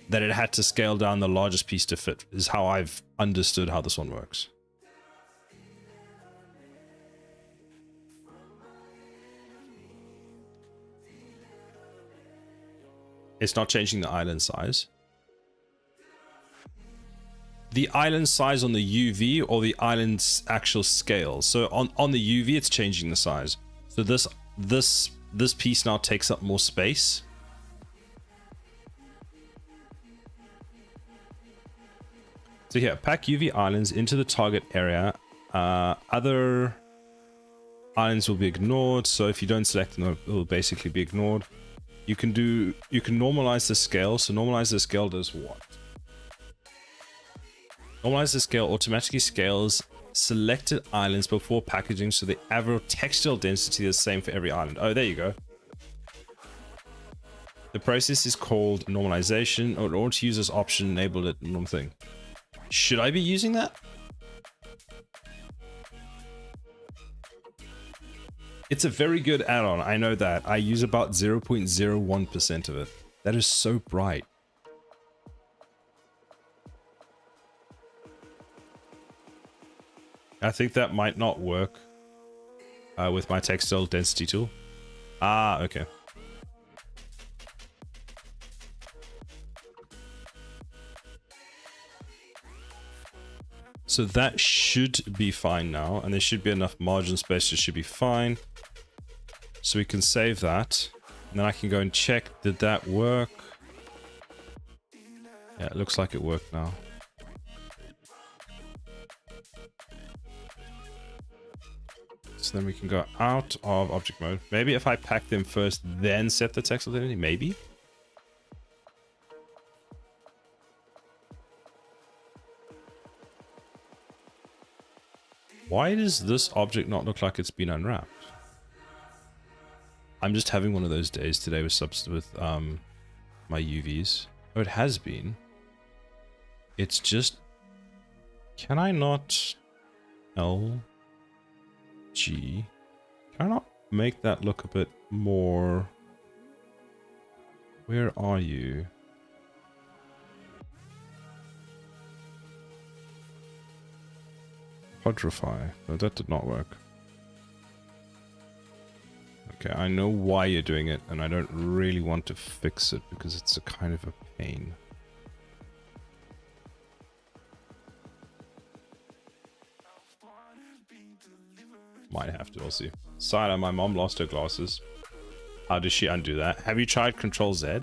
that it had to scale down the largest piece to fit, is how I've understood how this one works. It's not changing the island size. The island size on the UV or the island's actual scale. So on the UV, it's changing the size. So this piece now takes up more space. So here, pack UV islands into the target area. Other islands will be ignored. So if you don't select them, it will basically be ignored. You can normalize the scale. So normalize the scale does what? Normalize the scale automatically scales selected islands before packaging, so the average textile density is the same for every island. Oh, there you go. The process is called normalization. In order to use this option, enable it norm thing. Should I be using that? It's a very good add-on. I know that. I use about 0.01% of it. That is so bright. I think that might not work with my textile density tool. Ah, okay. So that should be fine now, and there should be enough margin space. It should be fine. So we can save that, and then I can go and check, did that work? Yeah, it looks like it worked now. So then we can go out of object mode. Maybe if I pack them first, then set the textile density, maybe? Why does this object not look like it's been unwrapped? I'm just having one of those days today with my UVs. Oh, it has been. It's just... Can I not... G. Can I not make that look a bit more... Where are you? Quadrify. No, that did not work. Okay, I know why you're doing it, and I don't really want to fix it because it's a kind of a pain. Might have to, we'll see. Silo, my mom lost her glasses. How does she undo that? Have you tried Control Z?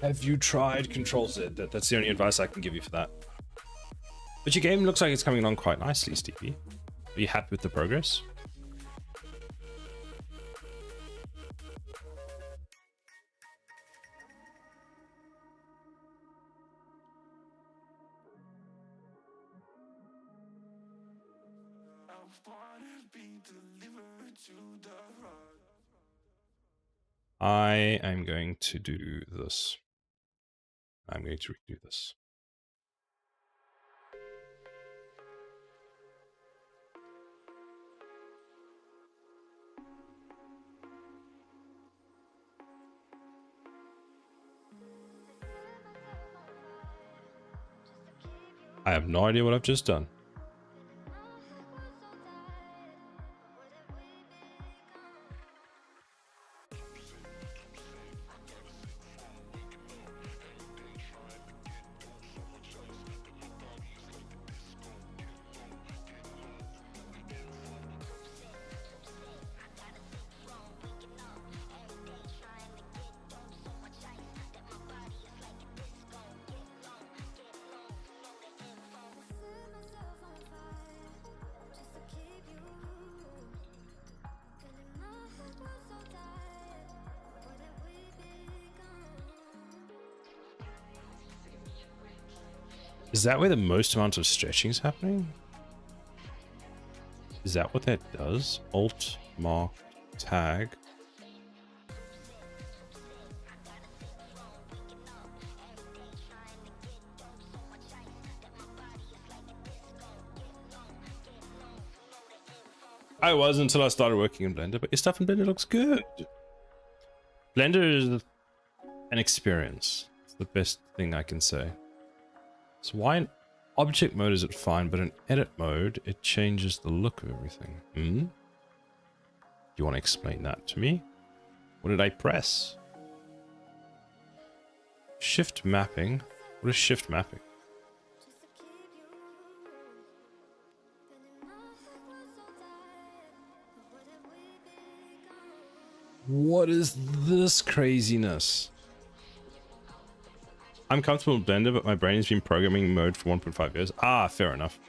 Have you tried Control Z? That's the only advice I can give you for that. But your game looks like it's coming along quite nicely, Stevie. Are you happy with the progress? I am going to do this. I'm going to redo this. I have no idea what I've just done. Is that where the most amount of stretching is happening? Is that what that does? Alt, mark, tag. I was until I started working in Blender, but your stuff in Blender looks good. Blender is an experience. It's the best thing I can say. So why in object mode is it fine, but in edit mode, it changes the look of everything? Hmm? Do you want to explain that to me? What did I press? Shift mapping? What is shift mapping? What is this craziness? I'm comfortable with Blender, but my brain has been programming mode for 1.5 years. Ah, fair enough.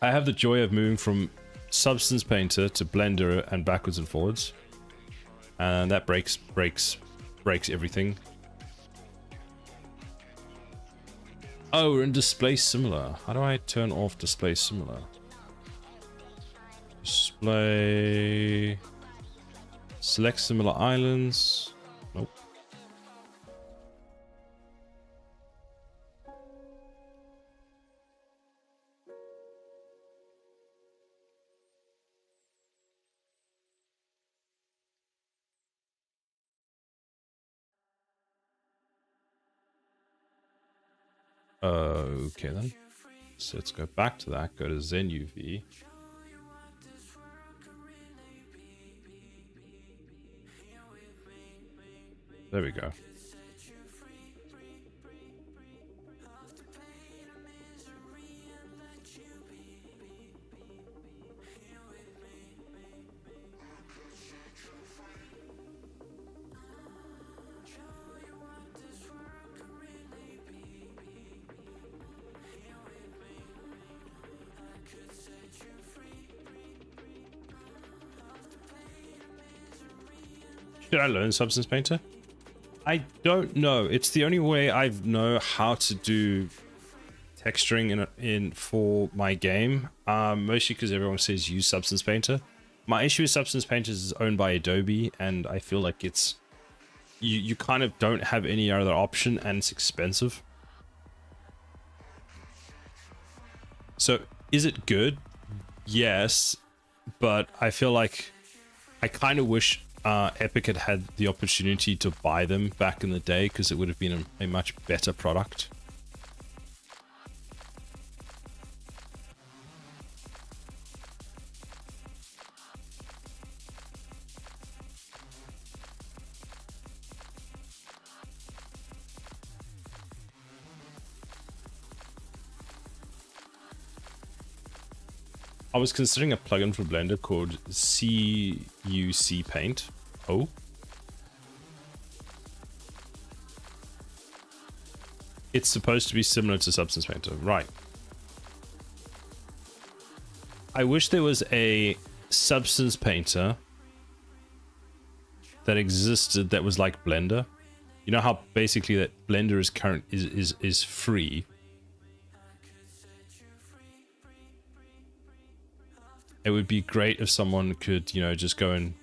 I have the joy of moving from Substance Painter to Blender and backwards and forwards. And that breaks everything. Oh, we're in display similar. How do I turn off display similar? Display. Select similar islands. Nope. Okay then. So let's go back to that. Go to Zen UV. There we go. Should I learn Substance Painter? I don't know. It's the only way I know how to do texturing in for my game. Mostly because everyone says use Substance Painter. My issue with Substance Painter is owned by Adobe, and I feel like it's you kind of don't have any other option, and it's expensive. So is it good? Yes, but I feel like I kind of wish Epic had the opportunity to buy them back in the day, because it would have been a much better product. I was considering a plugin for Blender called CUC Paint. Oh. It's supposed to be similar to Substance Painter, right? I wish there was a Substance Painter that existed that was like Blender. You know how basically that Blender is free. It would be great if someone could, you know, just go and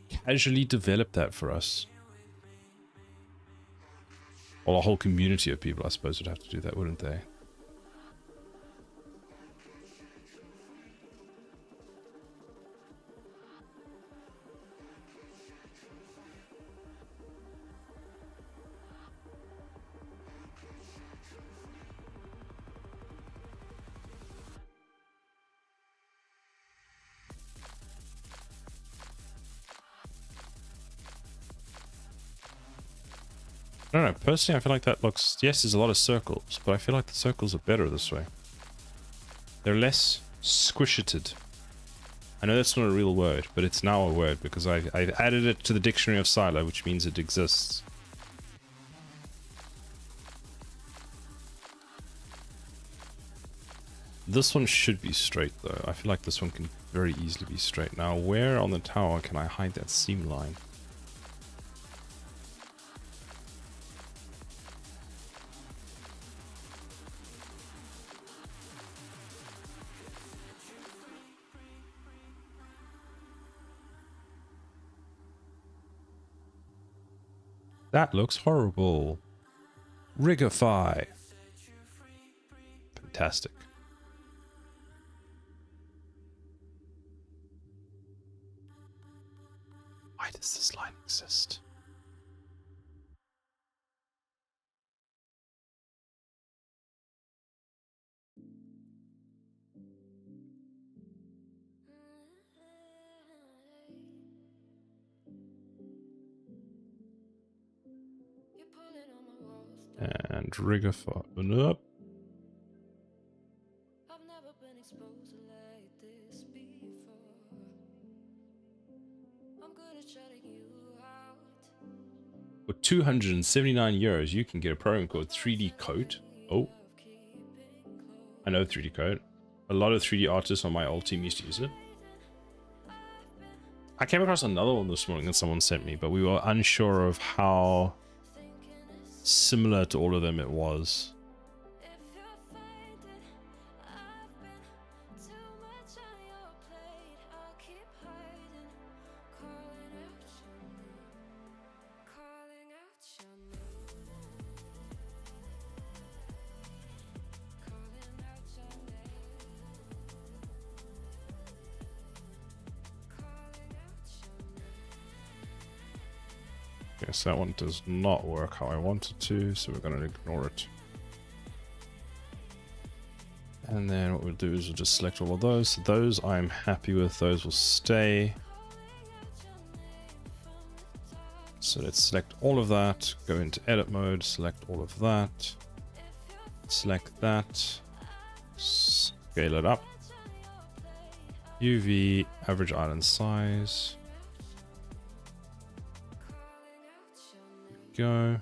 casually develop that for us. Well, a whole community of people, I suppose, would have to do that, wouldn't they? I don't know, personally I feel like that looks, yes, there's a lot of circles, but I feel like the circles are better this way. They're less squisheted. I know that's not a real word, but it's now a word because I've added it to the dictionary of Silo, which means it exists. This one should be straight though. I feel like this one can very easily be straight. Now, where on the tower can I hide that seam line? That looks horrible. Rigify. Fantastic. Why does this line exist? And Rigify. Nope. I've never been exposed like this before. I'm good at shutting you out. For 279 euros, you can get a program called 3D Code. Oh, I know 3D Code. A lot of 3D artists on my old team used to use it. I came across another one this morning that someone sent me, but we were unsure of how similar to all of them it was. Yes, that one does not work how I want it to, so we're going to ignore it. And then what we'll do is we'll just select all of those. So those I'm happy with, those will stay. So let's select all of that, go into edit mode, select all of that, select that, scale it up. UV, average island size. Go.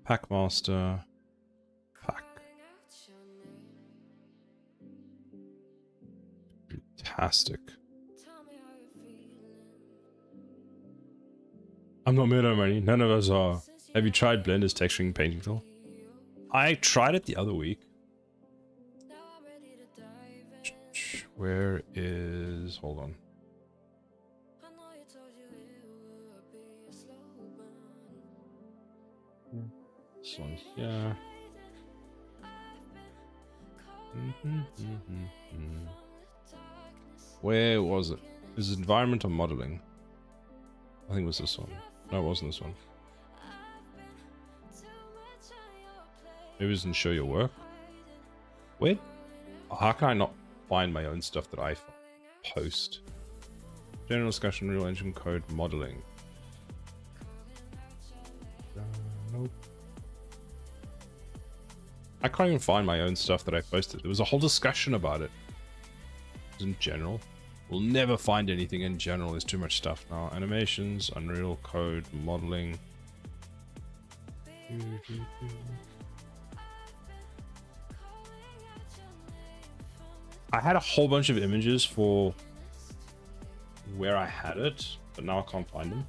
Pack master. Pack. Fantastic. I'm not mad at money. None of us are. Have you tried Blender's texturing painting tool? I tried it the other week. Where is... Hold on. This one here. Where was it? Is it environment or modeling? I think it was this one. No, it wasn't this one. Maybe it doesn't show your work. Where? How can I not find my own stuff that I post? General discussion, real engine code, modeling. Nope. I can't even find my own stuff that I posted. There was a whole discussion about it. It was in general. We'll never find anything in general. There's too much stuff now. Animations, Unreal Code, modeling. I had a whole bunch of images for where I had it, but now I can't find them.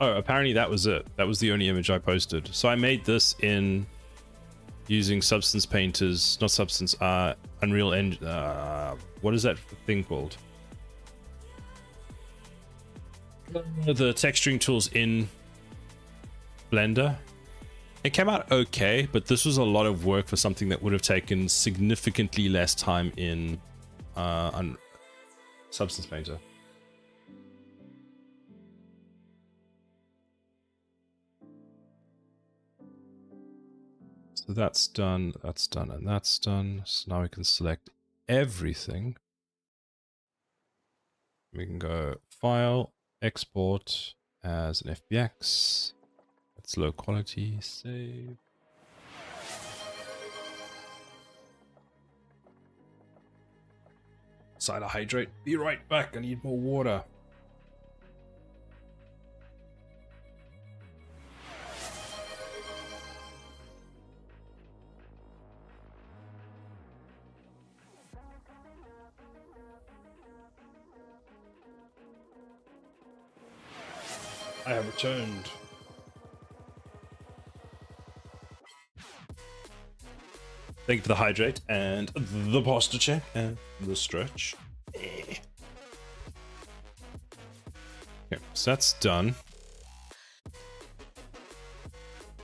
Oh, apparently that was it. That was the only image I posted. So I made this in using Substance Painter's, not Substance, Unreal Engine. What is that thing called? The texturing tools in Blender. It came out okay, but this was a lot of work for something that would have taken significantly less time in Substance Painter. So that's done, and that's done. So now we can select everything. We can go File, Export as an FBX. It's low quality, save. Cider hydrate. Be right back. I need more water. I have returned. Thank you for the hydrate and the posture check and the stretch. Okay, so that's done.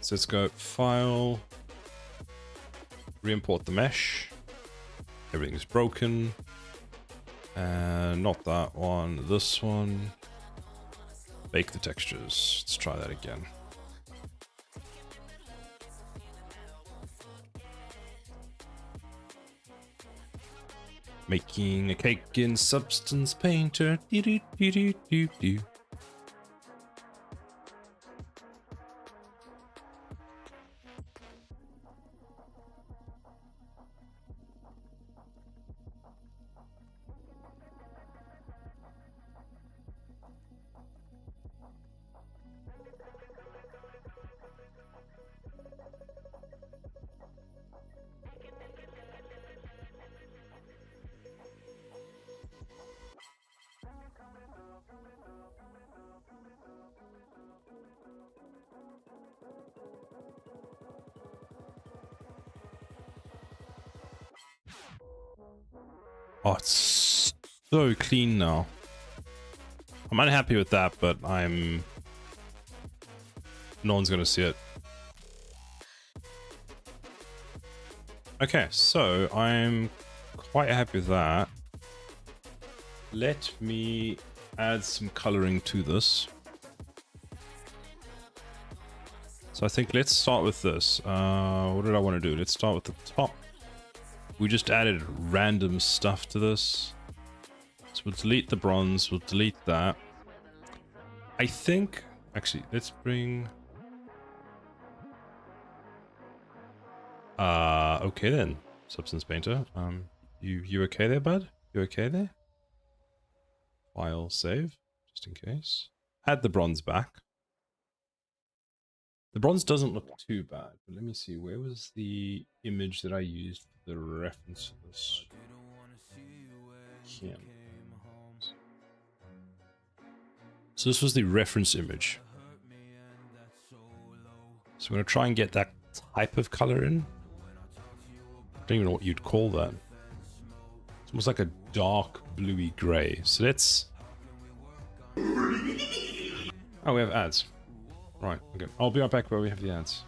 So let's go File, re-import the mesh. Everything's broken. And not that one, this one. Bake the textures. Let's try that again. Making a cake in Substance Painter. Doo -doo -doo -doo -doo -doo. Oh, it's so clean now. I'm unhappy with that, but no one's gonna see it. Okay, so I'm quite happy with that. Let me add some coloring to this. So I think let's start with this. What did I want to do? Let's start with the top. We just added random stuff to this. So we'll delete the bronze, we'll delete that. I think, actually, let's bring... okay then, Substance Painter. You okay there, bud? You okay there? File, save, just in case. Add the bronze back. The bronze doesn't look too bad, but let me see, where was the image that I used for the reference for this? Here. So this was the reference image. So I'm going to try and get that type of color in. I don't even know what you'd call that. It's almost like a dark bluey gray. So let's... Oh, we have ads. Right, okay. I'll be right back where we have the ads.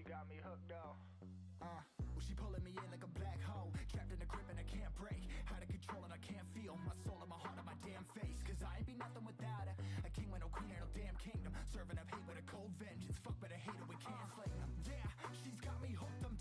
Got me hooked up. Well, she pulling me in like a black hole, trapped in a grip and I can't break. Out of control and I can't feel my soul and my heart and my damn face. Cause I ain't be nothing without her. A king with no queen and no damn kingdom. Serving up hate with a cold vengeance. Fuck, but I hate her, we can't slay them. Yeah, she's got me hooked, I'm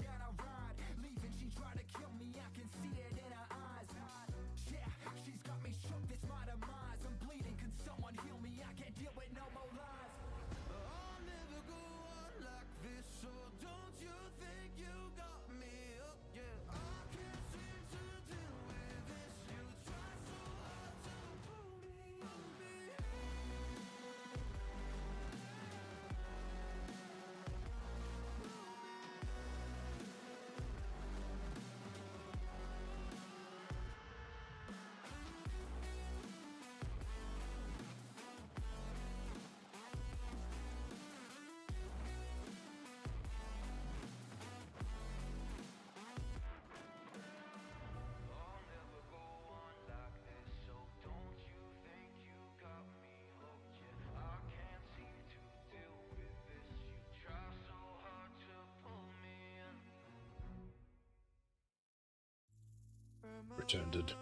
Returned it.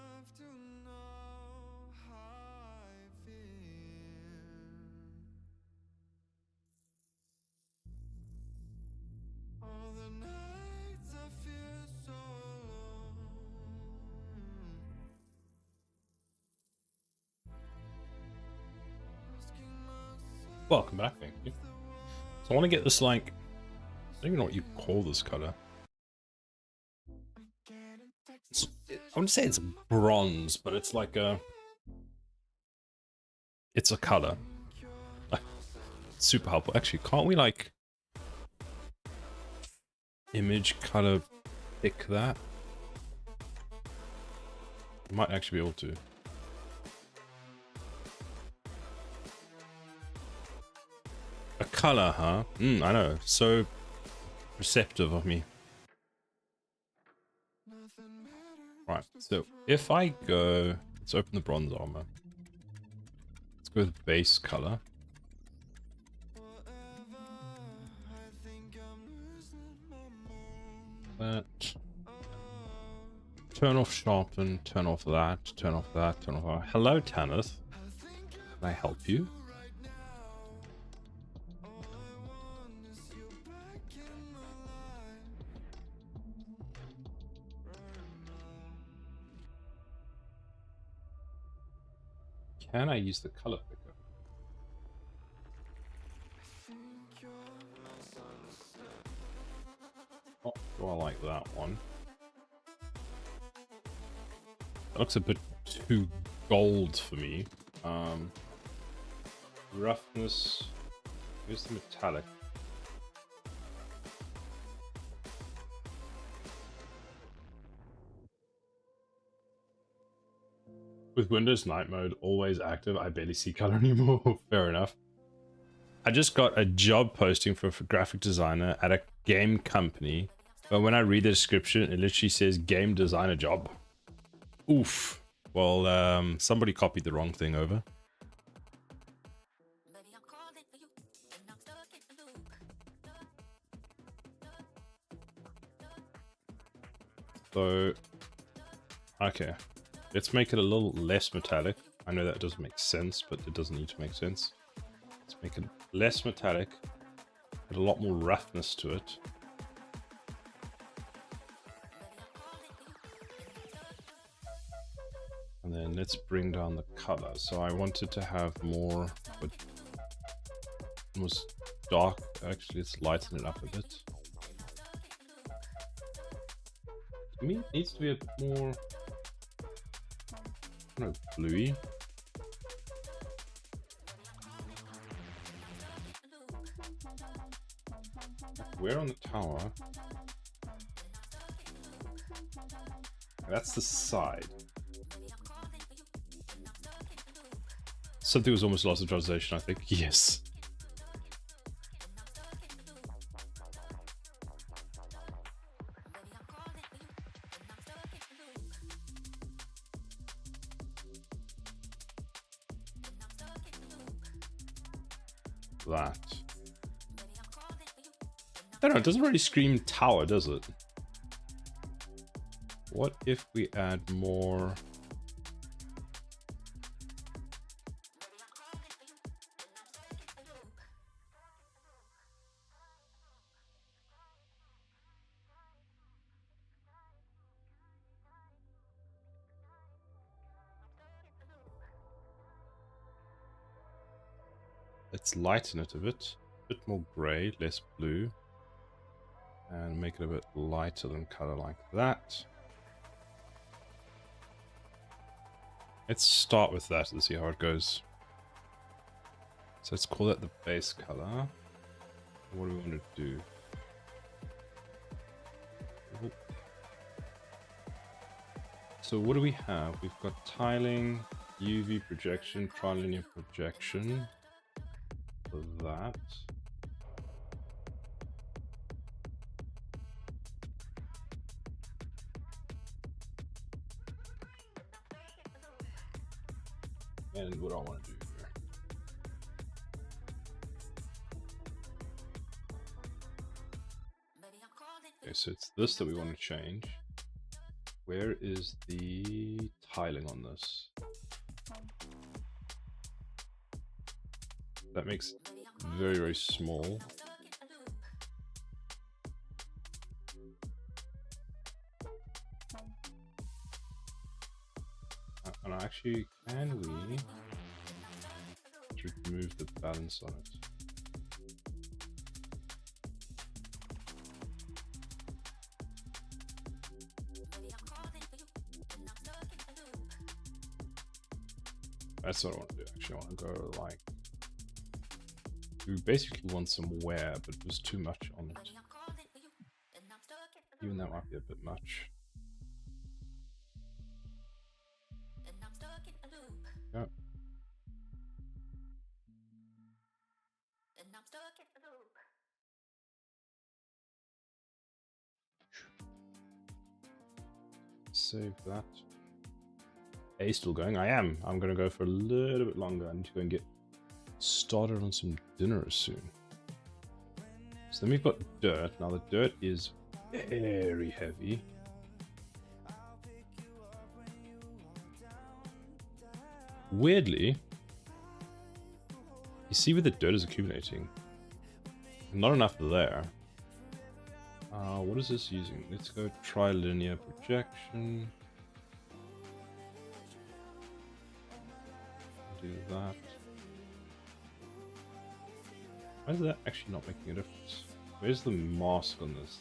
Welcome back, thank you. So I want to get this, like, I don't even know what you call this color. I wouldn't say it's bronze, but it's like a... It's a color. Super helpful. Actually, can't we, like... image color pick that? I might actually be able to. A color, huh? I know. So receptive of me. Right, so if I go... Let's open the bronze armor. Let's go with base color. That. Turn off sharpen, turn off that, turn off that, turn off that. Hello, Tanith. Can I help you? Can I use the color picker? Oh, do I like that one? That looks a bit too gold for me. Roughness. Here's the metallic. With Windows night mode always active, I barely see color anymore. Fair enough. I just got a job posting for a graphic designer at a game company, but when I read the description, it literally says game designer job. Oof. Well, somebody copied the wrong thing over. So, okay. Let's make it a little less metallic. I know that doesn't make sense, but it doesn't need to make sense. Let's make it less metallic. Add a lot more roughness to it. And then let's bring down the color. So I wanted to have more, but it was dark. Actually, let's lighten it up a bit. To me, it needs to be a bit more, I don't know, bluey. Where on the tower? That's the side. Something was almost lost in translation, I think. Yes. That. I don't know, it doesn't really scream tower, does it? What if we add more... Let's lighten it a bit more gray, less blue, and make it a bit lighter than color like that. Let's start with that and see how it goes. So let's call that the base color. What do we want to do? So what do we have? We've got tiling, UV projection, trilinear projection. For that. And what do I want to do here? Okay, so it's this that we want to change. where is the tiling on this? That makes it very, very small. And actually, can we remove the balance on it? That's what I want to do. Actually, I want to go like, we basically want some wear, but it was too much on it. Even that might be a bit much. Yeah. Save that. A still going? I am. I'm gonna go for a little bit longer. I need to go and get started on some dinner soon. So then we've got dirt. Now the dirt is very heavy. Weirdly, you see where the dirt is accumulating. Not enough there. What is this using? Let's go try linear projection. Do that. Why is that actually not making a difference? Where's the mask on this?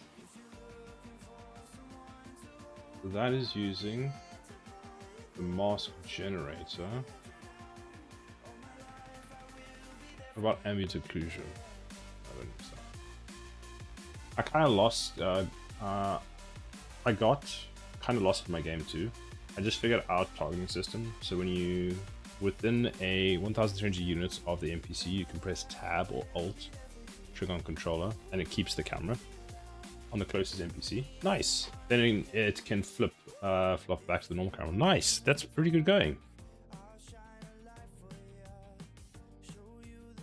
So that is using the mask generator. What about ambient occlusion? I don't know. I kind of lost. I got kind of lost in my game too. I just figured out targeting system. So when you within a 1,300 units of the NPC, you can press Tab or Alt, trigger on controller, and it keeps the camera on the closest NPC. Nice. Then it can flop back to the normal camera. Nice. That's pretty good going.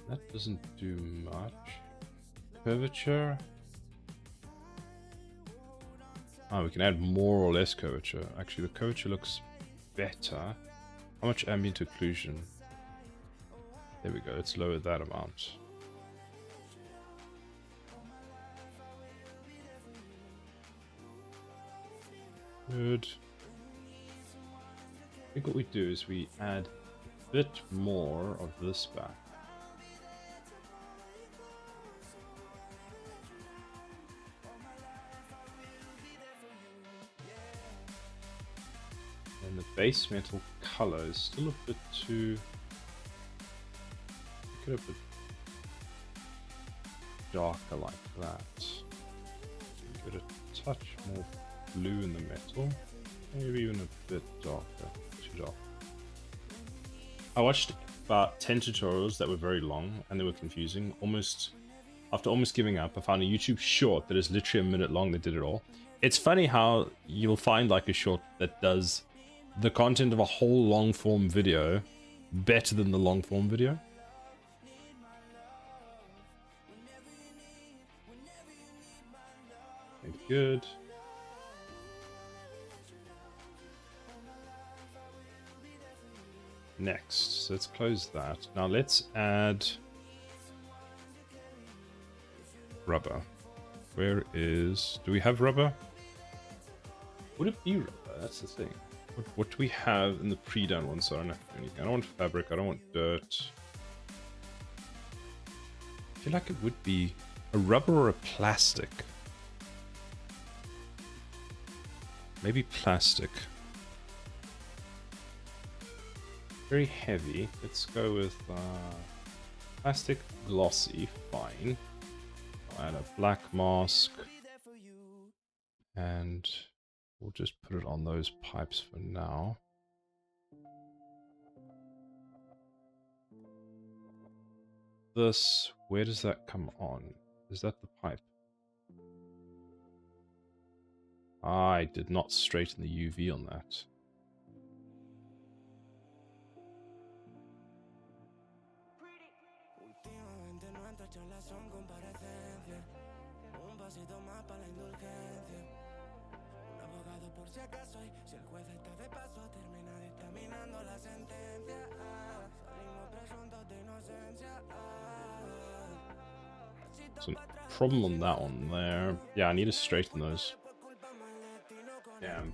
That doesn't do much. Curvature. Oh, we can add more or less curvature. Actually, the curvature looks better. How much ambient occlusion? There we go. Let's lower that amount. Good. I think what we do is we add a bit more of this back. And the base metal color is still a bit too... Make it a bit darker like that. Get a touch more blue in the metal. Maybe even a bit darker. Too dark. I watched about 10 tutorials that were very long and they were confusing. After almost giving up, I found a YouTube short that is literally a minute long that did it all. It's funny how you'll find like a short that does the content of a whole long form video better than the long form video. Good. Next, so let's close that. Now let's add rubber. Where is... Do we have rubber? Would it be rubber? That's the thing. What do we have in the pre-done one? So I don't have to do anything. I don't want fabric. I don't want dirt. I feel like it would be a rubber or a plastic. Maybe plastic. Very heavy. Let's go with plastic glossy. Fine. I'll add a black mask. And we'll just put it on those pipes for now. This, where does that come on? Is that the pipe? I did not straighten the UV on that. So problem on that one there. Yeah, I need to straighten those. Damn.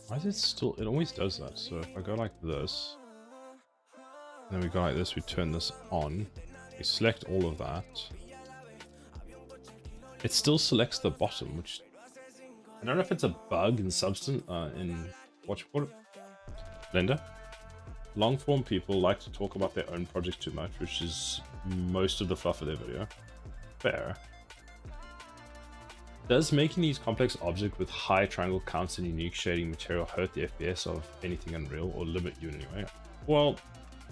Why is it still? It always does that. So if I go like this, and then we go like this, we turn this on, we select all of that. It still selects the bottom, which I don't know if it's a bug in Substance, in what you call it, Blender. Long form people like to talk about their own projects too much, which is most of the fluff of their video. Fair. Does making these complex objects with high triangle counts and unique shading material hurt the FPS of anything Unreal, or limit you in any way? Well,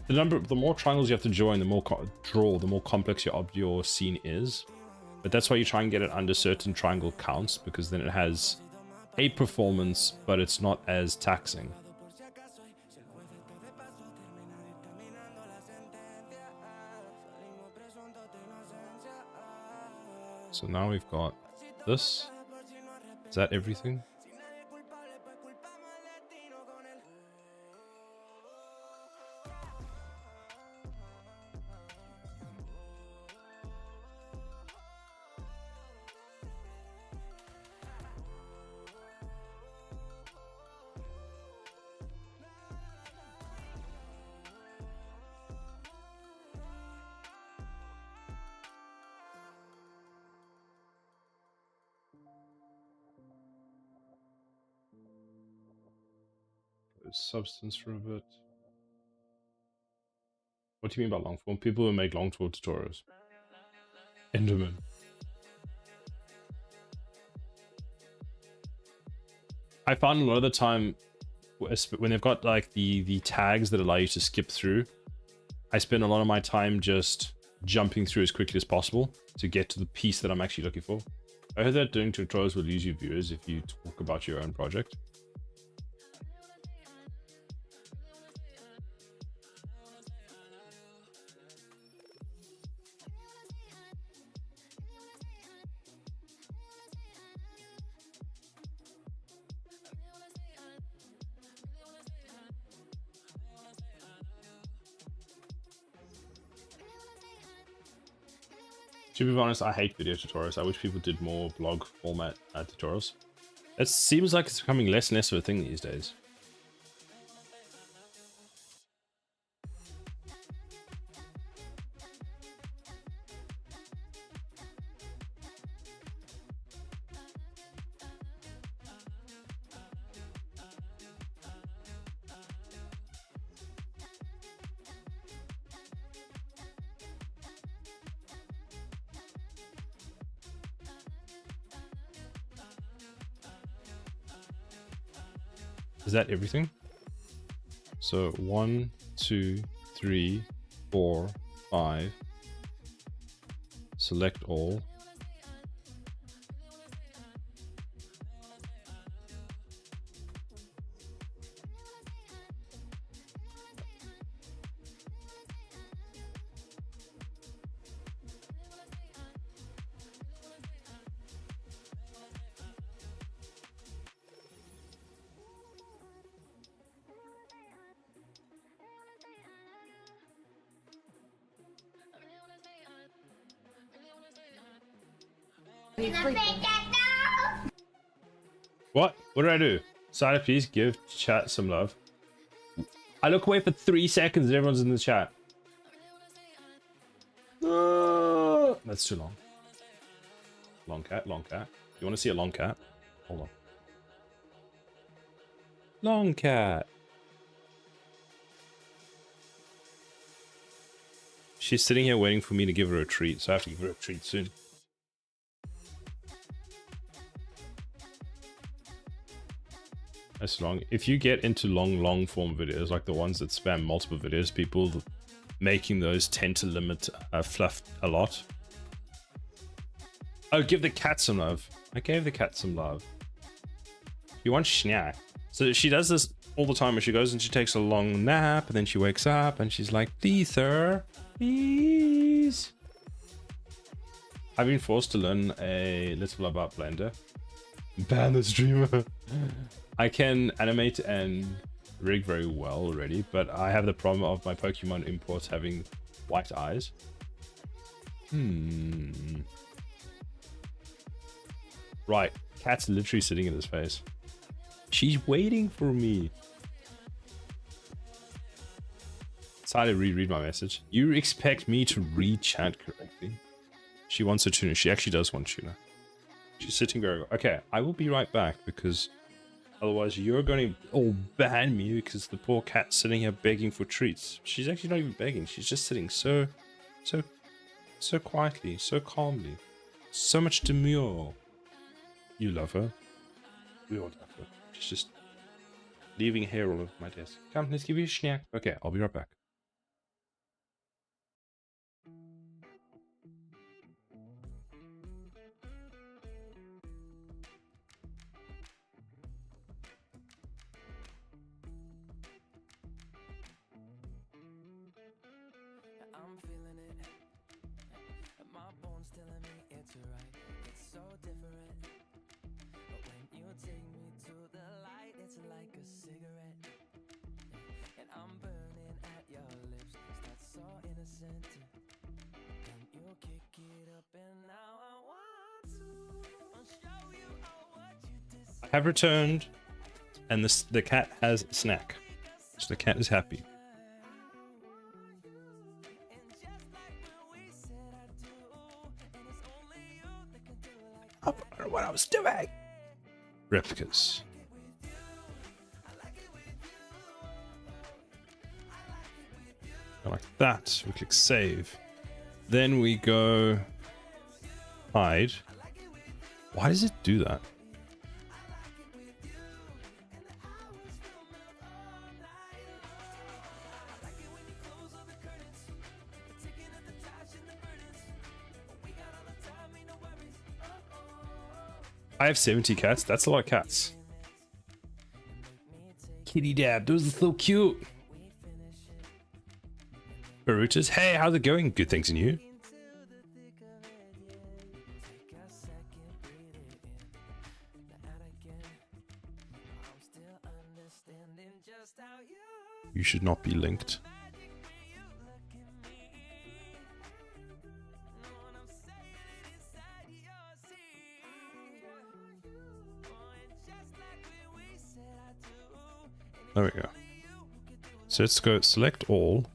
the more triangles you have to draw, the more complex your scene is. But that's why you try and get it under certain triangle counts, because then it has a performance, but it's not as taxing. So now we've got this. Is that everything? Substance for a bit. What do you mean by long form? People who make long form tutorials. Enderman. I found a lot of the time when they've got like the tags that allow you to skip through, I spend a lot of my time just jumping through as quickly as possible to get to the piece that I'm actually looking for. I heard that doing tutorials will lose you viewers if you talk about your own project. To be honest, I hate video tutorials. I wish people did more blog format tutorials. It seems like it's becoming less and less of a thing these days. Is that everything? So 1, 2, 3, 4, 5. Select all. What? What did I do? Sada, please give chat some love. I look away for 3 seconds and everyone's in the chat. That's too long. Long cat, long cat. You want to see a long cat? Hold on. Long cat. She's sitting here waiting for me to give her a treat, so I have to give her a treat soon. That's long. If you get into long form videos, like the ones that spam multiple videos, people making those tend to limit fluff a lot. Oh, give the cat some love. I gave the cat some love. You want snack? So she does this all the time, where she goes and she takes a long nap, and then she wakes up and she's like, "Please, sir, please." I've been forced to learn a little about Blender. Ban the streamer. I can animate and rig very well already, but I have the problem of my Pokemon imports having white eyes. Right, cat's literally sitting in his face. She's waiting for me. Decided to reread my message. You expect me to read chat correctly? She wants a tuna. She actually does want tuna. She's sitting very well. Okay, I will be right back, because otherwise you're going to all ban me, because the poor cat's sitting here begging for treats. She's actually not even begging. She's just sitting so quietly, so calmly. So much demure. You love her. We all love her. She's just leaving hair all over my desk. Come, let's give you a snack. Okay, I'll be right back. I'm feeling it. My bones telling me it's right. It's so different. But when you take me to the light, it's like a cigarette. And I'm burning at your lips. That's so innocent. And you kick it up, and now I want to show you all what you deserve. I have returned, and the cat has a snack. So the cat is happy. I don't know what I was doing. Replicas. Like that. We click save. Then we go hide. Why does it do that? I have 70 cats. That's a lot of cats. Kitty dab. Those are so cute. Barutas. Hey, how's it going? Good, thanks, and you? You should not be linked. There we go. So let's go select all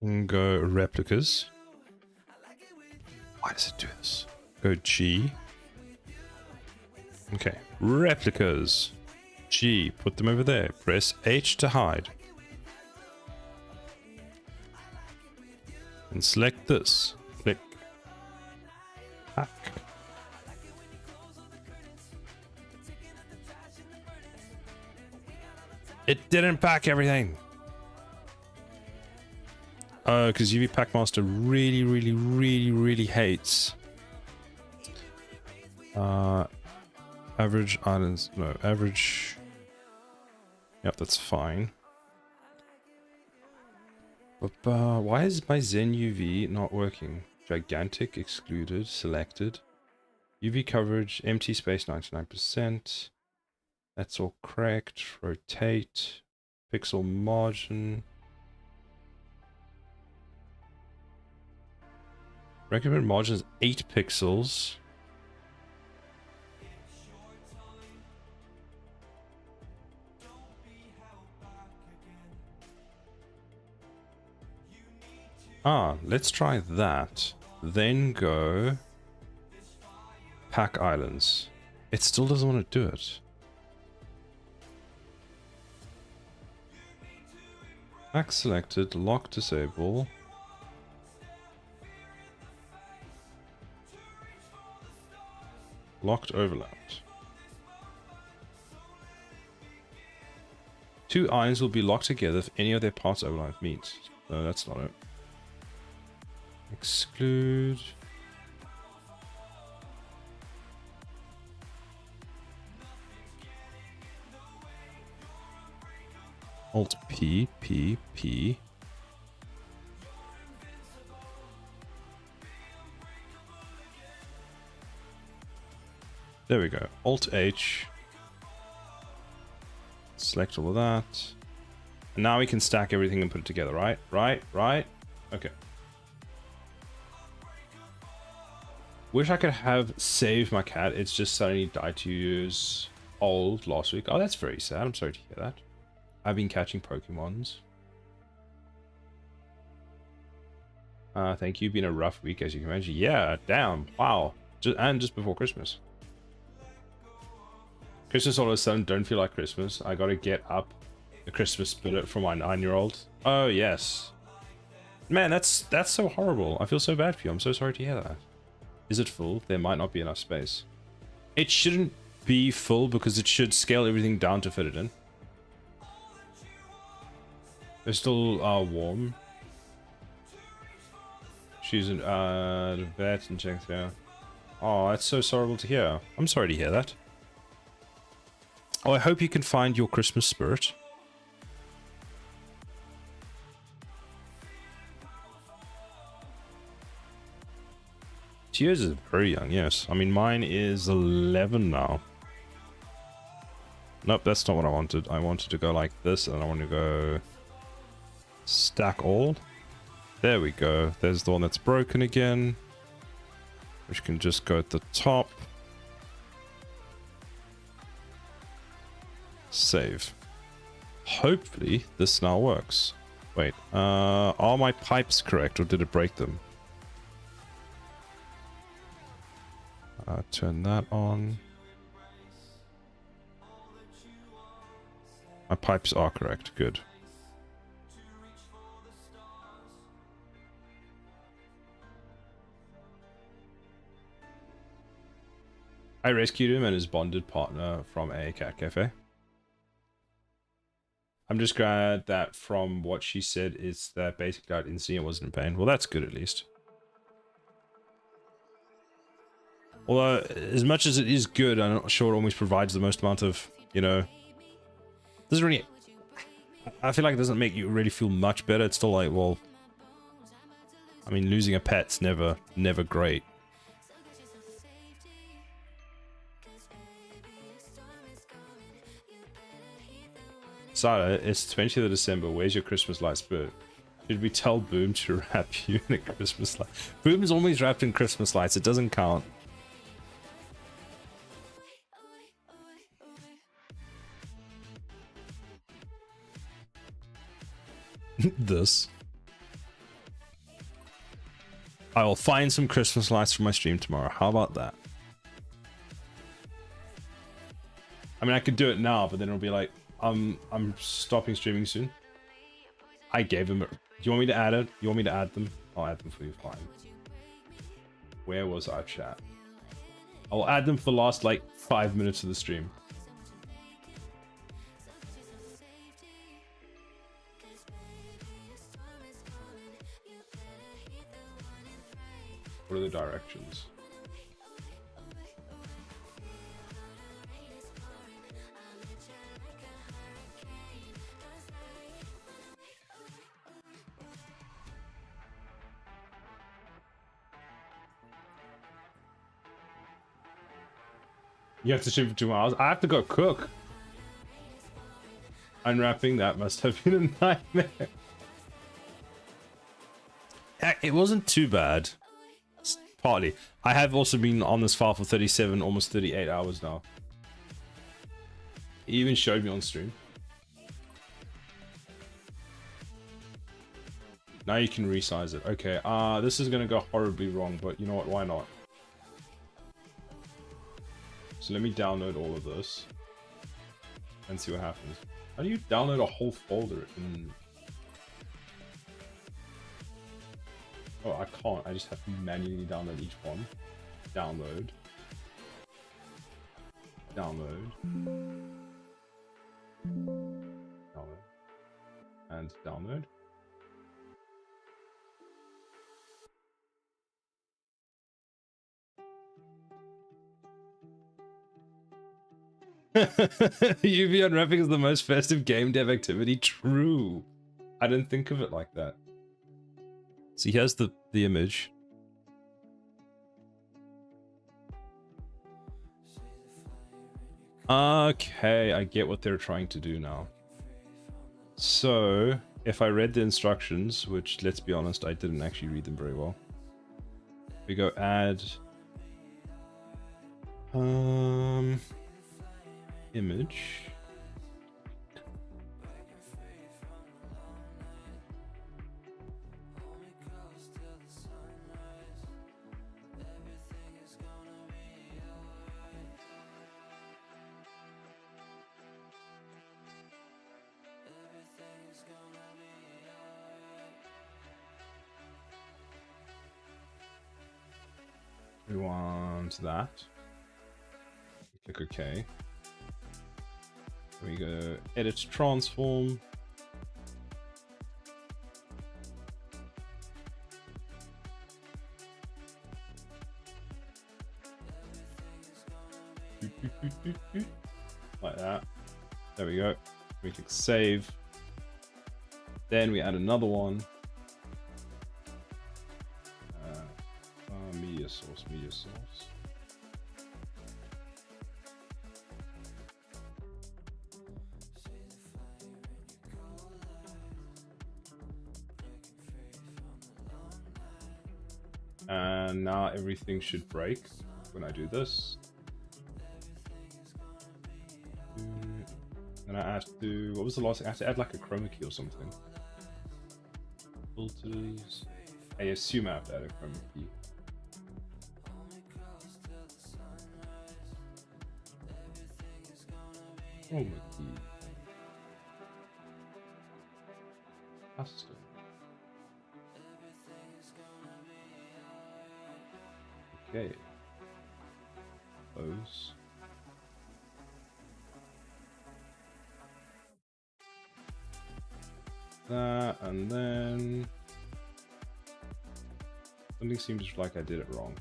and go replicas. Why does it do this? Go G. Okay, replicas. G, put them over there. Press H to hide. And select this. Click. Pack. It didn't pack everything. Oh, because UV Packmaster really hates average islands. No, average. Yep, that's fine. But why is my Zen UV not working? Gigantic, excluded, selected. UV coverage, empty space 99%. That's all correct. Rotate. Pixel margin. Recommended margin is 8 pixels. Let's try that. Then go Pack Islands. It still doesn't want to do it. Pack selected, lock disable. Locked overlapped. Two ions will be locked together if any of their parts overlap meet. No, that's not it. Exclude. Alt P, P, P. There we go. Alt H. Select all of that. And now we can stack everything and put it together, right? Right? Okay. Wish I could have saved my cat. It's just suddenly died 2 years old last week. Oh, that's very sad. I'm sorry to hear that. I've been catching Pokemons. Thank you. Been a rough week, as you can imagine. Yeah, damn. Wow. Just before Christmas. Christmas all of a sudden don't feel like Christmas. I gotta get up the Christmas spirit for my 9-year-old. Oh, yes. Man, that's so horrible. I feel so bad for you. I'm so sorry to hear that. Is it full? There might not be enough space. It shouldn't be full because it should scale everything down to fit it in. They're still warm. She's a vet and checked out. Oh, that's so sorrowful to hear. I'm sorry to hear that. Oh, I hope you can find your Christmas spirit. Yours is very young, yes. I mean, mine is 11 now. Nope, that's not what I wanted. I wanted to go like this, and I want to go stack all. There we go. There's the one that's broken again, which can just go at the top. Save. Hopefully this now works. Wait, are my pipes correct, or did it break them? Turn that on. My pipes are correct. Good. I rescued him and his bonded partner from a cat cafe. I'm just glad that from what she said is that basically I didn't see it wasn't in pain. Well, that's good at least. Although, as much as it is good, I'm not sure it always provides the most amount of, you know... Doesn't really... I feel like it doesn't make you really feel much better. It's still like, well... I mean, losing a pet's never great. Sarah, it's 20th of December. Where's your Christmas light spirit? Should we tell Boom to wrap you in a Christmas light? Boom's always wrapped in Christmas lights. It doesn't count. This. I will find some Christmas lights for my stream tomorrow. How about that? I mean, I could do it now, but then it'll be like, I'm stopping streaming soon. I gave him. Do you want me to add it? You want me to add them? I'll add them for you. Fine. Where was our chat? I'll add them for the last like 5 minutes of the stream. What are the directions? You have to stream for 2 hours. I have to go cook. Unwrapping that must have been a nightmare. It wasn't too bad. Partly. I have also been on this file for 37, almost 38 hours now. He even showed me on stream. Now you can resize it. Okay, this is gonna go horribly wrong, but you know what, why not? So let me download all of this and see what happens. How do you download a whole folder in... Oh, I can't. I just have to manually download each one. Download. Download. Download. and download. UV unwrapping is the most festive game dev activity. True. I didn't think of it like that. See, here's the image. Okay, I get what they're trying to do now. So, if I read the instructions, which, let's be honest, I didn't actually read them very well. We go add image. We want that. Click OK. We go edit transform. Like that. There we go. We click save. Then we add another one. Media source, media source. And now everything should break when I do this. And I have to, what was the last thing? I have to add like a chroma key or something. Filters. I assume I have to add a chroma key. Chroma key. Custom. Okay. Close. That, and then something seems like I did it wrong.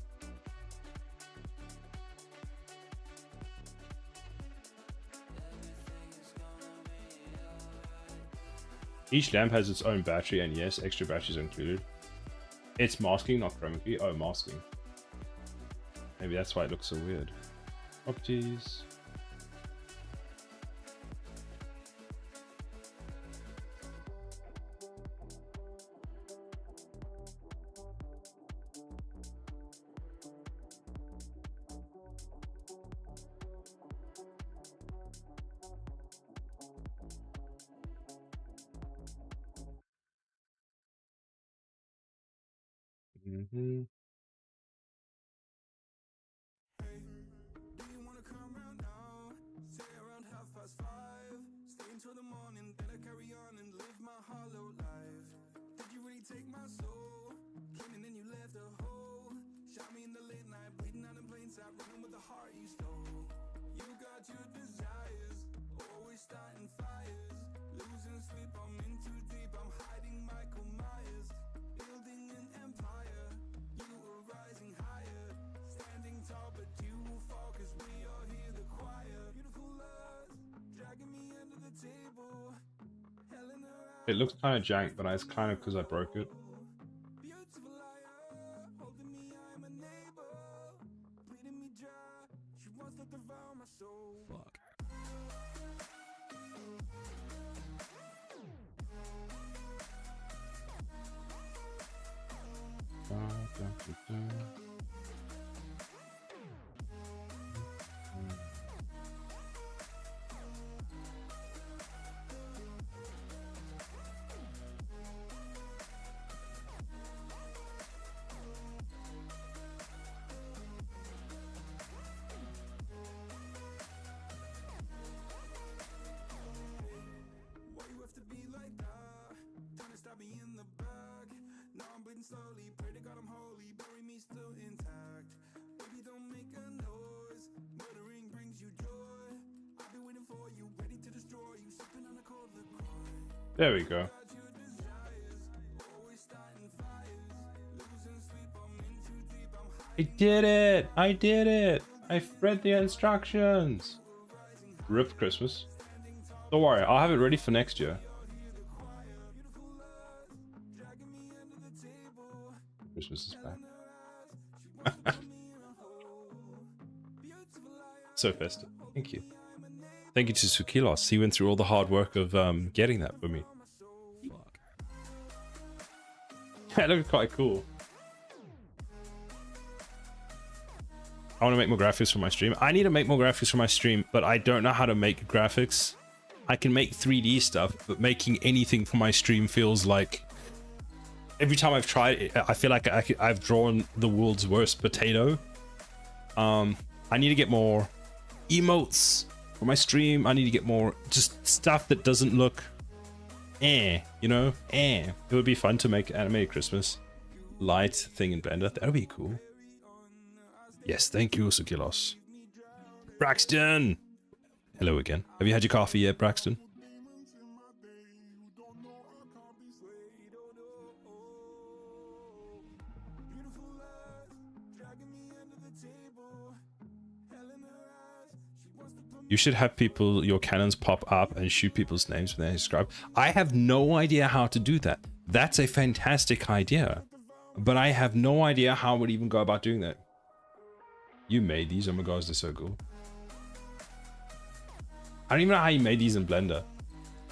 Each lamp has its own battery, and yes, extra batteries are included. It's masking, not chroma key. Oh, masking. Maybe that's why it looks so weird. Properties. Mm-hmm. Take my soul, and then you left a hole. Shot me in the late night, bleeding out in plain sight, running with the heart you stole. You got your desires, always starting fires, losing sleep. I'm in too deep, I'm hiding Michael Myers, building an empire. You were rising higher, standing tall, but you will fall, 'cause we all hear the choir. Beautiful love, dragging me under the table. It looks kind of jank, but it's kind of because I broke it. Fuck. Slowly, pray to God I'm holy, bury me still intact. Baby, don't make a noise, murdering brings you joy. I've been waiting for you, ready to destroy you, sipping on a cold LaCroix. There we go. I did it! I did it! I've read the instructions! Rip Christmas. Don't worry, I'll have it ready for next year. Christmas is back. So festive. Thank you. Thank you to Sukilos. He went through all the hard work of getting that for me. That looked quite cool. I want to make more graphics for my stream. I need to make more graphics for my stream, but I don't know how to make graphics. I can make 3D stuff, but making anything for my stream feels like... Every time I've tried it, I feel like I've drawn the world's worst potato. I need to get more emotes for my stream. I need to get more just stuff that doesn't look you know? It would be fun to make animated Christmas light thing in Blender. That would be cool. Yes, thank you, Sukilos. Braxton! Hello again. Have you had your coffee yet, Braxton? You should have your cannons pop up and shoot people's names when they subscribe. I have no idea how to do that. That's a fantastic idea. But I have no idea how I would even go about doing that. You made these. Oh my gosh, they're so cool. I don't even know how you made these in Blender.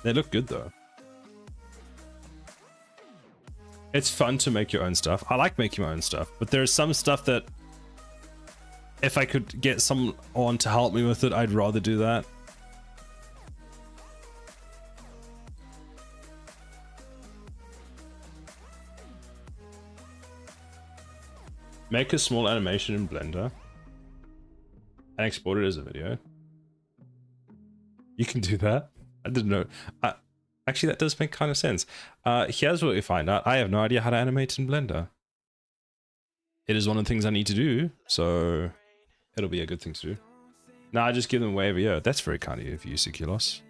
They look good though. It's fun to make your own stuff. I like making my own stuff, but there's some stuff that if I could get someone to help me with it, I'd rather do that. Make a small animation in Blender and export it as a video. You can do that. I didn't know. Actually, that does make kind of sense. Here's what we find out. I have no idea how to animate in Blender. It is one of the things I need to do, so it'll be a good thing to do. Now I just give them away every year. That's very kind of you, Sikilos.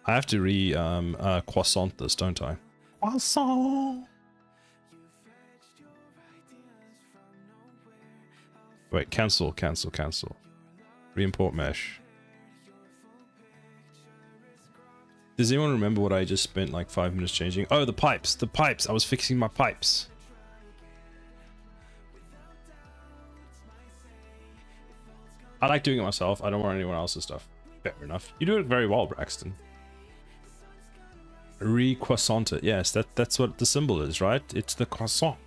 I have to croissant this, don't I? Croissant! Wait, cancel. Re-import mesh. Does anyone remember what I just spent like 5 minutes changing? Oh, the pipes. I was fixing my pipes. I like doing it myself. I don't want anyone else's stuff. Fair enough. You do it very well, Braxton. Re-croissant it. Yes, that's what the symbol is, right? It's the croissant.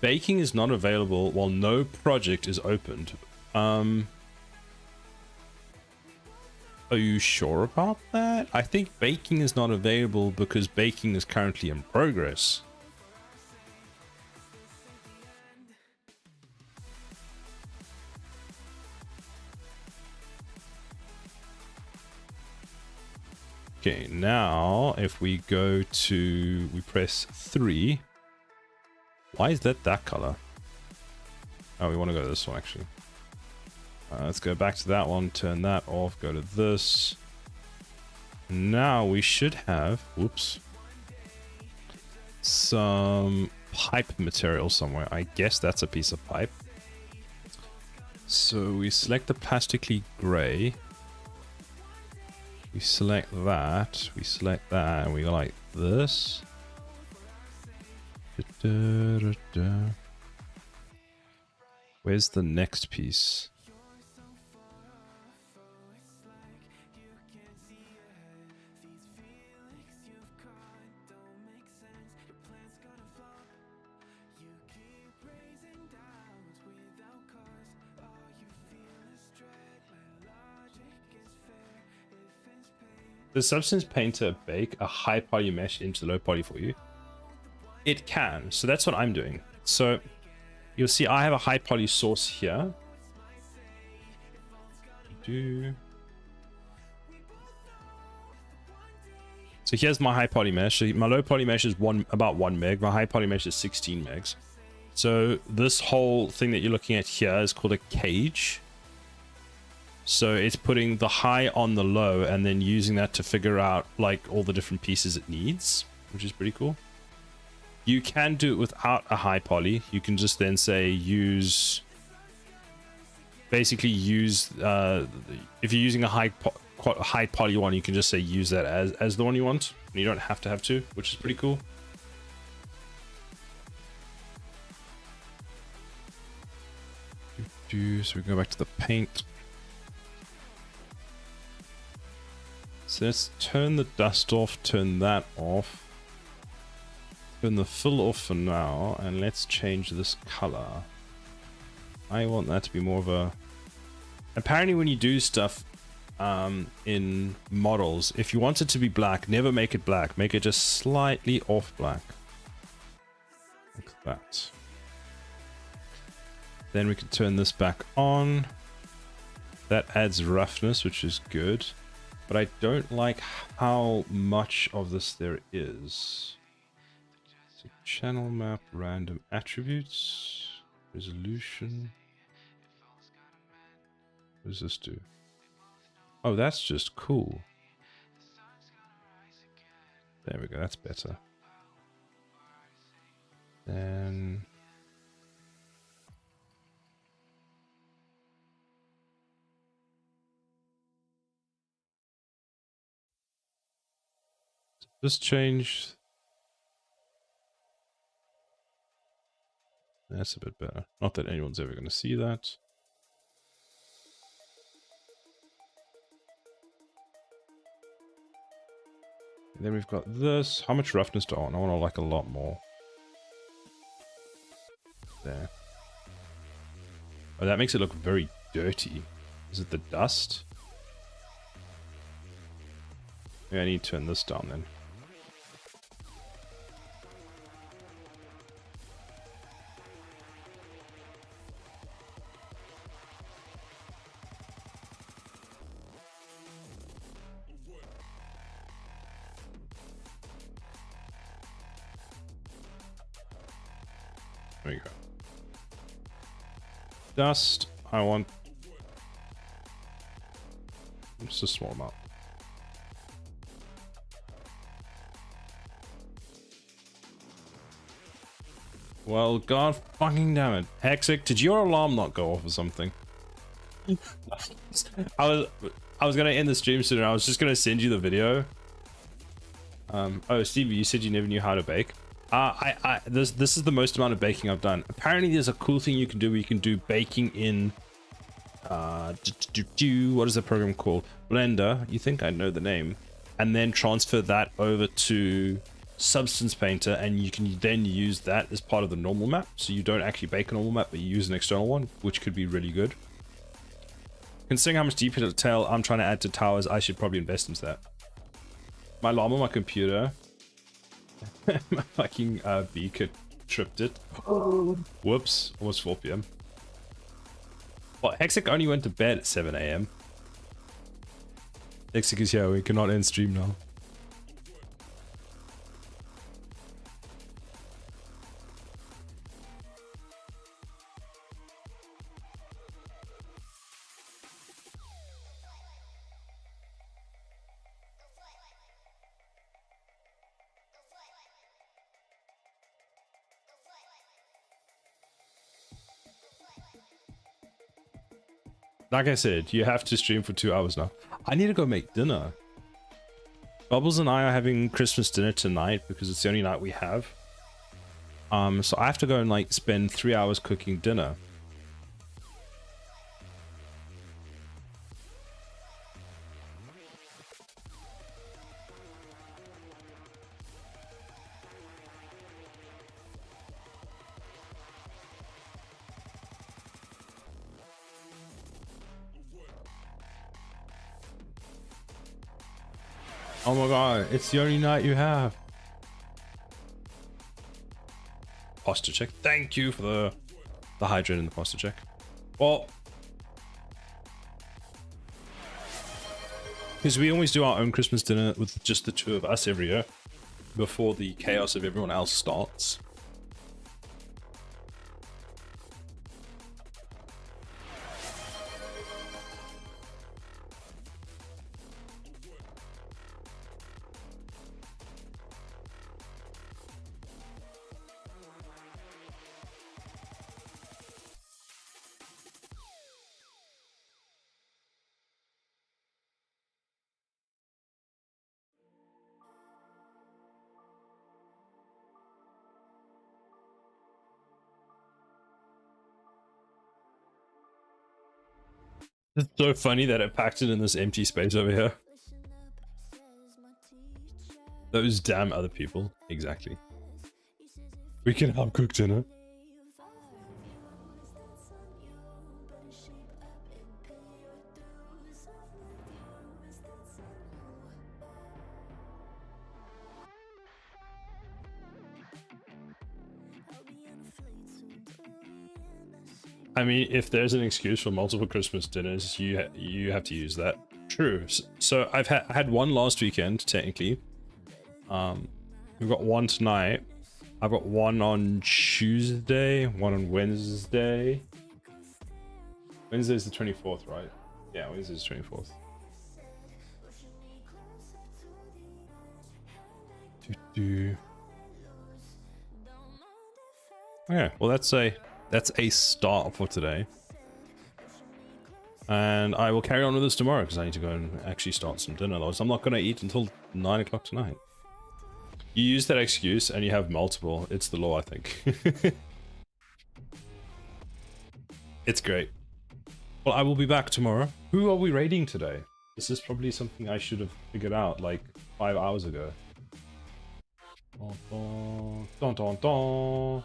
Baking is not available while no project is opened. Are you sure about that? I think baking is not available because baking is currently in progress. Okay, now if we go to, we press 3. Why is that color? Oh, we want to go to this one actually. Let's go back to that one, turn that off, go to this. Now we should have, whoops, some pipe material somewhere. I guess that's a piece of pipe. So we select the plastically gray. We select that, and we go like this. Where's the next piece? Does Substance Painter bake a high poly mesh into low poly for you? It can. So that's what I'm doing. So you'll see I have a high poly source here. So here's my high poly mesh. So my low poly mesh is about 1 meg. My high poly mesh is 16 megs. So this whole thing that you're looking at here is called a cage. So it's putting the high on the low and then using that to figure out like all the different pieces it needs, which is pretty cool. You can do it without a high poly. You can just then say use, basically use, if you're using a high poly one, you can just say use that as the one you want. And you don't have to have two, which is pretty cool. So we go back to the paint. So let's turn the dust off, turn that off, turn the fill off for now, and let's change this color. I want that to be more of a... Apparently when you do stuff in models, if you want it to be black, never make it black. Make it just slightly off black. Like that. Then we can turn this back on. That adds roughness, which is good. But I don't like how much of this there is. So channel map, random attributes, resolution. What does this do? Oh, that's just cool. There we go, that's better. Then... Just change. That's a bit better. Not that anyone's ever going to see that. And then we've got this. How much roughness do I want? I want to like a lot more. There. Oh, that makes it look very dirty. Is it the dust? Maybe I need to turn this down then. There we go. Dust, I want just a small amount. Well, god fucking damn it. Hexic, did your alarm not go off or something? I was gonna end the stream soon and I was just gonna send you the video. Oh, Stevie, you said you never knew how to bake. This is the most amount of baking I've done. Apparently there's a cool thing you can do where you can do baking in what is the program called? Blender. You think I know the name. And then transfer that over to Substance Painter, and you can then use that as part of the normal map. So you don't actually bake a normal map, but you use an external one, which could be really good. Considering how much detail I'm trying to add to towers, I should probably invest into that. My alarm on my computer, my fucking beaker tripped it. Whoops, almost 4 PM. Well, Hexic only went to bed at 7 AM. Hexic is here, we cannot end stream now. Like I said, you have to stream for 2 hours now. I need to go make dinner. Bubbles and I are having Christmas dinner tonight because it's the only night we have. So I have to go and like spend 3 hours cooking dinner. Oh my god, it's the only night you have. Posture check. Thank you for the hydrate and the posture check. Well, because we always do our own Christmas dinner with just the two of us every year before the chaos of everyone else starts. It's so funny that it packed it in this empty space over here. Those damn other people. Exactly. We can help cook dinner. I mean, if there's an excuse for multiple Christmas dinners, you have to use that. True. So I had one last weekend, technically. We've got one tonight. I've got one on Tuesday, one on Wednesday. Wednesday's the 24th, right? Yeah, Wednesday's the 24th. Okay, well that's a start for today. And I will carry on with this tomorrow because I need to go and actually start some dinner. Otherwise, I'm not going to eat until 9 o'clock tonight. You use that excuse and you have multiple. It's the law, I think. It's great. Well, I will be back tomorrow. Who are we raiding today? This is probably something I should have figured out like 5 hours ago. Dun, dun, dun, dun.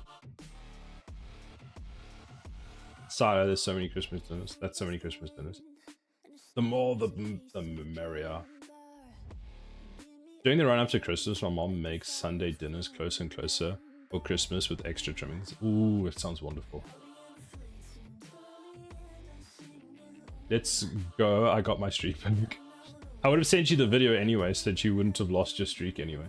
Sorry, there's so many Christmas dinners. That's so many Christmas dinners. The more, the merrier. During the run up to Christmas, my mom makes Sunday dinners closer and closer for Christmas with extra trimmings. Ooh, it sounds wonderful. Let's go. I got my streak back. I would have sent you the video anyway, so that you wouldn't have lost your streak anyway.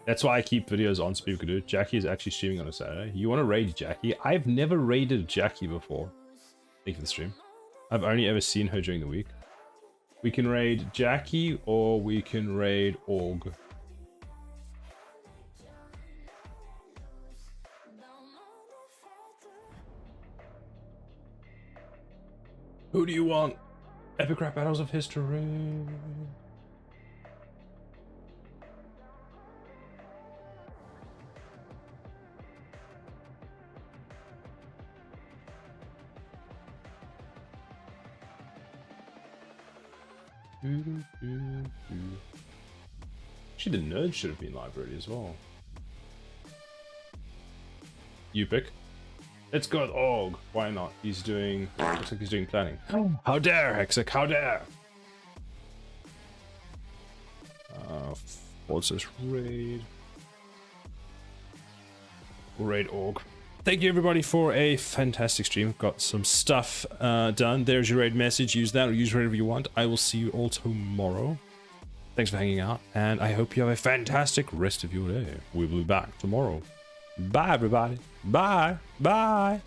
That's why I keep videos on so people can do it. Jackie is actually streaming on a Saturday. You want to raid Jackie? I've never raided Jackie before. Thank you for the stream. I've only ever seen her during the week. We can raid Jackie or we can raid Org. Who do you want? Epic rap battles of history. Actually, the nerd should have been library as well. You pick. Let's go with Org. Why not? He's doing. Looks like he's doing planning. How dare, Hexic? How dare? What's this raid? Raid Org. Thank you everybody for a fantastic stream. Got some stuff done. There's your raid message. Use that or use whatever you want. I will see you all tomorrow. Thanks for hanging out, and I hope you have a fantastic rest of your day. We'll be back tomorrow. Bye everybody. Bye. Bye.